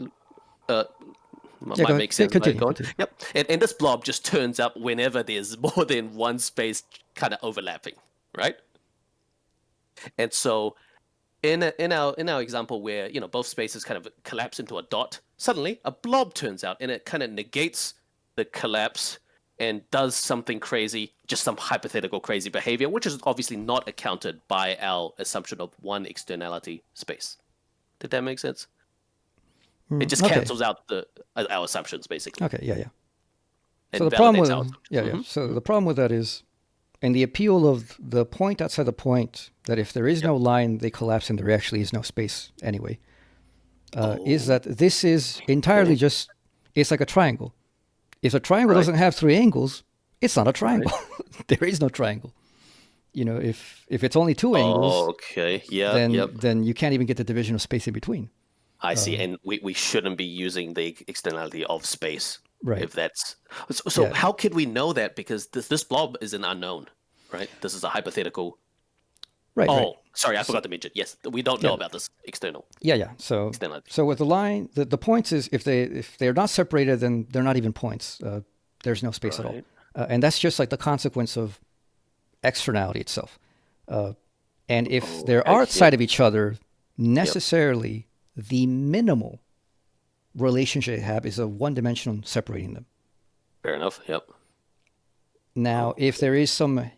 Might make sense. Continue. Yep. And this blob just turns up whenever there's more than one space kind of overlapping, right? And so in our example where, both spaces kind of collapse into a dot, suddenly a blob turns out and it kind of negates the collapse and does something crazy, just some hypothetical crazy behavior, which is obviously not accounted by our assumption of one externality space. Did that make sense? It just cancels out our assumptions, basically. Okay, yeah. So the problem with So the problem with that is, And the appeal of the point outside the point, that if there is no line, they collapse and there actually is no space anyway, is that this is entirely just, it's like a triangle. If a triangle doesn't have three angles, it's not a triangle. There is no triangle. If it's only two angles, then you can't even get the division of space in between. I see, and we shouldn't be using the externality of space. Right. If that's so, how could we know that? Because this blob is an unknown, right? This is a hypothetical. Right. Sorry, I forgot to mention. Yes, we don't know about this external. Yeah. So with the line, the points is if they're not separated, then they're not even points. There's no space at all, and that's just like the consequence of externality itself. And if they're outside of each other, necessarily the minimal relationship they have is a one-dimensional separating them. Fair enough. Yep. Now, if there is some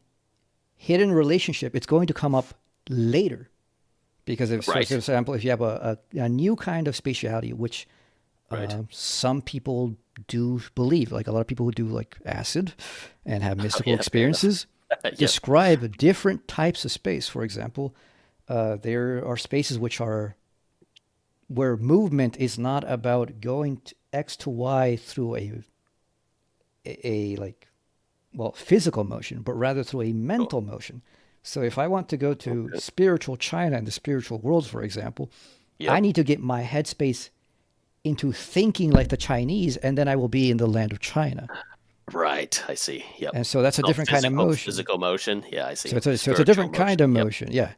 hidden relationship, it's going to come up later, because if, so for example, if you have a new kind of spatiality, which some people do believe, like a lot of people who do like acid and have mystical experiences, describe different types of space. For example, there are spaces where movement is not about going to X to Y through a physical motion, but rather through a mental motion. So if I want to go to spiritual China and the spiritual worlds, for example, I need to get my headspace into thinking like the Chinese, and then I will be in the land of China. Right, I see. Yep. And so that's a different kind of motion. Physical motion, yeah, I see. So it's a different kind of motion, yeah.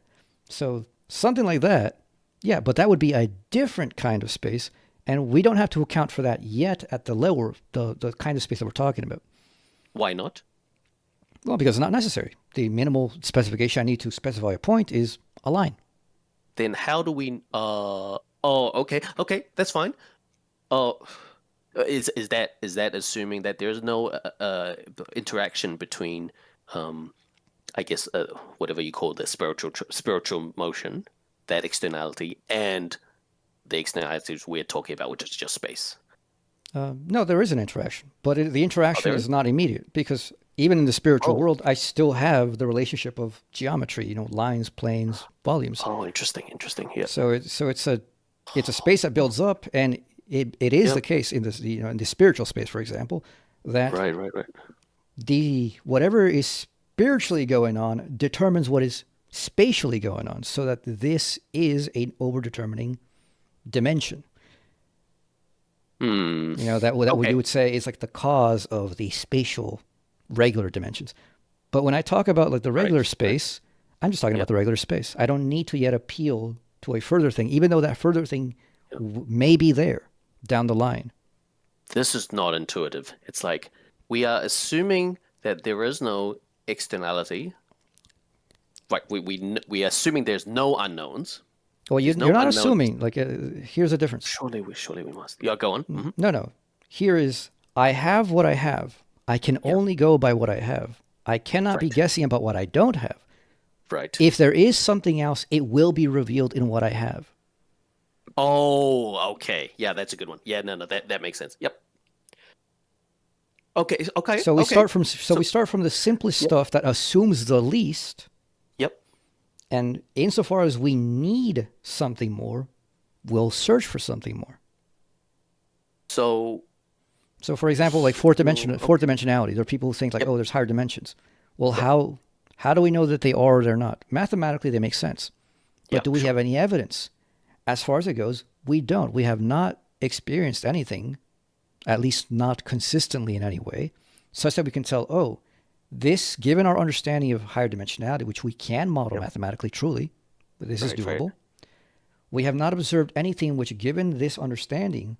So something like that, yeah, but that would be a different kind of space, and we don't have to account for that yet at the lower, the kind of space that we're talking about. Why not? Well, because it's not necessary. The minimal specification I need to specify a point is a line. Then how do we? Okay, that's fine. Is that assuming that there's no interaction between, I guess, whatever you call the spiritual motion, that externality, and the externalities we're talking about, which is just space? No, there is an interaction, but the interaction is not immediate, because even in the spiritual world, I still have the relationship of geometry, lines, planes, volumes. Oh, interesting. Yeah. So it's a space that builds up, and it is the case in this, in the spiritual space, for example, that the whatever is spiritually going on determines what is spatially going on, so that this is an overdetermining dimension. That what you would say is like the cause of the spatial regular dimensions. But when I talk about like the regular space, I'm just talking about the regular space. I don't need to yet appeal to a further thing, even though that further thing may be there down the line. This is not intuitive. It's like we are assuming that there is no externality. Right, we are assuming there's no unknowns. Well, you're not assuming. Like, here's the difference. Surely we must. Yeah, go on. Mm-hmm. No. Here is, I have what I have. I can only go by what I have. I cannot be guessing about what I don't have. Right. If there is something else, it will be revealed in what I have. Oh, okay. Yeah, that's a good one. Yeah, no, that makes sense. Yep. Okay. So we start from the simplest stuff that assumes the least. Yep. And insofar as we need something more, we'll search for something more. So for example, like fourth dimensionality, there are people who think like, there's higher dimensions. Well, how do we know that they are or they're not? Mathematically, they make sense. But do we have any evidence? As far as it goes, we don't. We have not experienced anything, at least not consistently in any way, such that we can tell, this, given our understanding of higher dimensionality, which we can model mathematically truly, but this is doable, we have not observed anything which, given this understanding,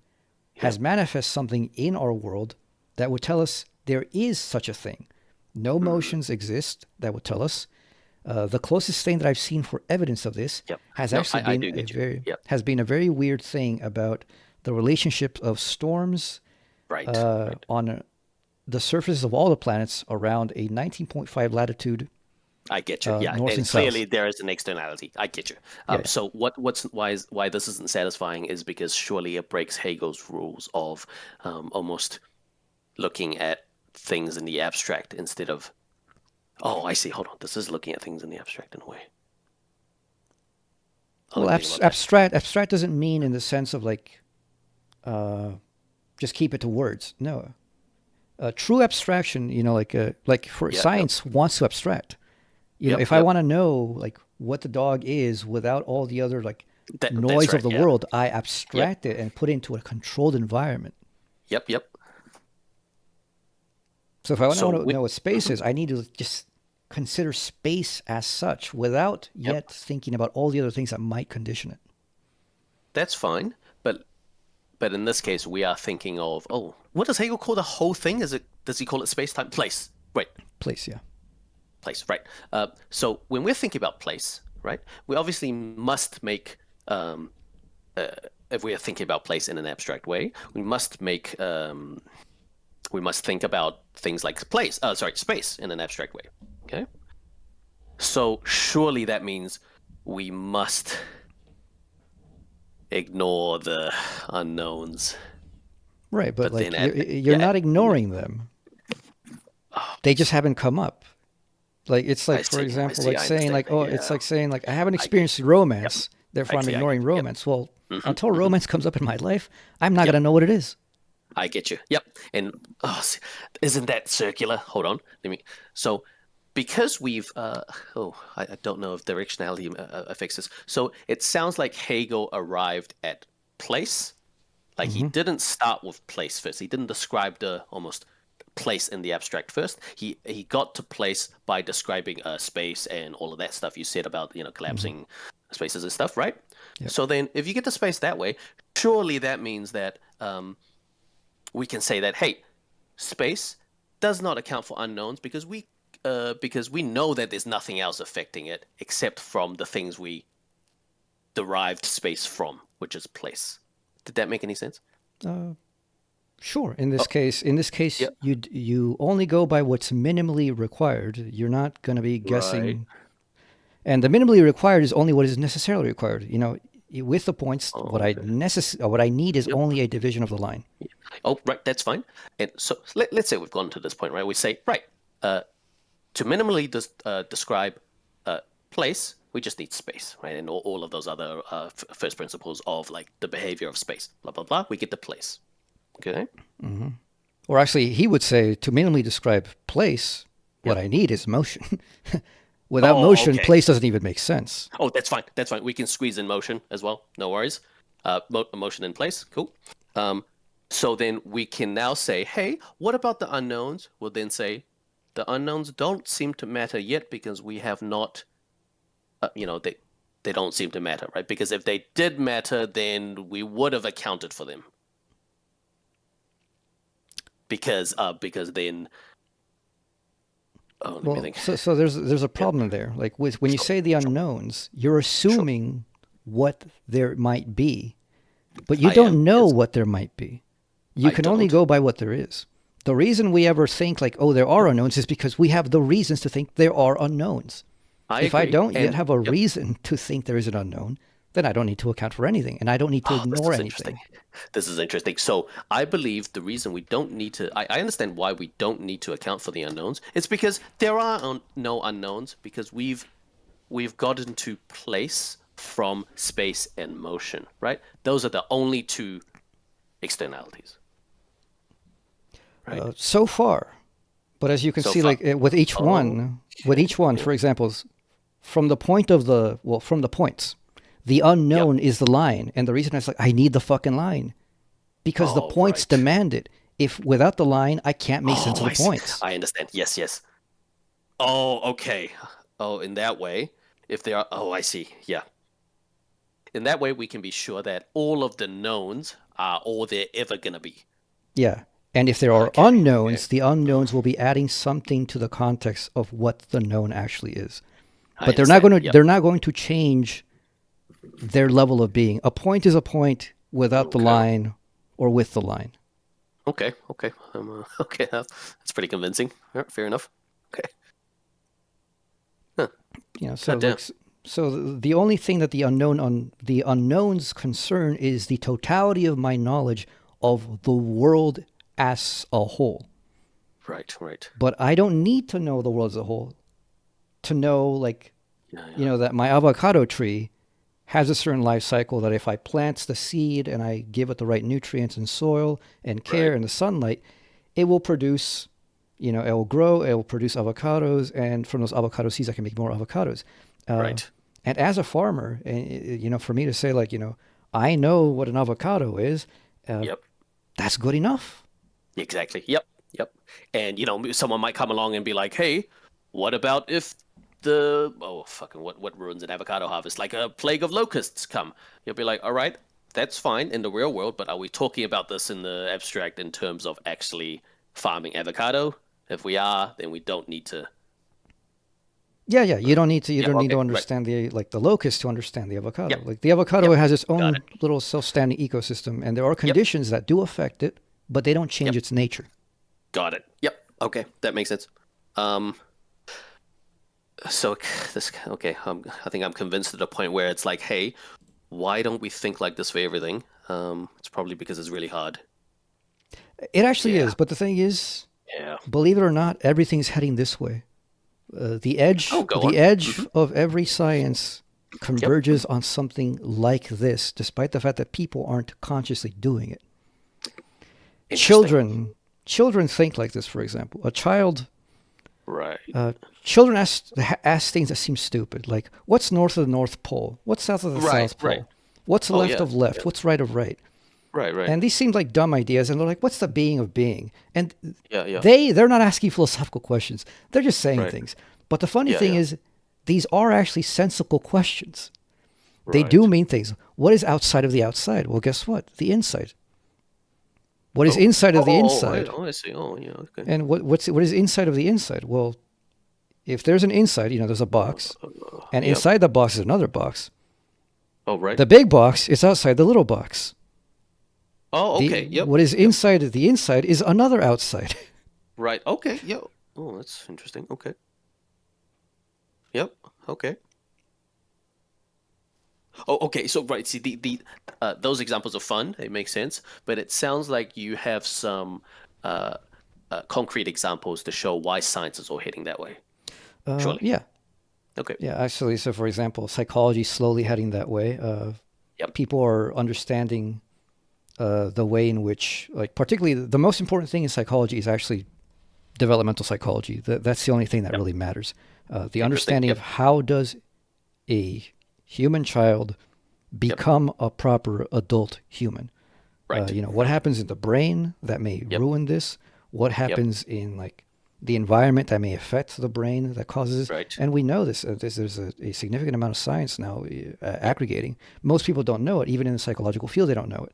has manifest something in our world that would tell us there is such a thing. No motions exist that would tell us. The closest thing that I've seen for evidence of this has been a very weird thing about the relationship of storms on the surfaces of all the planets around a 19.5 latitude. I get you. North and clearly south. there is an externality. I get you. So why this isn't satisfying is because surely it breaks Hegel's rules of almost looking at things in the abstract instead of Oh, I see. Hold on. This is looking at things in the abstract in a way. Well, abstract doesn't mean in the sense of like, just keep it to words. No, true abstraction. Like for science wants to abstract. If I want to know like what the dog is without all the other like noise of the world, I abstract it and put it into a controlled environment. Yep. So if I want to know what space is, I need to just consider space as such without yet thinking about all the other things that might condition it. That's fine, but in this case, we are thinking of what does Hegel call the whole thing? Does he call it space, time, place? Right. Place, yeah. Place, right. So when we're thinking about place, right, we obviously must make if we are thinking about place in an abstract way, we must think about things like space in an abstract way. Okay. So surely that means we must ignore the unknowns. Right, but like you're not ignoring them. They just haven't come up. Like it's like, for example, like saying like, it's like saying like I haven't experienced romance, therefore I'm ignoring romance. Well, until romance comes up in my life, I'm not gonna know what it is. I get you. Yep. And isn't that circular? Hold on. So because we've I don't know if directionality affects this. So it sounds like Hegel arrived at place. Like he didn't start with place first. He didn't describe the almost place in the abstract first. He got to place by describing space and all of that stuff you said about collapsing spaces and stuff, right? Yep. So then if you get to space that way, surely that means that we can say that, hey, space does not account for unknowns because we know that there's nothing else affecting it except from the things we derived space from, which is place. Did that make any sense? Sure. In this case, you only go by what's minimally required. You're not going to be guessing. Right. And the minimally required is only what is necessarily required. With the points, what I need is only a division of the line. Oh, right. That's fine. And so let's say we've gotten to this point, right? We say, right, to minimally describe place, we just need space, right? And all of those other first principles of like the behavior of space, blah, blah, blah, we get the place. Okay. Mm-hmm. Or actually, he would say to minimally describe place, what I need is motion. Without motion, place doesn't even make sense. Oh, that's fine. That's fine. We can squeeze in motion as well. No worries. Motion in place. Cool. So then we can now say, hey, what about the unknowns? We'll then say the unknowns don't seem to matter yet because we have not, they don't seem to matter, right? Because if they did matter, then we would have accounted for them. Because then. Oh, let me think. So there's a problem there. Like when you say the unknowns, you're assuming what there might be, but you don't know what there might be. You can only go by what there is. The reason we ever think like, there are unknowns is because we have the reasons to think there are unknowns. If I don't yet have a reason to think there is an unknown, then I don't need to account for anything, and I don't need to ignore anything. This is interesting. So I believe the reason we don't need to, I understand why we don't need to account for the unknowns. It's because there are no unknowns because we've gotten to place from space and motion, right? Those are the only two externalities. Right? So far. But as you can see, like with each one, for example, from the points, the unknown is the line. And the reason is like, I need the fucking line because the points demand it. If without the line, I can't make sense of the points. I understand. Yes. Oh, okay. Oh, in that way, if there are, I see. Yeah. In that way, we can be sure that all of the knowns are all they're ever going to be. Yeah. And if there are unknowns, the unknowns will be adding something to the context of what the known actually is. But they're not going to change their level of being. A point is a point without the line or with the line. Okay. Okay. That's pretty convincing. Fair enough. Okay. Huh. So the only thing that the unknowns concern is the totality of my knowledge of the world as a whole. Right. But I don't need to know the world as a whole. to know, like, you know, that my avocado tree has a certain life cycle, that if I plant the seed and I give it the right nutrients and soil and care and the sunlight, it will produce, you know, it will grow, it will produce avocados, and from those avocado seeds, I can make more avocados. And as a farmer, you know, for me to say, like, you know, I know what an avocado is, that's good enough. Exactly. Yep. And, you know, someone might come along and be like, hey, what about if what ruins an avocado harvest? Like a plague of locusts come. You'll be like, all right, that's fine in the real world, but are we talking about this in the abstract in terms of actually farming avocado? If we are, then we don't need to. Yeah, you don't need to. You don't need to understand the locust to understand the avocado. Like the avocado has its own little self-standing ecosystem, and there are conditions that do affect it, but they don't change its nature. Got it. Yep. Okay, that makes sense. I think I'm convinced to the point where it's like, hey, why don't we think like this for everything? It's probably because it's really hard. It actually is, but the thing is, believe it or not, everything's heading this way. The edge of every science converges on something like this, despite the fact that people aren't consciously doing it. Children think like this, for example. A child... children ask things that seem stupid, like, what's north of the North Pole? What's south of the South Pole? What's left of left? What's right of right? Right. And these seem like dumb ideas, and they're like, what's the being of being? And they're not asking philosophical questions. They're just saying things. But the funny thing is, these are actually sensical questions. They do mean things. What is outside of the outside? Well, guess what? The inside. What is inside of the inside? Right. I see. Okay. And what is inside of the inside? Well, if there's an inside, you know, there's a box, and inside the box is another box. Oh, right. The big box is outside the little box. Oh, okay. What is inside of the inside is another outside. Right. Okay. Yep. Oh, that's interesting. Okay. Yep. Okay. Oh, okay. So, right. See, those examples are fun. It makes sense. But it sounds like you have some concrete examples to show why science is all heading that way. Surely. Yeah. Okay. Yeah, actually. So, for example, psychology is slowly heading that way. People are understanding the way in which, like, particularly the most important thing in psychology is actually developmental psychology. That's the only thing that really matters. The understanding of how does a human child become a proper adult human. Right. You know, what happens in the brain that may ruin this? What happens in, like, the environment that may affect the brain that causes this? Right. And we know this. There's a significant amount of science now aggregating. Most people don't know it. Even in the psychological field, they don't know it.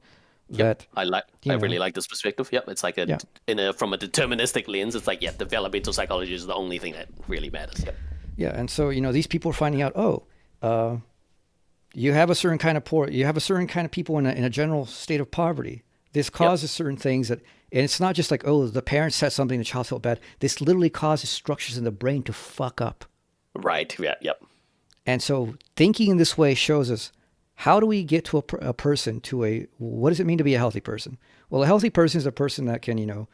I really like this perspective. It's like from a deterministic lens, it's like developmental psychology is the only thing that really matters. And so, you know, these people are finding out, you have a certain kind of people in a general state of poverty. This causes certain things and it's not just like, the parents said something, the child felt bad. This literally causes structures in the brain to fuck up. Right. Yeah. Yep. And so thinking in this way shows us, how do we get to a person to what does it mean to be a healthy person? Well, a healthy person is a person that can, you know,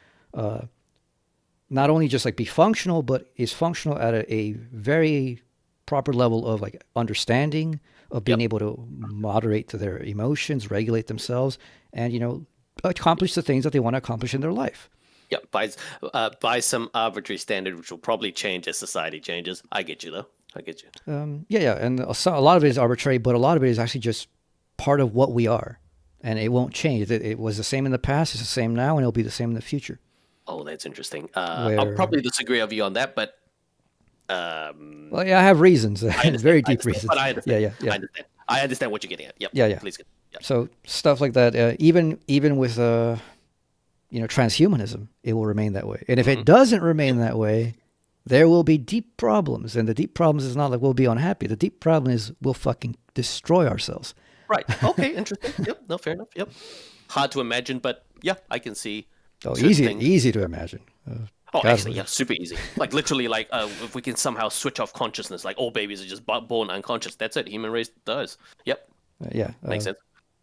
not only just like be functional, but is functional at a very proper level of like understanding, of being able to moderate to their emotions, regulate themselves, and, you know, accomplish the things that they want to accomplish in their life. Yeah, by some arbitrary standard, which will probably change as society changes. I get you, though. I get you. And a lot of it is arbitrary, but a lot of it is actually just part of what we are, and it won't change. It was the same in the past, it's the same now, and it'll be the same in the future. Oh, that's interesting. I'll probably disagree with you on that, but... well, I have reasons, very deep reasons. But I understand. Yeah. I understand what you're getting at. Yep. Yeah. Please. Yep. So stuff like that, even with you know, transhumanism, it will remain that way. And if it doesn't remain that way, there will be deep problems. And the deep problems is not like we'll be unhappy. The deep problem is we'll fucking destroy ourselves. Right. Okay. Interesting. Yep. No, fair enough. Yep. Hard to imagine, but yeah, I can see. Oh, easy to imagine. Actually, super easy. Like literally, like if we can somehow switch off consciousness, like all babies are just born unconscious. That's it. Human race dies. Yep. Makes sense.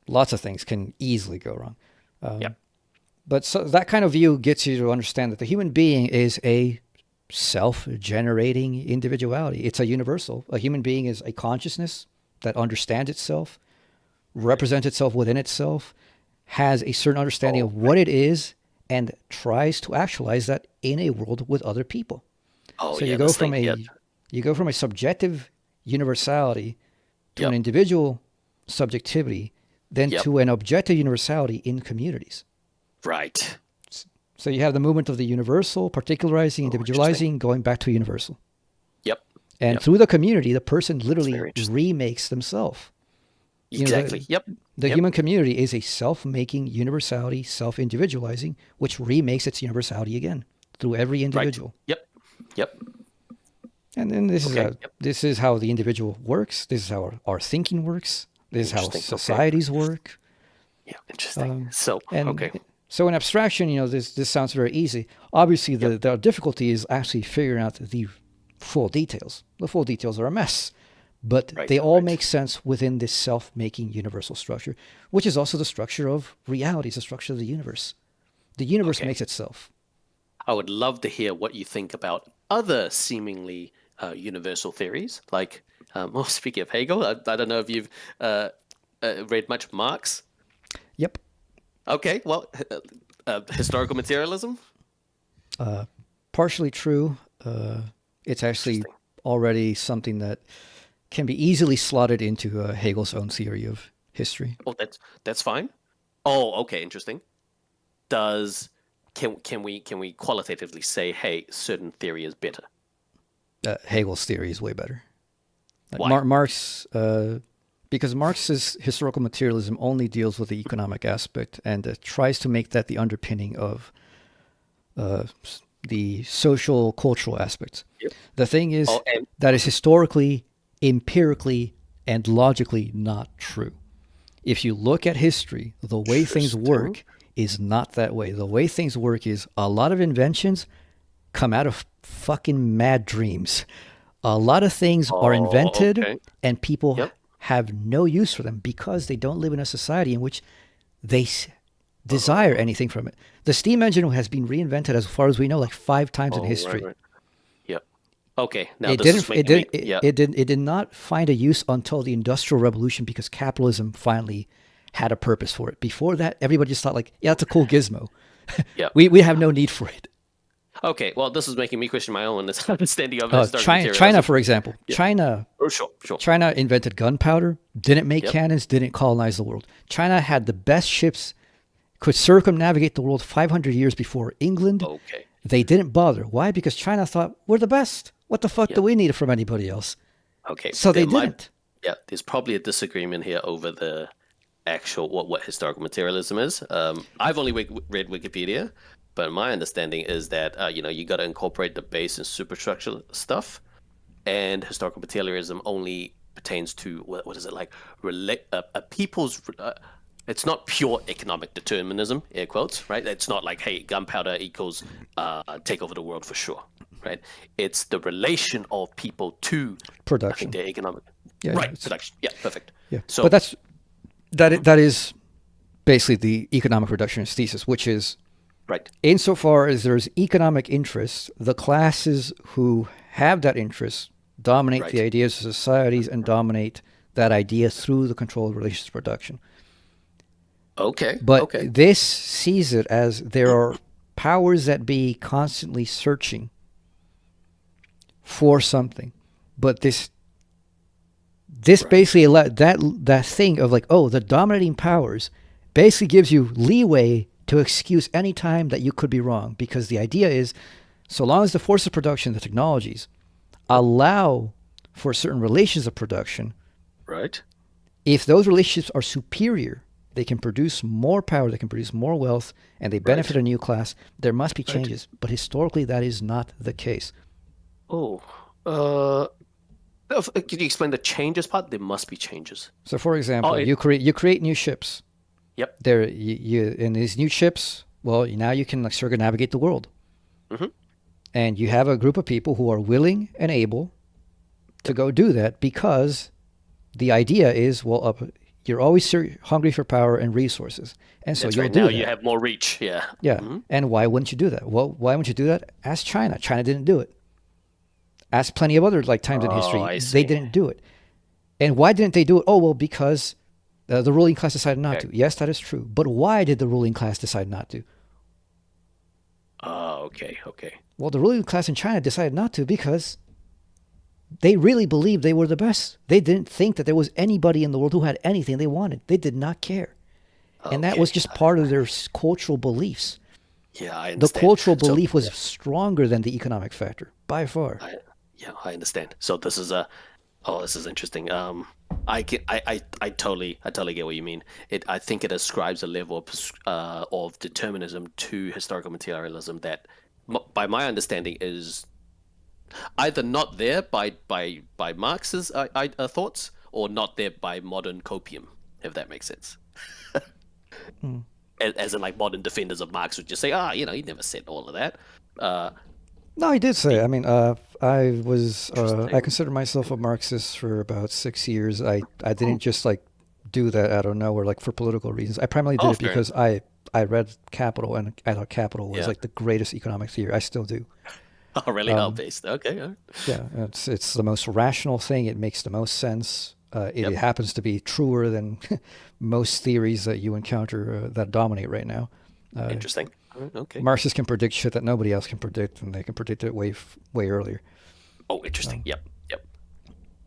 Lots of things can easily go wrong. But so that kind of view gets you to understand that the human being is a self-generating individuality. It's a universal. A human being is a consciousness that understands itself, represents itself within itself, has a certain understanding of what it is, and tries to actualize that in a world with other people. So you go from a subjective universality to an individual subjectivity, then to an objective universality in communities. Right. So you have the movement of the universal, particularizing, individualizing, going back to universal. Yep. And through the community, the person literally remakes themselves. Exactly. The human community is a self-making universality, self-individualizing, which remakes its universality again through every individual. Right. Yep. And then this is how the individual works. This is how our thinking works. This is how societies work. Yeah, interesting. So in abstraction, this sounds very easy. Obviously, the difficulty is actually figuring out the full details. The full details are a mess, but they all make sense within this self-making universal structure, which is also the structure of reality. It's the structure of the universe. The universe makes itself. I would love to hear what you think about other seemingly universal theories, like, speaking of Hegel, I don't know if you've read much Marx. Yep. Okay, well, historical materialism? Partially true. It's actually already something that can be easily slotted into Hegel's own theory of history. Oh, that's fine. Oh, okay, interesting. Can we qualitatively say, hey, certain theory is better? Hegel's theory is way better. Why? Marx, because Marx's historical materialism only deals with the economic aspect and tries to make that the underpinning of the social, cultural aspects. Yep. The thing is that is historically, empirically, and logically not true. If you look at history, the way things work is not that way. The way things work is a lot of inventions come out of fucking mad dreams. A lot of things are invented and people have no use for them because they don't live in a society in which they desire anything from it. The steam engine has been reinvented, as far as we know, like 5 times in history. Right. Yep. Okay. Now it did not find a use until the Industrial Revolution because capitalism finally had a purpose for it. Before that, everybody just thought like, yeah, it's a cool gizmo. We have no need for it. Okay, well, this is making me question my own understanding of China, for example. Yeah. China invented gunpowder, didn't make cannons, didn't colonize the world. China had the best ships, could circumnavigate the world 500 years before England. Okay. They didn't bother. Why? Because China thought, we're the best. What the fuck do we need it from anybody else? Okay. So they didn't. Yeah, there's probably a disagreement here over the actual what historical materialism is. I've only read Wikipedia. But my understanding is that you got to incorporate the base and superstructure stuff, and historical materialism only pertains to what is it like? A people's. It's not pure economic determinism, air quotes, right? It's not like, hey, gunpowder equals take over the world for sure, right? It's the relation of people to production, their economic, production. Yeah, perfect. Yeah, so, but that is basically the economic reductionist thesis, which is. Right. Insofar as there's economic interests, the classes who have that interest dominate the ideas of societies and dominate that idea through the controlled relations of production. Okay. But this sees it as there are powers that be constantly searching for something. But this basically that thing of like, the dominating powers basically gives you leeway to excuse any time that you could be wrong, because the idea is, so long as the force of production, the technologies, allow for certain relations of production, right? If those relationships are superior, they can produce more power, they can produce more wealth, and they benefit a new class. There must be changes, but historically that is not the case. Can you explain the changes part? There must be changes. So, for example, you create new ships. Yep. There, you in these new ships. Well, now you can circumnavigate the world, and you have a group of people who are willing and able to go do that because the idea is, you're always hungry for power and resources, and so you'll do that. You have more reach. Yeah. Yeah. And why wouldn't you do that? Well, why wouldn't you do that? Ask China. China didn't do it. as plenty of other like times in history, I they see. didn't do it. And why didn't they do it? Oh, well, because the ruling class decided not to. Yes, that is true. But why did the ruling class decide not to? Oh, okay. Well, the ruling class in China decided not to because they really believed they were the best. They didn't think that there was anybody in the world who had anything they wanted. They did not care. And that was just part of their cultural beliefs. Yeah, I The understand. cultural belief was stronger than the economic factor, by far. I understand. So this is this is interesting. I totally get what you mean. I think it ascribes a level of determinism to historical materialism that, by my understanding, is either not there by Marx's thoughts, or not there by modern copium, if that makes sense. As in, like, modern defenders of Marx would just say, he never said all of that. No, he did say. I mean, I consider myself a Marxist for about 6 years. I didn't just like do that out of nowhere, like for political reasons. I primarily did it because I read Capital, and I thought Capital was like the greatest economic theory. I still do. Oh, really? Based. Okay. All right. Yeah, it's the most rational thing. It makes the most sense. It happens to be truer than most theories that you encounter that dominate right now. Interesting. Okay. Marxists can predict shit that nobody else can predict, and they can predict it way earlier. Oh, interesting. Yep.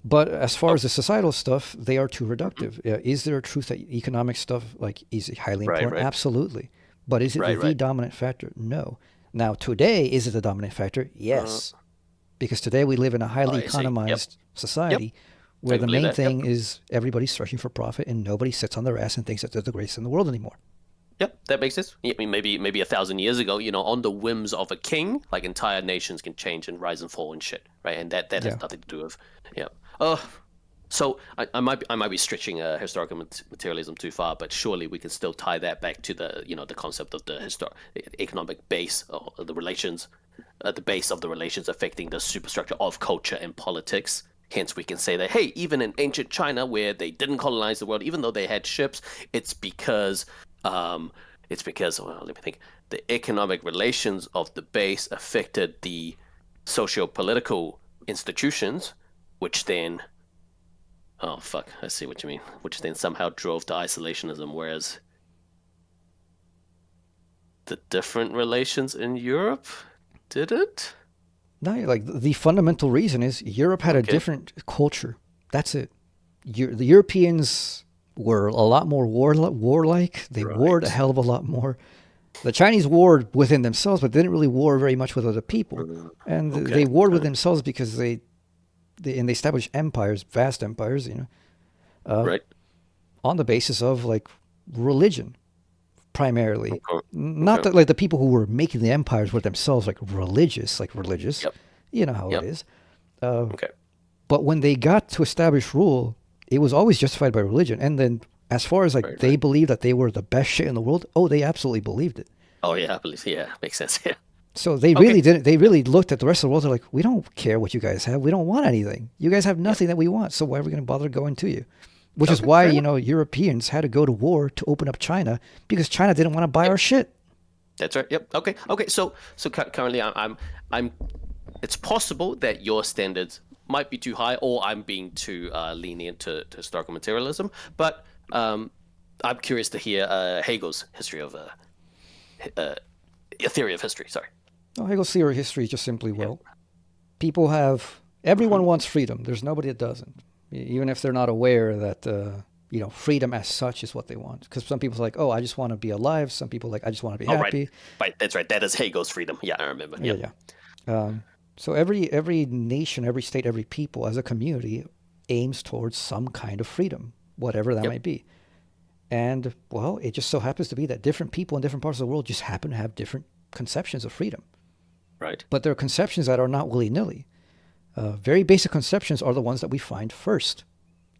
But as far as the societal stuff, they are too reductive. Is there a truth that economic stuff is highly important? Right. Absolutely. But is it the dominant factor? No. Now, today, is it the dominant factor? Yes. Because today we live in a highly economized society where the main thing is everybody's searching for profit, and nobody sits on their ass and thinks that they're the greatest in the world anymore. Yep, that makes sense. I mean, maybe 1,000 years ago, on the whims of a king, like, entire nations can change and rise and fall and shit, right? And that has nothing to do with, So I might be stretching historical materialism too far, but surely we can still tie that back to the the concept of the economic base, or the relations, the base of the relations affecting the superstructure of culture and politics. Hence, we can say that, hey, even in ancient China, where they didn't colonize the world, even though they had ships, it's because let me think. The economic relations of the base affected the socio-political institutions, which then, I see what you mean. Which then somehow drove to isolationism, whereas the different relations in Europe didn't. No, like the fundamental reason is Europe had a different culture. That's it. The Europeans were a lot more warlike. They warred a hell of a lot more. The Chinese warred within themselves, but they didn't really war very much with other people. And they warred with themselves because they established empires, vast empires, on the basis of like religion, primarily. Not that like the people who were making the empires were themselves like religious. Yep. You know how it is. But when they got to establish rule, it was always justified by religion. And then as far as like they believed that they were the best shit in the world, they absolutely believed it. Oh yeah, I believe. Yeah, makes sense. Yeah. So they really didn't. They really looked at the rest of the world. They're like, we don't care what you guys have. We don't want anything. You guys have nothing that we want. So why are we going to bother going to you? Which is why Europeans had to go to war to open up China, because China didn't want to buy our shit. That's right. Yep. Okay. So currently, I'm. It's possible that your standards might be too high, or I'm being too lenient to historical materialism. But I'm curious to hear Hegel's history of a theory of history. Sorry. No, Hegel's theory of history is just simply, everyone wants freedom. There's nobody that doesn't, even if they're not aware that freedom as such is what they want. Because some people are like, I just want to be alive. Some people like, I just want to be happy. Right. That's right. That is Hegel's freedom. Yeah, I remember. Yeah. So every nation, every state, every people as a community aims towards some kind of freedom, whatever that might be. And, it just so happens to be that different people in different parts of the world just happen to have different conceptions of freedom. Right. But they're conceptions that are not willy-nilly. Very basic conceptions are the ones that we find first,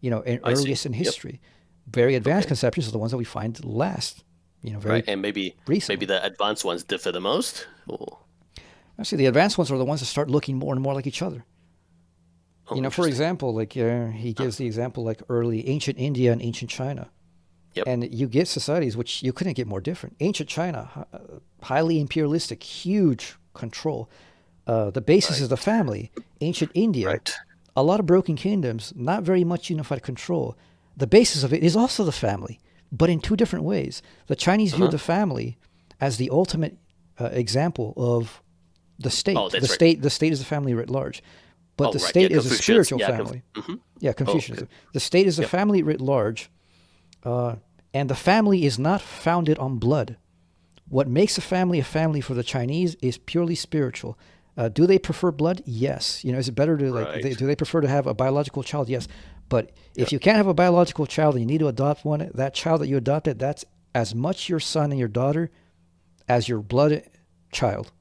and earliest in history. Very advanced conceptions are the ones that we find last, very and maybe the advanced ones differ the most? Or... Actually, the advanced ones are the ones that start looking more and more like each other. For example, like he gives the example like early ancient India and ancient China. Yep. And you get societies which you couldn't get more different. Ancient China, highly imperialistic, huge control. The basis is the family. Ancient India, a lot of broken kingdoms, not very much unified control. The basis of it is also the family, but in two different ways. The Chinese viewed the family as the ultimate example of the state. The state is the family writ large, but the state is a spiritual family. Confucianism. The state is a family writ large, and the family is not founded on blood. What makes a family for the Chinese is purely spiritual. Do they prefer blood? Yes. Is it better to do they prefer to have a biological child? Yes. But if you can't have a biological child and you need to adopt one, that child that you adopted, that's as much your son and your daughter as your blood child.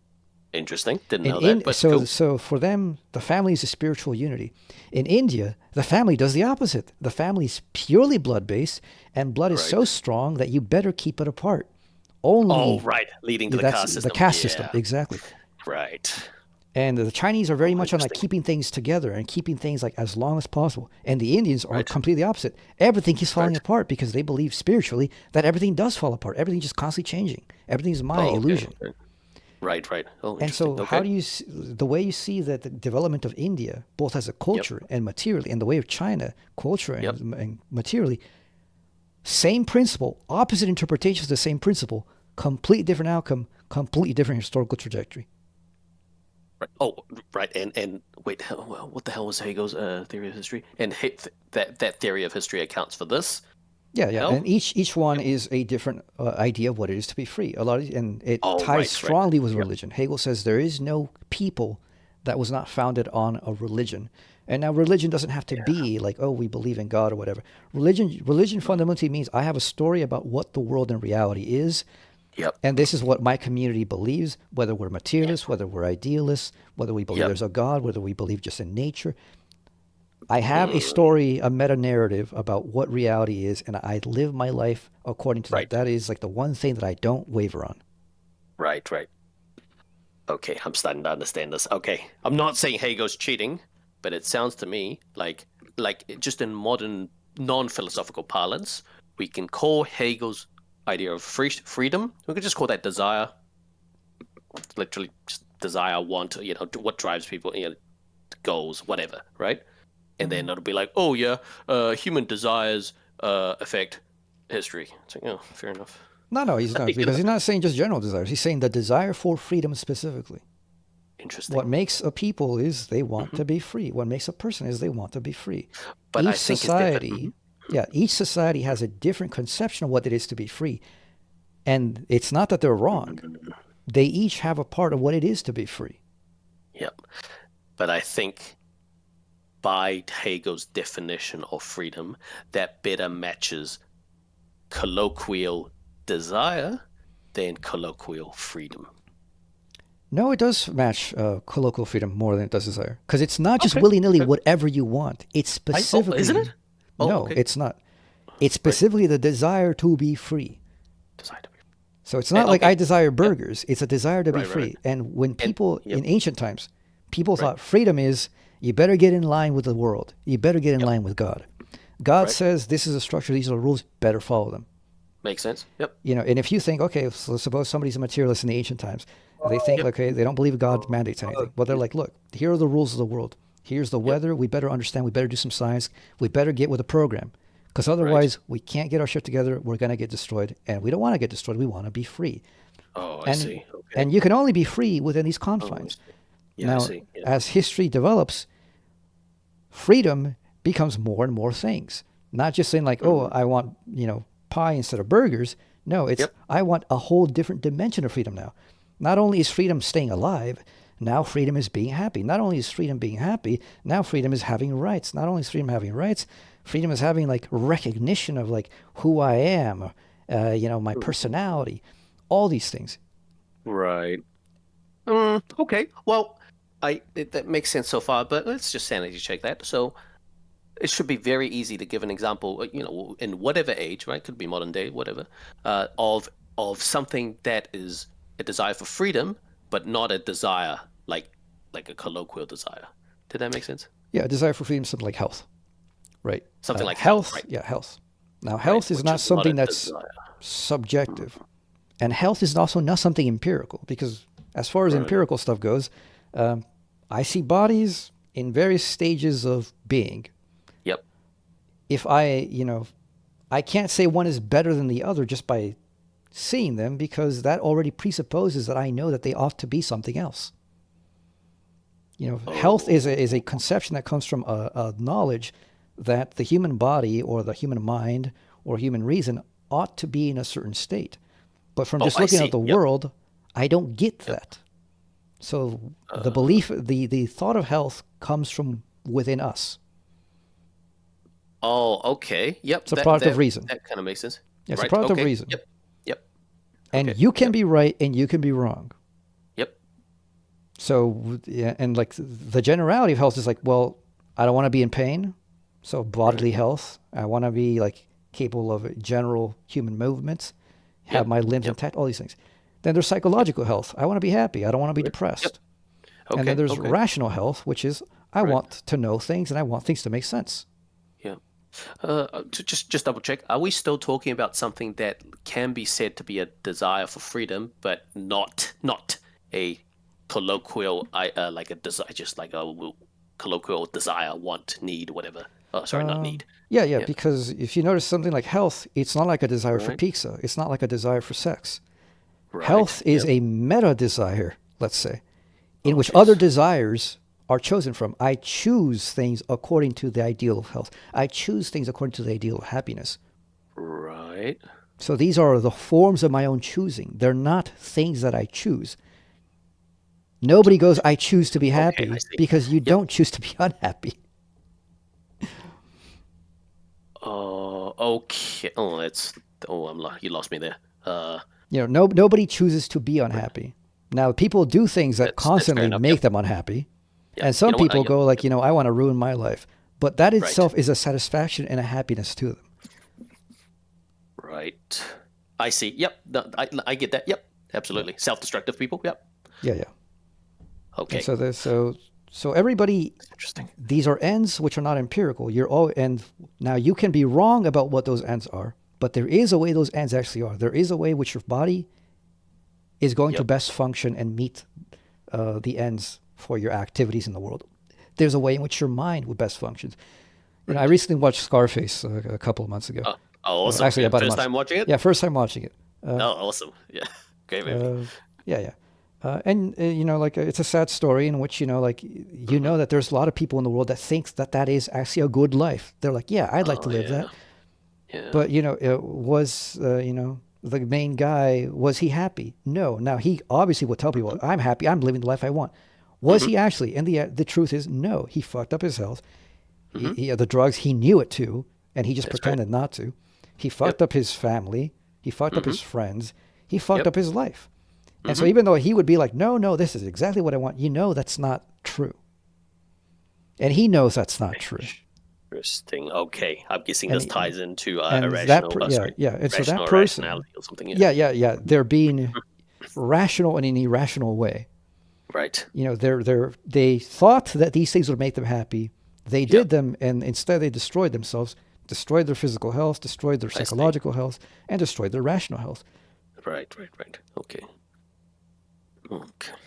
Interesting. Didn't know that. But so for them, the family is a spiritual unity. In India, the family does the opposite. The family is purely blood-based, and blood is so strong that you better keep it apart. Leading to the caste system. The caste system, exactly. Right. And the Chinese are very much on like keeping things together and keeping things like as long as possible. And the Indians are completely opposite. Everything is falling apart because they believe spiritually that everything does fall apart. Everything's just constantly changing. Everything's my illusion. Right. Oh, and so how do you see, the way you see that the development of India, both as a culture and materially, and the way of China, culture and materially, same principle, opposite interpretations of the same principle, completely different outcome, completely different historical trajectory. Right. Oh, right. And wait, what the hell was Hegel's theory of history? And that theory of history accounts for this. Yeah. And each one is a different idea of what it is to be free. And it ties strongly with religion. Hegel says there is no people that was not founded on a religion. And now religion doesn't have to be like, oh, we believe in God or whatever. Religion fundamentally means I have a story about what the world in reality is. And this is what my community believes, whether we're materialists, whether we're idealists, whether we believe there's a God, whether we believe just in nature. I have a story, a meta-narrative about what reality is, and I live my life according to that. That is like the one thing that I don't waver on. Right. Okay, I'm starting to understand this. Okay, I'm not saying Hegel's cheating, but it sounds to me like just in modern non-philosophical parlance, we can call Hegel's idea of freedom. We could just call that desire. Literally, just desire, want. What drives people. Goals, whatever. Right. And then it'll be like, oh yeah, human desires affect history. It's like, oh, fair enough. No, he's not, because he's not saying just general desires. He's saying the desire for freedom specifically. Interesting. What makes a people is they want to be free. What makes a person is they want to be free. But each society, each society has a different conception of what it is to be free. And it's not that they're wrong. They each have a part of what it is to be free. Yep. But I think by Hegel's definition of freedom, that better matches colloquial desire than colloquial freedom. No, it does match colloquial freedom more than it does desire. Because it's not just willy-nilly whatever you want. It's specifically... isn't it? No, it's not. It's specifically the desire to be free. Desire to be free. So it's not like I desire burgers. It's a desire to be free. And when people, in ancient times, people thought freedom is, you better get in line with the world. You better get in line with God. God says this is a structure, these are the rules, better follow them. Makes sense. Yep. And if you think, okay, so suppose somebody's a materialist in the ancient times, they think, okay, they don't believe God mandates anything. Well, they're like, look, here are the rules of the world. Here's the weather. We better understand. We better do some science. We better get with a program. Because otherwise, we can't get our shit together. We're going to get destroyed. And we don't want to get destroyed. We want to be free. Oh, I see. Okay. And you can only be free within these confines. Now, as history develops, freedom becomes more and more things. Not just saying like, oh, I want, pie instead of burgers. No, it's I want a whole different dimension of freedom now. Not only is freedom staying alive, now freedom is being happy. Not only is freedom being happy, now freedom is having rights. Not only is freedom having rights, freedom is having like recognition of like who I am, my personality, all these things. Right. Okay. Well, that makes sense so far, but let's just sanity check that. So it should be very easy to give an example, in whatever age, right? Could be modern day, whatever, of something that is a desire for freedom, but not a desire like a colloquial desire. Did that make sense? Yeah, a desire for freedom, something like health, right? Something like health. Right? Yeah, health. Now, health is not something that's subjective, and health is also not something empirical, because as far as empirical stuff goes, I see bodies in various stages of being. Yep. If I can't say one is better than the other just by seeing them, because that already presupposes that I know that they ought to be something else. Health is a conception that comes from a knowledge that the human body or the human mind or human reason ought to be in a certain state. But from just looking at the world, I don't get that. So the belief, the thought of health comes from within us. Oh, okay. Yep. It's a product of reason. That kind of makes sense. Yeah, it's a product of reason. Yep. And you can be right and you can be wrong. Yep. So, and like the generality of health is like, well, I don't want to be in pain. So bodily health. I want to be like capable of general human movements, have my limbs intact, all these things. Then there's psychological health. I want to be happy. I don't want to be depressed. Okay. And then there's rational health, which is I want to know things and I want things to make sense. Yeah. Just double check. Are we still talking about something that can be said to be a desire for freedom, but not a colloquial, like a desire, just like a colloquial desire, want, need, whatever? Oh, sorry, not need. Yeah. Because if you notice something like health, it's not like a desire for pizza. It's not like a desire for sex. Right. Health is a meta desire, let's say, in which other desires are chosen from. I choose things according to the ideal of health. I choose things according to the ideal of happiness. Right. So these are the forms of my own choosing. They're not things that I choose. Nobody goes, I choose to be happy, because you don't choose to be unhappy. Okay. You lost me there. Nobody chooses to be unhappy. Now, people do things that constantly make them unhappy. Yeah. And some people go like, I want to ruin my life. But that itself is a satisfaction and a happiness to them. Right. I see. Yep. I get that. Yep. Absolutely. Self-destructive people. Yep. Yeah. Okay. And so everybody, these are ends which are not empirical. And now you can be wrong about what those ends are, but there is a way those ends actually are. There is a way which your body is going to best function and meet the ends for your activities in the world. There's a way in which your mind would best function. I recently watched Scarface a couple of months ago. Awesome. Actually, about first time watching it? Yeah, first time watching it. Awesome. Yeah. Great movie. Yeah. And it's a sad story in which that there's a lot of people in the world that think that is actually a good life. They're like, yeah, I'd like to live that. Yeah. But was the main guy, was he happy? No. Now he obviously would tell people, I'm happy, I'm living the life I want. Was he actually? And the truth is, no. He fucked up his health. The drugs, he knew it too, and he just pretended not to. He fucked up his family. He fucked up his friends. He fucked up his life. And so even though he would be like, no, this is exactly what I want, that's not true. And he knows that's not true. Interesting. Okay. I'm guessing this ties into And irrational. And so that person, Rationality or something. Yeah. They're being rational in an irrational way. Right. They thought that these things would make them happy. They did them, and instead they destroyed themselves, destroyed their physical health, destroyed their psychological health, and destroyed their rational health. Right. Okay.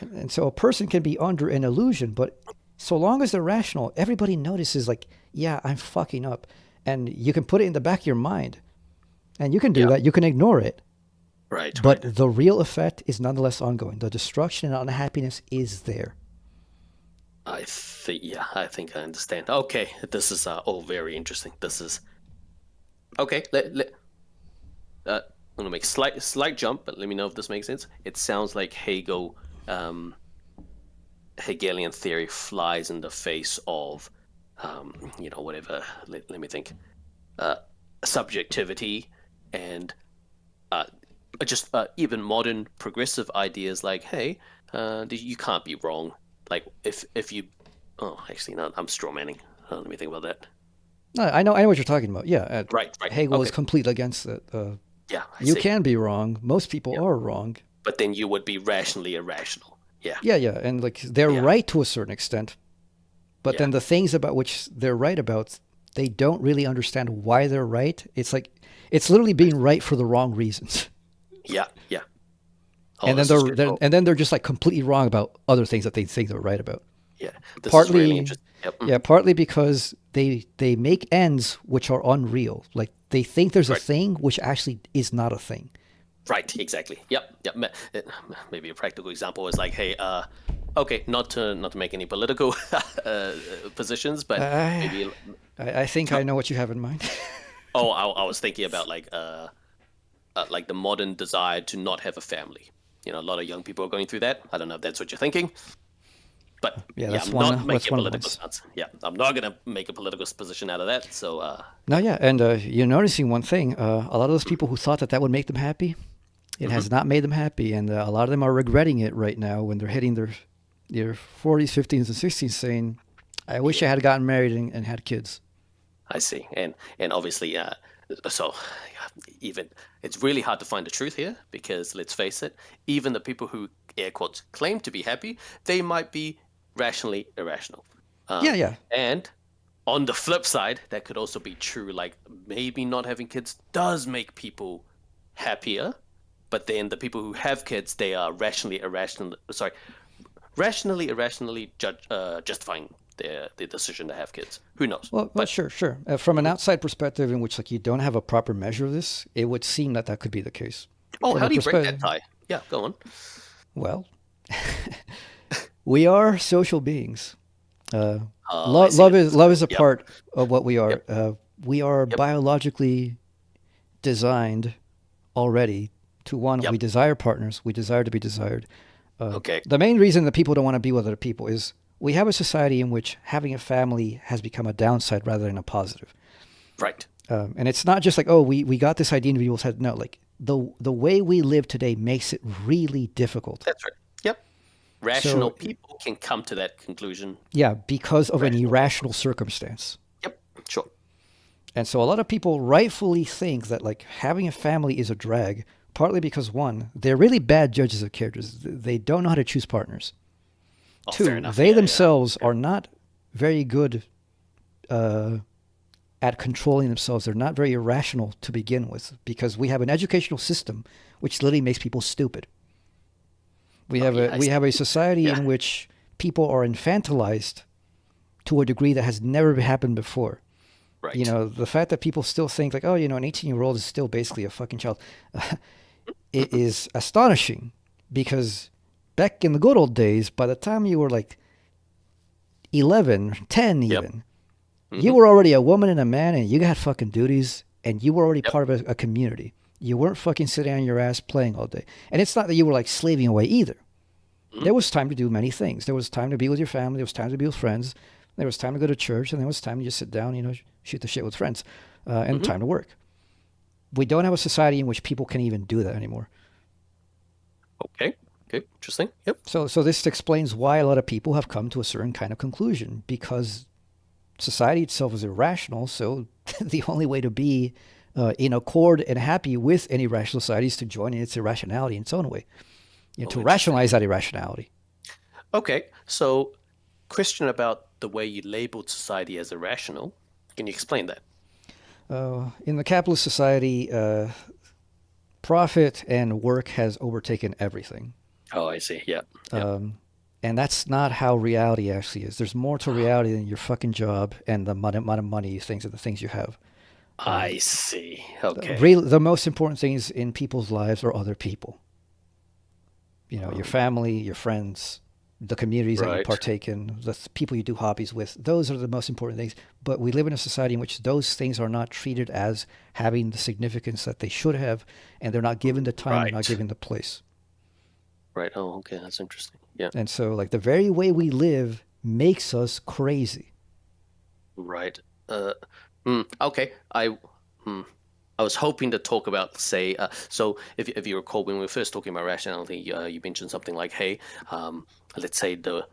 And so a person can be under an illusion, but so long as they're rational, everybody notices like, yeah, I'm fucking up. And you can put it in the back of your mind. And you can do that. You can ignore it. Right. But the real effect is nonetheless ongoing. The destruction and unhappiness is there. I think I understand. Okay. This is very interesting. This is okay. I'm gonna make a slight jump, but let me know if this makes sense. It sounds like Hegelian theory flies in the face of, whatever. Let me think. Subjectivity and just even modern progressive ideas like, hey, you can't be wrong. Like if you, actually, no, I'm straw manning. Let me think about that. No, I know what you're talking about. Yeah, right. Hegel is completely against it. You can be wrong. Most people are wrong. But then you would be rationally irrational. Yeah. Yeah, and like they're right to a certain extent, but then the things about which they're right about, they don't really understand why they're right. It's like it's literally being right for the wrong reasons. Yeah. Oh, and then this is good. they're just like completely wrong about other things that they think they're right about. Yeah, this partly, is really interesting. Yep. Yeah, partly because they make ends which are unreal. Like they think there's a thing which actually is not a thing. Right, exactly. Yep. Maybe a practical example is like, hey, okay, not to make any political positions, but maybe. I think I know what you have in mind. Oh, I was thinking about like the modern desire to not have a family. You know, a lot of young people are going through that. I don't know if that's what you're thinking, but that's I'm one, not making a one political stance. Yeah, I'm not gonna make a political position out of that. So. No, yeah, and you're noticing one thing. A lot of those people who thought that would make them happy, it has not made them happy, and a lot of them are regretting it right now when they're hitting their 40s, 50s, and 60s, saying, "I wish I had gotten married and had kids." I see, and obviously, so even it's really hard to find the truth here because let's face it, even the people who air quotes claim to be happy, they might be rationally irrational. Yeah. And on the flip side, that could also be true. Like maybe not having kids does make people happier, but then the people who have kids, they are rationally irrationally justifying their decision to have kids. Who knows? Well, sure. From an outside perspective, in which like you don't have a proper measure of this, it would seem that could be the case. Oh, how do you break that tie? Yeah, go on. Well, we are social beings. Love is a part of what we are. We are biologically designed already to we desire partners. We desire to be desired. Okay. The main reason that people don't want to be with other people is we have a society in which having a family has become a downside rather than a positive. Right. And it's not just like, oh, we got this idea in people's head. No, like the way we live today makes it really difficult. That's right. Yep. Rational people can come to that conclusion. Yeah, because of an irrational circumstance. Yep, sure. And so a lot of people rightfully think that like having a family is a drag, partly because one, they're really bad judges of characters. They don't know how to choose partners. Oh, two, they themselves are not very good at controlling themselves. They're not very irrational to begin with because we have an educational system which literally makes people stupid. We have a society in which people are infantilized to a degree that has never happened before. Right. You know, the fact that people still think like, oh, you know, an 18-year-old is still basically a fucking child. It is astonishing because back in the good old days, by the time you were like 11, 10 even, you were already a woman and a man and you got fucking duties and you were already part of a community. You weren't fucking sitting on your ass playing all day. And it's not that you were like slaving away either. There was time to do many things. There was time to be with your family. There was time to be with friends. There was time to go to church. And there was time to just sit down, you know, shoot the shit with friends and time to work. We don't have a society in which people can even do that anymore. Okay, interesting. Yep. So this explains why a lot of people have come to a certain kind of conclusion because society itself is irrational. So the only way to be in accord and happy with any rational society is to join in its irrationality in its own way. You know, to rationalize that irrationality. Okay, so question about the way you labeled society as irrational. Can you explain that? In the capitalist society, profit and work has overtaken everything. Oh, I see. Yeah. And that's not how reality actually is. There's more to reality than your fucking job and the amount of money, the things you have. I see. Okay. The most important things in people's lives are other people. You know, your family, your friends, the communities that you partake in, the people you do hobbies with. Those are the most important things. But we live in a society in which those things are not treated as having the significance that they should have, and they're not given the time, not given the place. Right. Oh, okay. That's interesting. Yeah. And so, like, the very way we live makes us crazy. Right. Okay. I was hoping to talk about, say, so if you recall when we were first talking about rationality, you mentioned something like, hey, let's say the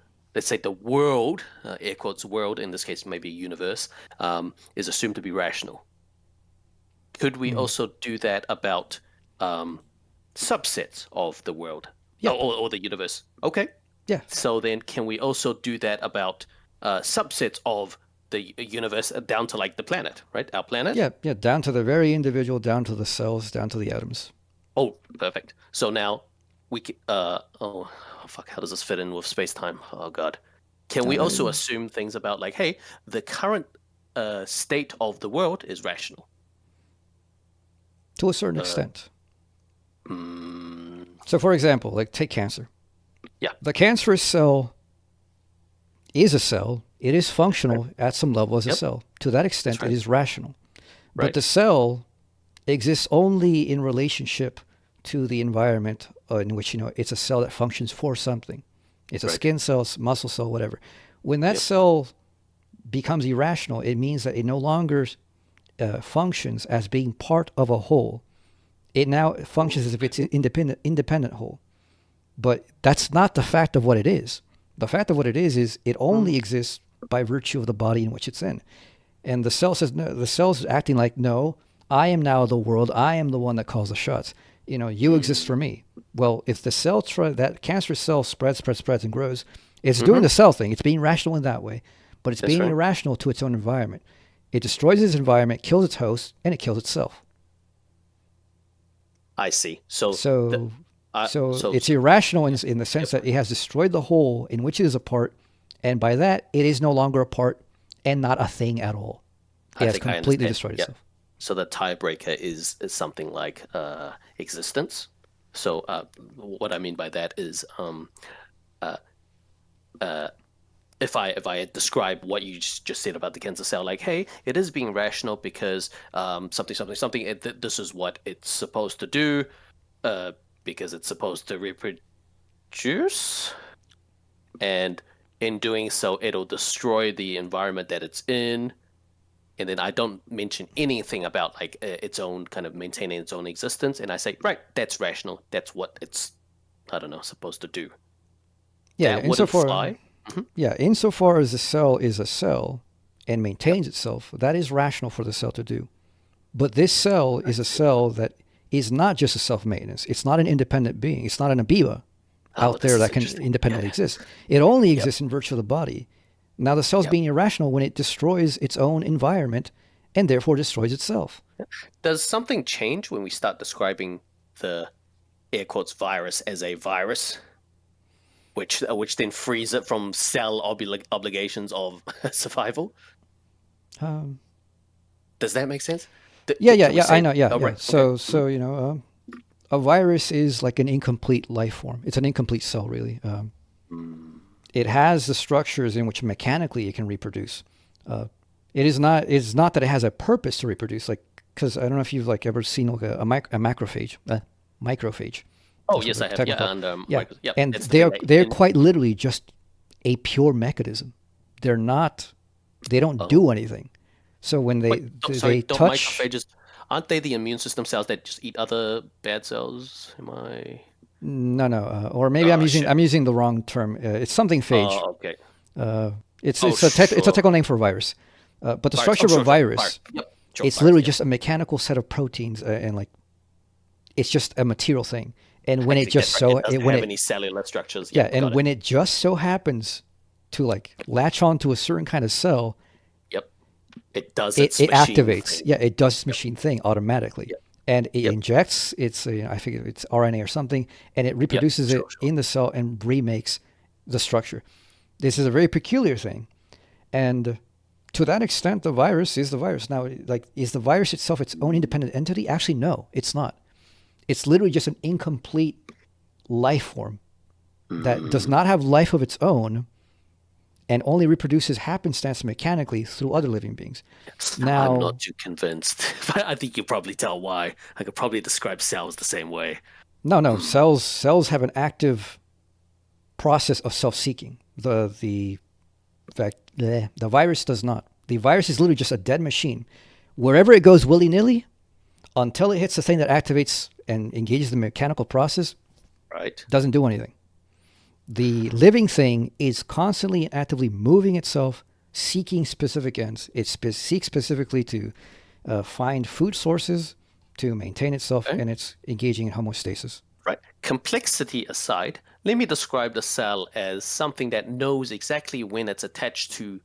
world, air quotes world, in this case maybe universe, is assumed to be rational. Could we also do that about subsets of the world or the universe? Okay. Yeah. So then can we also do that about subsets of the universe down to like the planet, right? Our planet? Yeah, down to the very individual, down to the cells, down to the atoms. Oh, perfect. So now oh fuck, how does this fit in with space time? Oh god, can we also assume things about like, hey, the current state of the world is rational to a certain extent? So, for example, like take cancer. Yeah. The cancerous cell is a cell. It is functional at some level as a cell. To that extent, it is rational. But the cell exists only in relationship to the environment in which, it's a cell that functions for something. It's a skin cell, muscle cell, whatever. When that cell becomes irrational, it means that it no longer functions as being part of a whole. It now functions as if it's an independent whole. But that's not the fact of what it is. The fact of what it is it only exists by virtue of the body in which it's in. And the cell says, no, the cell's acting like, no, I am now the world. I am the one that calls the shots. You exist for me. Well, if the cell, that cancerous cell spreads and grows, it's doing the cell thing. It's being rational in that way, but it's being irrational to its own environment. It destroys its environment, kills its host, and it kills itself. I see. So it's irrational in the sense that it has destroyed the whole in which it is a part, and by that, it is no longer a part and not a thing at all. It has completely destroyed itself. So the tiebreaker is something like existence. So what I mean by that is if I describe what you just said about the cancer cell, like, hey, it is being rational because something. This is what it's supposed to do because it's supposed to reproduce, and in doing so, it'll destroy the environment that it's in. And then I don't mention anything about like its own kind of maintaining its own existence, and I say, right, that's rational. That's what it's, I don't know, supposed to do. Yeah, that wouldn't fly. Yeah, insofar as the cell is a cell and maintains itself, that is rational for the cell to do. But this cell is a cell that is not just a self-maintenance. It's not an independent being. It's not an amoeba out there that can independently exist. It only exists in virtue of the body. Now the cell's being irrational when it destroys its own environment and therefore destroys itself. Does something change when we start describing the air quotes virus as a virus, which then frees it from cell obligations of survival? Does that make sense? I know. Yeah. Right. So a virus is like an incomplete life form. It's an incomplete cell, really. It has the structures in which mechanically it can reproduce. It's not that it has a purpose to reproduce, like, because I don't know if you've like ever seen like a macrophage. Oh yes, I have. And they're quite literally just a pure mechanism. They don't do anything. So when they touch, macrophages, aren't they the immune system cells that just eat other bad cells? Am I? No. Or maybe I'm using the wrong term. It's something phage. Oh, okay. It's a technical name for a virus. But the structure of a virus, it's literally just a mechanical set of proteins, and like it's just a material thing. And when it doesn't have any cellular structures. When it just so happens to like latch onto a certain kind of cell, it does. It activates. Thing. It does its machine thing automatically. And it injects I think it's RNA or something, and it reproduces it in the cell and remakes the structure. This is a very peculiar thing, and to that extent, the virus is the virus. Now, like, is the virus itself its own independent entity? Actually, no, it's not. It's literally just an incomplete life form that does not have life of its own, and only reproduces happenstance mechanically through other living beings. Now, I'm not too convinced, but I think you probably tell why. I could probably describe cells the same way. No. Cells have an active process of self-seeking. The virus does not. The virus is literally just a dead machine. Wherever it goes willy-nilly, until it hits the thing that activates and engages the mechanical process, doesn't do anything. The living thing is constantly and actively moving itself, seeking specific ends. It seeks specifically to find food sources, to maintain itself, and it's engaging in homeostasis. Right. Complexity aside, let me describe the cell as something that knows exactly when it's attached to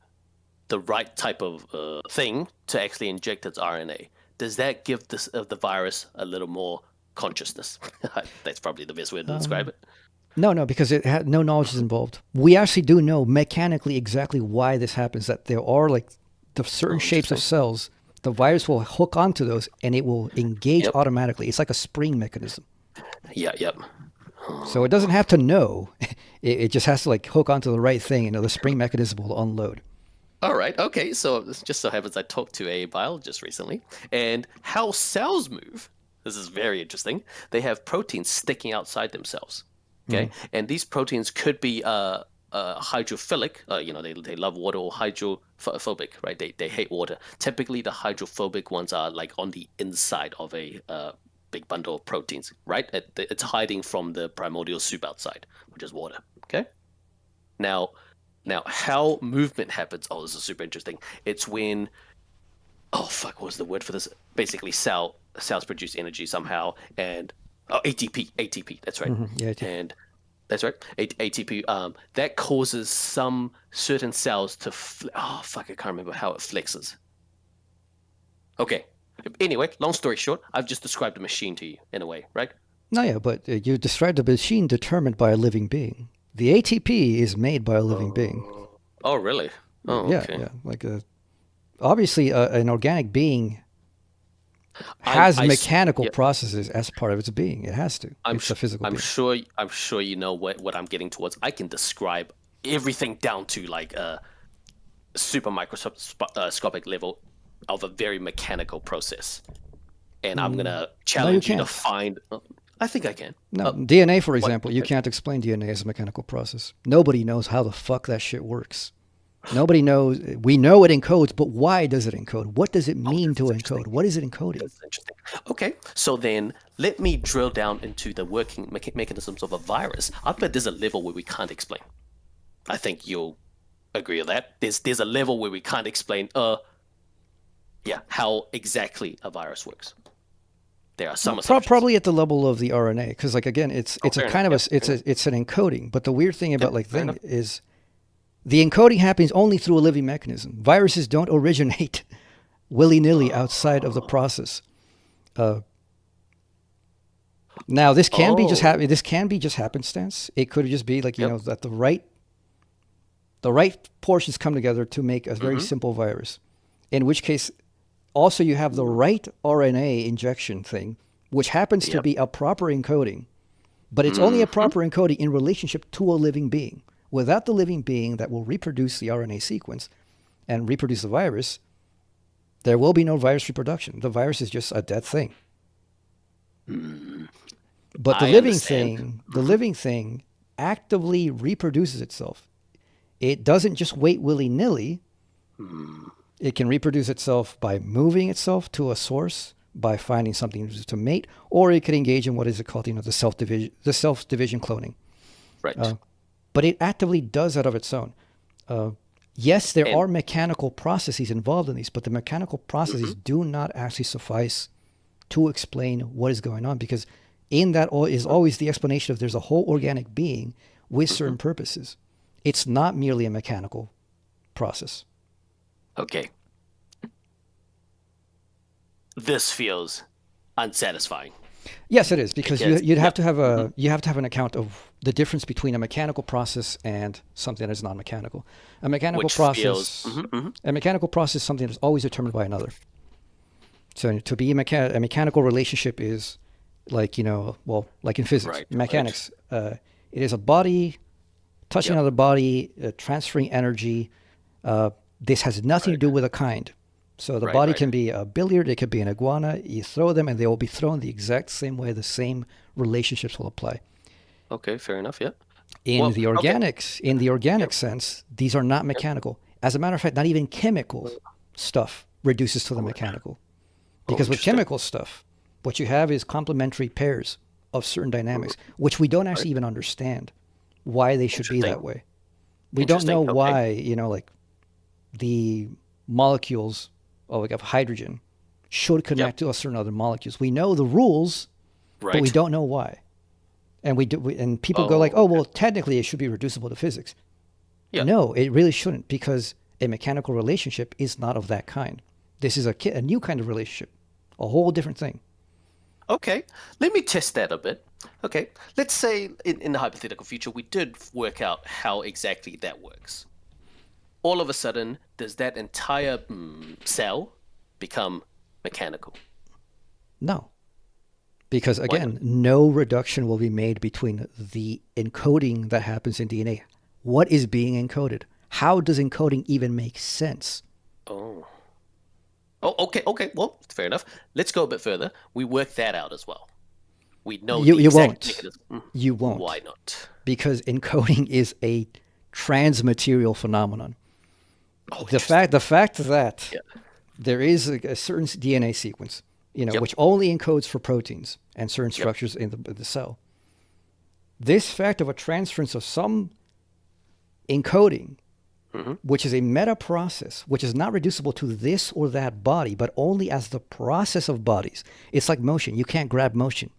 the right type of thing to actually inject its RNA. Does that give the virus a little more consciousness. That's probably the best way to describe it. No, because no knowledge is involved. We actually do know mechanically exactly why this happens, that there are like the certain shapes of cells. The virus will hook onto those and it will engage automatically. It's like a spring mechanism. Yep. So it doesn't have to know. It just has to like hook onto the right thing and the spring mechanism will unload. All right. Okay. So this just so happens I talked to a biologist recently, and how cells move. This is very interesting. They have proteins sticking outside themselves. Okay, and these proteins could be hydrophilic. They love water, or hydrophobic. Right? They hate water. Typically, the hydrophobic ones are like on the inside of a big bundle of proteins. Right? It's hiding from the primordial soup outside, which is water. Okay. Now, how movement happens? Oh, this is super interesting. It's when, what was the word for this? Basically, cells produce energy somehow, and ATP. That's right. Yeah, ATP. And that's right. ATP. That causes some certain cells to. I can't remember how it flexes. Okay. Anyway, long story short, I've just described a machine to you in a way, right? No, yeah, but you described a machine determined by a living being. The ATP is made by a living being. Oh, really? Oh, okay. Yeah. Like obviously, an organic being has mechanical processes as part of its being. It has to. It's a physical being. I'm sure you know what I'm getting towards. I can describe everything down to like a super microscopic level of a very mechanical process, and I'm gonna challenge you to find. I think I can. No, DNA, for example, you can't explain DNA as a mechanical process. Nobody knows how the fuck that shit works. Nobody knows. We know it encodes, but why does it encode? What does it mean to encode? What is it encoding? That's interesting. Okay, so then let me drill down into the working mechanisms of a virus. I bet there's a level where we can't explain. I think you'll agree with that. There's a level where we can't explain. How exactly a virus works. There are some probably at the level of the RNA, because like again, it's a kind of it's an encoding. But the weird thing about is the encoding happens only through a living mechanism. Viruses don't originate willy-nilly outside of the process. Now this can be just happenstance. It could just be like that the right portions come together to make a very simple virus. In which case, also you have the right RNA injection thing, which happens to be a proper encoding, but it's only a proper encoding in relationship to a living being. Without the living being that will reproduce the RNA sequence and reproduce the virus, there will be no virus reproduction. The virus is just a dead thing. But the living thing actively reproduces itself. It doesn't just wait willy-nilly. It can reproduce itself by moving itself to a source, by finding something to mate, or it could engage in what is called, the self-division cloning. Right. But it actively does that of its own. Yes, there are mechanical processes involved in these, but the mechanical processes do not actually suffice to explain what is going on, because in that is always the explanation of there's a whole organic being with certain purposes. It's not merely a mechanical process. Okay. This feels unsatisfying. Yes, it is, because you'd have to have an account of the difference between a mechanical process and something that is non-mechanical. A mechanical process is something that's always determined by another. So to be a mechanical relationship is like like in physics, mechanics. It is a body touching another body, transferring energy. This has nothing to do with a kind. So the body can be a billiard, it could be an iguana. You throw them and they will be thrown the exact same way. The same relationships will apply. Okay, fair enough, yeah. In the organic sense, these are not mechanical. As a matter of fact, not even chemical stuff reduces to the mechanical. Because with chemical stuff, what you have is complementary pairs of certain dynamics, which we don't actually even understand why they should be that way. We don't know why, the molecules of hydrogen should connect to a certain other molecules. We know the rules, but we don't know why. And and people go like, technically it should be reducible to physics. Yeah. No, it really shouldn't, because a mechanical relationship is not of that kind. This is a new kind of relationship, a whole different thing. Okay, let me test that a bit. Okay, let's say in the hypothetical future we did work out how exactly that works. All of a sudden, does that entire cell become mechanical? No. Because Why again, no reduction will be made between the encoding that happens in DNA. What is being encoded? How does encoding even make sense? Oh. Oh, okay. Well, fair enough. Let's go a bit further. We work that out as well. We know the You exact won't. mechanism. You won't. Why not? Because encoding is a transmaterial phenomenon. Oh, the fact that there is a certain DNA sequence, which only encodes for proteins and certain structures in the cell. This fact of a transference of some encoding, which is a meta process, which is not reducible to this or that body, but only as the process of bodies. It's like motion. You can't grab motion.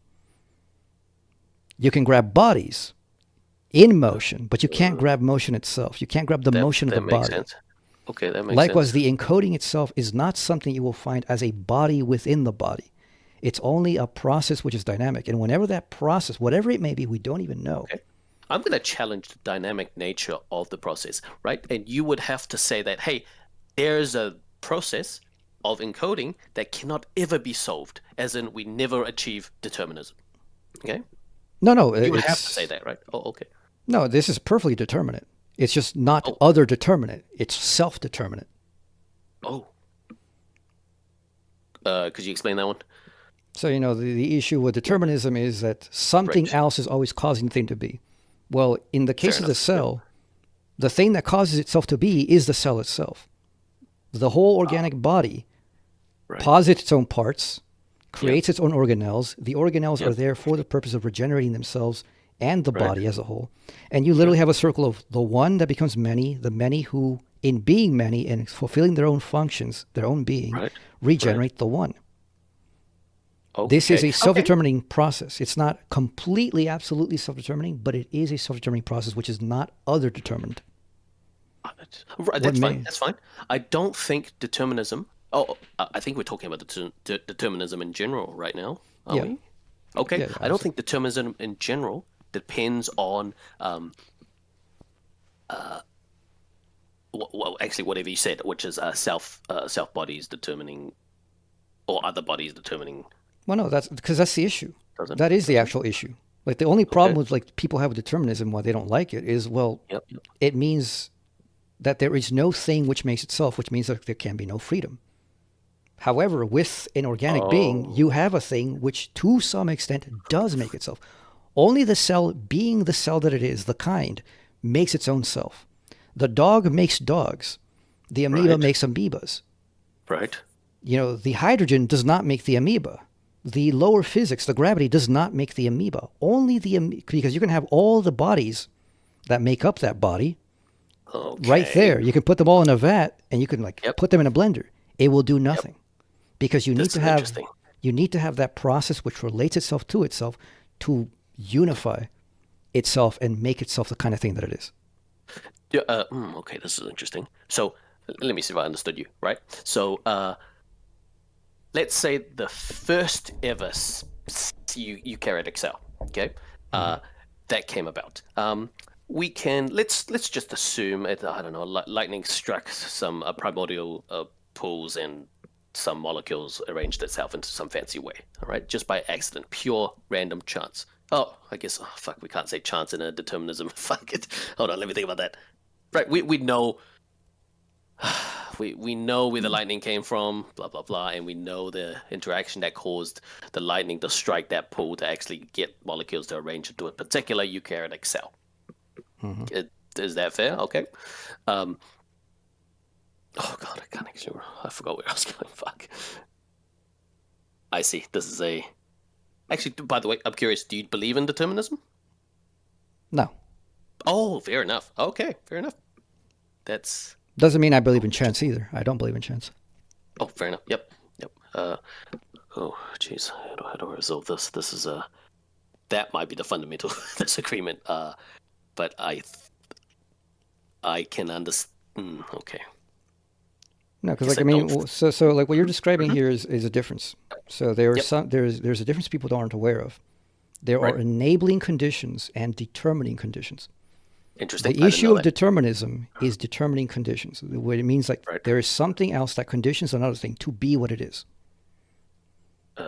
You can grab bodies in motion, but you can't grab motion itself. You can't grab the motion of the body. That makes sense. Okay, that makes Likewise, sense. the encoding itself is not something you will find as a body within the body. It's only a process which is dynamic. And whenever that process, whatever it may be, we don't even know. Okay. I'm going to challenge the dynamic nature of the process, right? And you would have to say that, hey, there's a process of encoding that cannot ever be solved, as in we never achieve determinism. Okay? No. You would have to say that, right? Oh, okay. No, this is perfectly determinate. It's just not other determinate. It's self-determinate. Oh. Could you explain that one? So, the issue with determinism is that something else is always causing the thing to be. Well, in the case of the cell, the thing that causes itself to be is the cell itself. The whole organic body posits its own parts, creates its own organelles. The organelles are there for the purpose of regenerating themselves and the body as a whole. And you literally have a circle of the one that becomes many, the many who, in being many and fulfilling their own functions, their own being, regenerate the one. Okay. This is a self-determining process. It's not completely, absolutely self-determining, but it is a self-determining process which is not other-determined. Right, that's fine. That's fine. I don't think determinism... I think we're talking about determinism in general right now, are we? Okay. I don't think determinism in general depends on... well, actually, whatever you said, which is self bodies determining... or other bodies determining... Well, no, that's the issue. That is the actual issue. Like the only problem with people have determinism, why they don't like it, is it means that there is no thing which makes itself, which means that there can be no freedom. However, with an organic being, you have a thing which, to some extent, does make itself. Only the cell, being the cell that it is, the kind, makes its own self. The dog makes dogs. The amoeba makes amoebas. Right. The hydrogen does not make the amoeba. The lower physics, the gravity, does not make the amoeba. Only because you can have all the bodies that make up that body right there. You can put them all in a vat and you can put them in a blender. It will do nothing because you need to have that process which relates itself to unify itself and make itself the kind of thing that it is. Yeah. Okay, this is interesting. So let me see if I understood you. Right. So. Let's say the first ever eukaryotic cell, okay, that came about. We can let's just assume lightning struck some primordial pools and some molecules arranged itself into some fancy way. All right, just by accident, pure random chance. Oh, I guess we can't say chance in a determinism. Fuck it. Hold on, let me think about that. Right, we know. We know where the lightning came from, blah, blah, blah, and we know the interaction that caused the lightning to strike that pool to actually get molecules to arrange into a particular eukaryotic cell. Is that fair? Okay. Oh, God, I forgot where I was going. Fuck. I see. This is a... Actually, by the way, I'm curious, do you believe in determinism? No. Oh, fair enough. Okay, fair enough. That's... Doesn't mean I believe in chance either. I don't believe in chance. Oh, fair enough. Yep. Oh, jeez. How do I resolve this? This is that might be the fundamental disagreement. But I can understand. Okay. No, because He like I said mean, don't. so like what you're describing here is a difference. So there are there's a difference people aren't aware of. There are enabling conditions and determining conditions. Interesting. The issue of determinism is determining conditions. What it means like there is something else that conditions another thing to be what it is.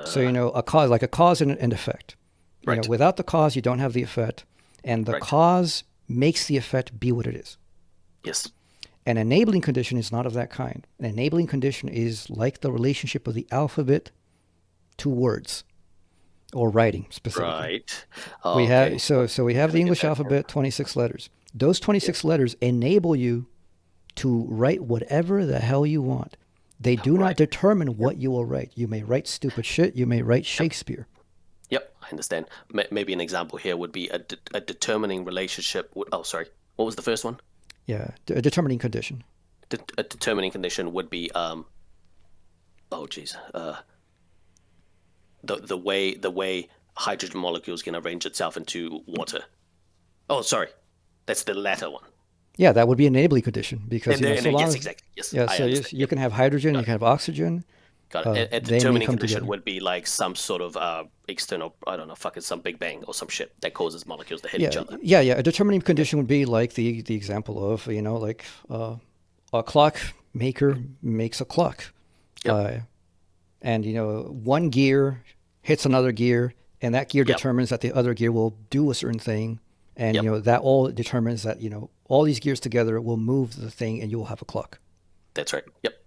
So a cause, like a cause and an effect. You know, without the cause, you don't have the effect, and the cause makes the effect be what it is. Yes. An enabling condition is not of that kind. An enabling condition is like the relationship of the alphabet to words or writing specifically. Right. We have so we have the English alphabet, 26 letters. Those 26 letters enable you to write whatever the hell you want. They do not determine what you will write. You may write stupid shit. You may write Shakespeare. Yep, I understand. Maybe an example here would be a determining relationship. Oh, sorry. What was the first one? Yeah, a determining condition. A determining condition would be the way hydrogen molecules can arrange itself into water. Oh, sorry, that's the latter one. Yeah, that would be an enabling condition because so long yes, as, exactly. Yes, yeah, so you can have hydrogen, you can have oxygen. Got it. A determining condition would be like some sort of external, I don't know, fucking some Big Bang or some shit that causes molecules to hit each other. Yeah. A determining condition would be like the example of like a clock maker makes a clock, and one gear hits another gear, and that gear determines that the other gear will do a certain thing, and that all determines that all these gears together will move the thing, and you will have a clock. That's right. Yep.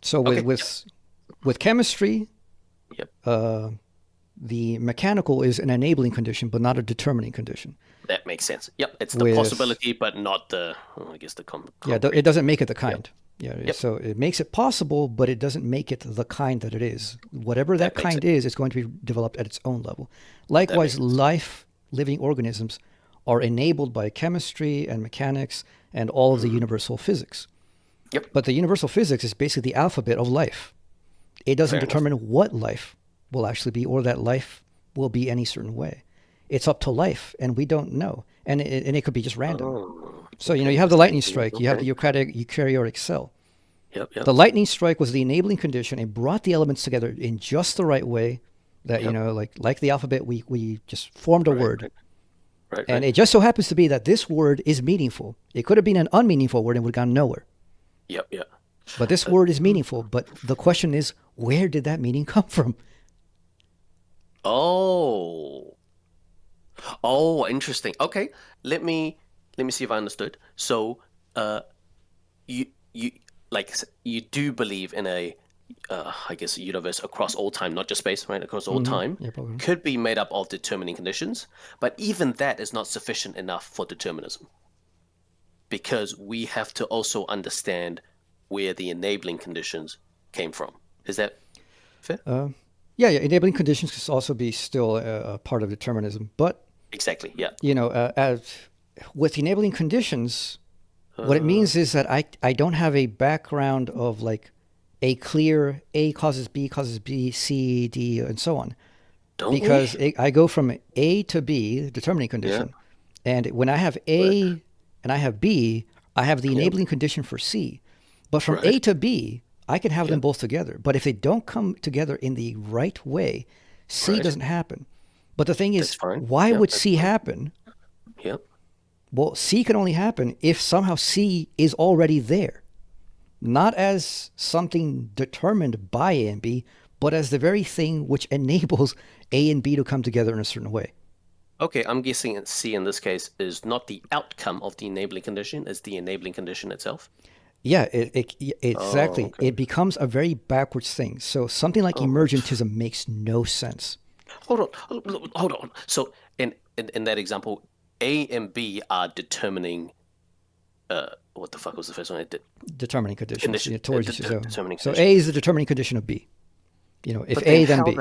So with chemistry, the mechanical is an enabling condition, but not a determining condition. That makes sense. Yep, it's the possibility, but not the. I guess the. It doesn't make it the kind. So it makes it possible, but it doesn't make it the kind that it is. Whatever that kind is, it's going to be developed at its own level. Likewise, living organisms are enabled by chemistry and mechanics and all of the universal physics. Yep. But the universal physics is basically the alphabet of life. It doesn't determine what life will actually be or that life will be any certain way. It's up to life, and we don't know. And it could be just random. So, you have the lightning strike. You have the eukaryotic cell. Yep. The lightning strike was the enabling condition. It brought the elements together in just the right way that, like the alphabet, we just formed a word. And it just so happens to be that this word is meaningful. It could have been an unmeaningful word and would have gone nowhere. Yep. But this word is meaningful. But the question is, where did that meaning come from? Oh, interesting. Okay, let me see if I understood. So, you do believe in a, I guess, a universe across all time, not just space, right? Across all time, could be made up of determining conditions, but even that is not sufficient enough for determinism, because we have to also understand where the enabling conditions came from. Is that fair? Yeah. Enabling conditions could also be still a part of determinism, but exactly, yeah. With enabling conditions, what it means is that I don't have a background of like a clear A causes B, C, D, and so on. Because I go from A to B, determining condition, and when I have A and I have B, I have the enabling condition for C. But from A to B, I can have them both together. But if they don't come together in the right way, C doesn't happen. But the thing is, why would C happen? Yep. Well, C can only happen if somehow C is already there. Not as something determined by A and B, but as the very thing which enables A and B to come together in a certain way. Okay, I'm guessing C in this case is not the outcome of the enabling condition, it's the enabling condition itself. Yeah, exactly. Oh, okay. It becomes a very backwards thing. So something like emergentism makes no sense. Hold on. So in that example, A and B are determining. What the fuck was the first one? Determining conditions. Determining so A is the determining condition of B. If A, then B.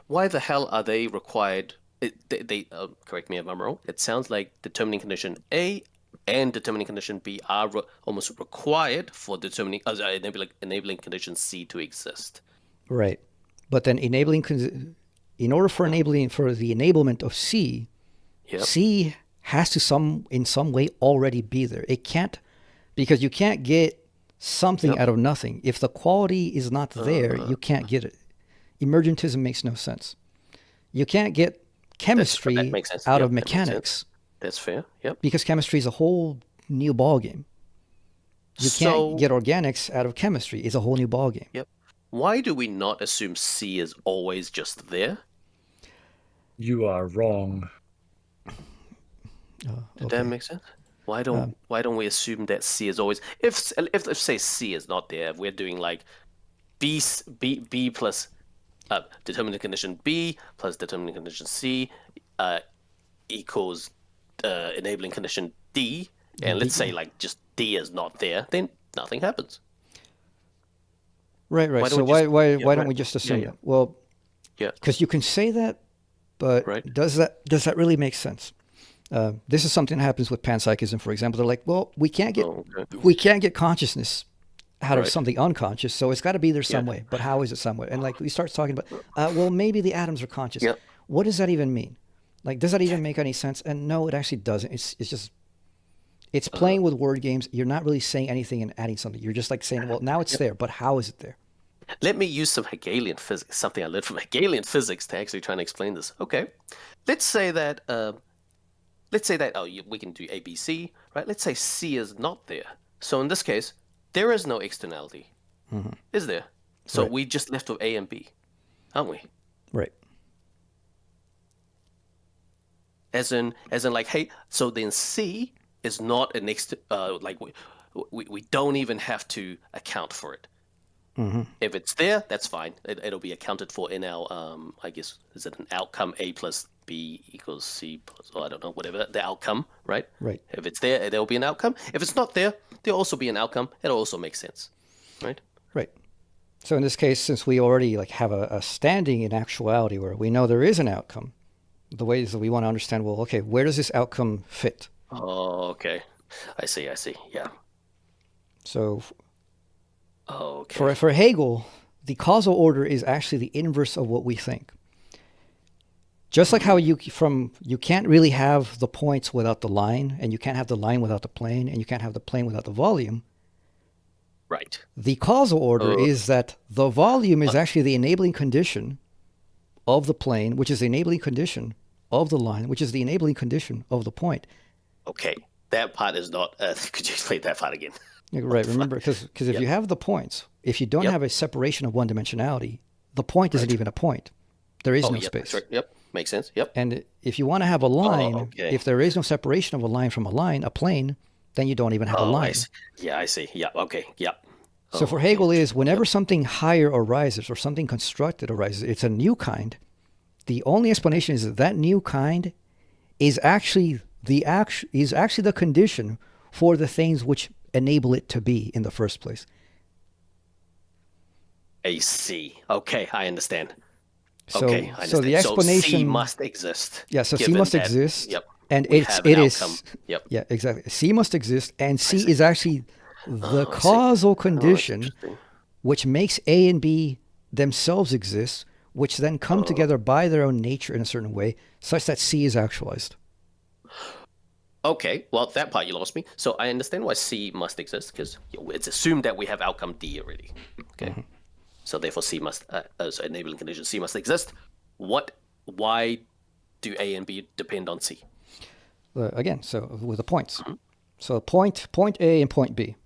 Why the hell are they required? They correct me if I'm wrong. It sounds like determining condition A and determining condition B are almost required for determining enabling condition C to exist. Right, but then in order for the enablement of C, C has to in some way already be there. It can't, because you can't get something out of nothing. If the quality is not there, you can't get it. Emergentism makes no sense. You can't get chemistry out of mechanics. That's fair. Yep. Because chemistry is a whole new ballgame. You can't get organics out of chemistry. It's a whole new ballgame. Yep. Why do we not assume C is always just there? You are wrong. Did that make sense? Why don't we assume that C is always if say C is not there, if we're doing like B plus determining condition B plus determining condition C equals enabling condition D, and let's say like just D is not there, then nothing happens. Right. So why don't we just assume that? Well, because you can say that, but does that really make sense? This is something that happens with panpsychism, for example. They're like, well, we can't get consciousness out of something unconscious, so it's got to be there some way. But how is it some way? And like we start talking about, well, maybe the atoms are conscious. What does that even mean? Like, does that even make any sense? And no, it actually doesn't. It's playing with word games. You're not really saying anything and adding something. You're just like saying, well, now it's there, but how is it there? Let me use some Hegelian physics, something I learned from Hegelian physics to actually try and explain this. Okay, let's say that we can do A, B, C, right? Let's say C is not there. So in this case, there is no externality, is there? So we just left with A and B, aren't we? Right. As in like, hey, so then C is not an like we don't even have to account for it. If it's there, that's fine. It'll be accounted for in our, I guess, is it an outcome A plus B equals C plus, I don't know, whatever, the outcome, right? Right. If it's there, there'll be an outcome. If it's not there, there'll also be an outcome. It'll also make sense, right? Right. So in this case, since we already like have a standing in actuality where we know there is an outcome, the ways that we want to understand, well, okay, where does this outcome fit? Oh, okay. I see. Yeah. So okay. For Hegel, the causal order is actually the inverse of what we think. Just like how you can't really have the points without the line, and you can't have the line without the plane, and you can't have the plane without the volume. Right. The causal order is that the volume is actually the enabling condition of the plane, which is the enabling condition of the line, which is the enabling condition of the point. Okay, that part is not. Could you explain that part again? Right. Remember, because if you have the points, if you don't have a separation of one dimensionality, the point isn't even a point. There is no space. Right. Yep. Makes sense. Yep. And if you want to have a line, if there is no separation of a line from a line, a plane, then you don't even have a line. I see. Yeah. Okay. Yeah. So for Hegel is whenever something higher arises or something constructed arises, it's a new kind. The only explanation is that new kind is actually the condition for the things which enable it to be in the first place. I see. Okay, I understand. So, okay, I understand. So the explanation so C must exist. Yeah, so C must exist. Yep. And it is. Yep. Yeah, exactly. C must exist, and C is actually the causal condition which makes A and B themselves exist, which then come together by their own nature in a certain way, such that C is actualized. Okay, well, that part you lost me. So I understand why C must exist, because it's assumed that we have outcome D already. Okay, so therefore C must, as enabling condition, C must exist. Why do A and B depend on C? Again, so with the points. So point A and point B.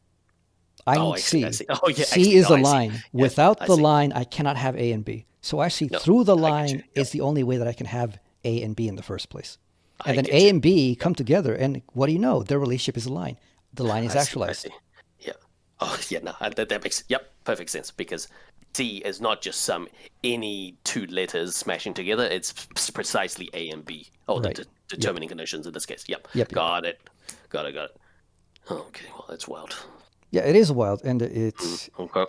I need C. C is a line. Without the line, I cannot have A and B. So actually, through the line is the only way that I can have A and B in the first place. And then A and B come together, and what do you know? Their relationship is a line. The line is actualized. Yeah. Oh, yeah, no, that makes, perfect sense, because C is not just any two letters smashing together. It's precisely A and B. Oh, the determining conditions in this case. Yep. Got it. Okay, well, that's wild. Yeah, it is wild, and it's... Okay.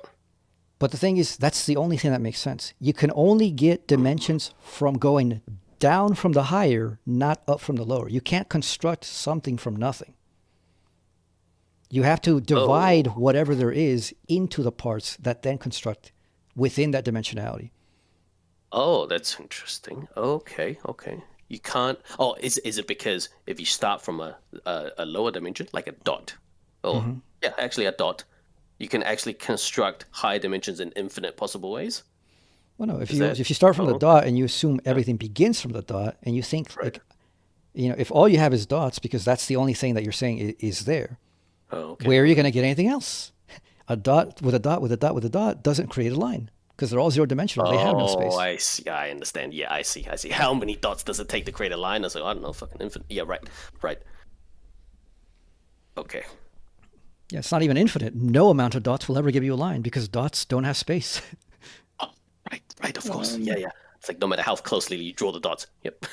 But the thing is, that's the only thing that makes sense. You can only get dimensions from going down from the higher, not up from the lower. You can't construct something from nothing. You have to divide whatever there is into the parts that then construct within that dimensionality. Oh, that's interesting. Okay. You can't... Oh, is it because if you start from a lower dimension, like a dot, Yeah, actually a dot. You can actually construct high dimensions in infinite possible ways. Well, no. If Is you that- if you start from the oh, dot and you assume everything begins from the dot, and you think Right. like, if all you have is dots because that's the only thing that you're saying is there, Oh, okay. where are you going to get anything else? A dot with a dot with a dot with a dot doesn't create a line because they're all zero dimensional. They have no space. Oh, I see. I understand. Yeah, I see. How many dots does it take to create a line? I was like, I don't know, fucking infinite. Yeah, right. Okay. Yeah, it's not even infinite. No amount of dots will ever give you a line because dots don't have space. Right, of course. Yeah. It's like no matter how closely you draw the dots. Yep.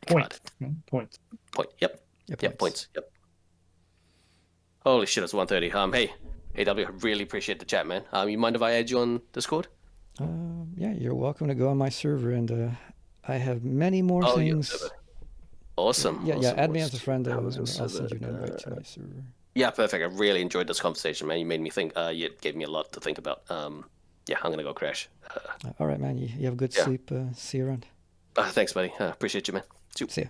Point. Point. Point. Yep. Points. Yep. Holy shit, it's 1:30. Hey, AW, I really appreciate the chat, man. You mind if I add you on Discord? Yeah, you're welcome to go on my server, and I have many more things. Awesome. Yeah, add me as a friend, How and was your I'll server? send you an invite to my server. Yeah, perfect. I really enjoyed this conversation, man. You made me think. You gave me a lot to think about. Yeah, I'm gonna go crash. All right, man. You have good Yeah. sleep. See you around. Thanks, buddy. Appreciate you, man. See ya.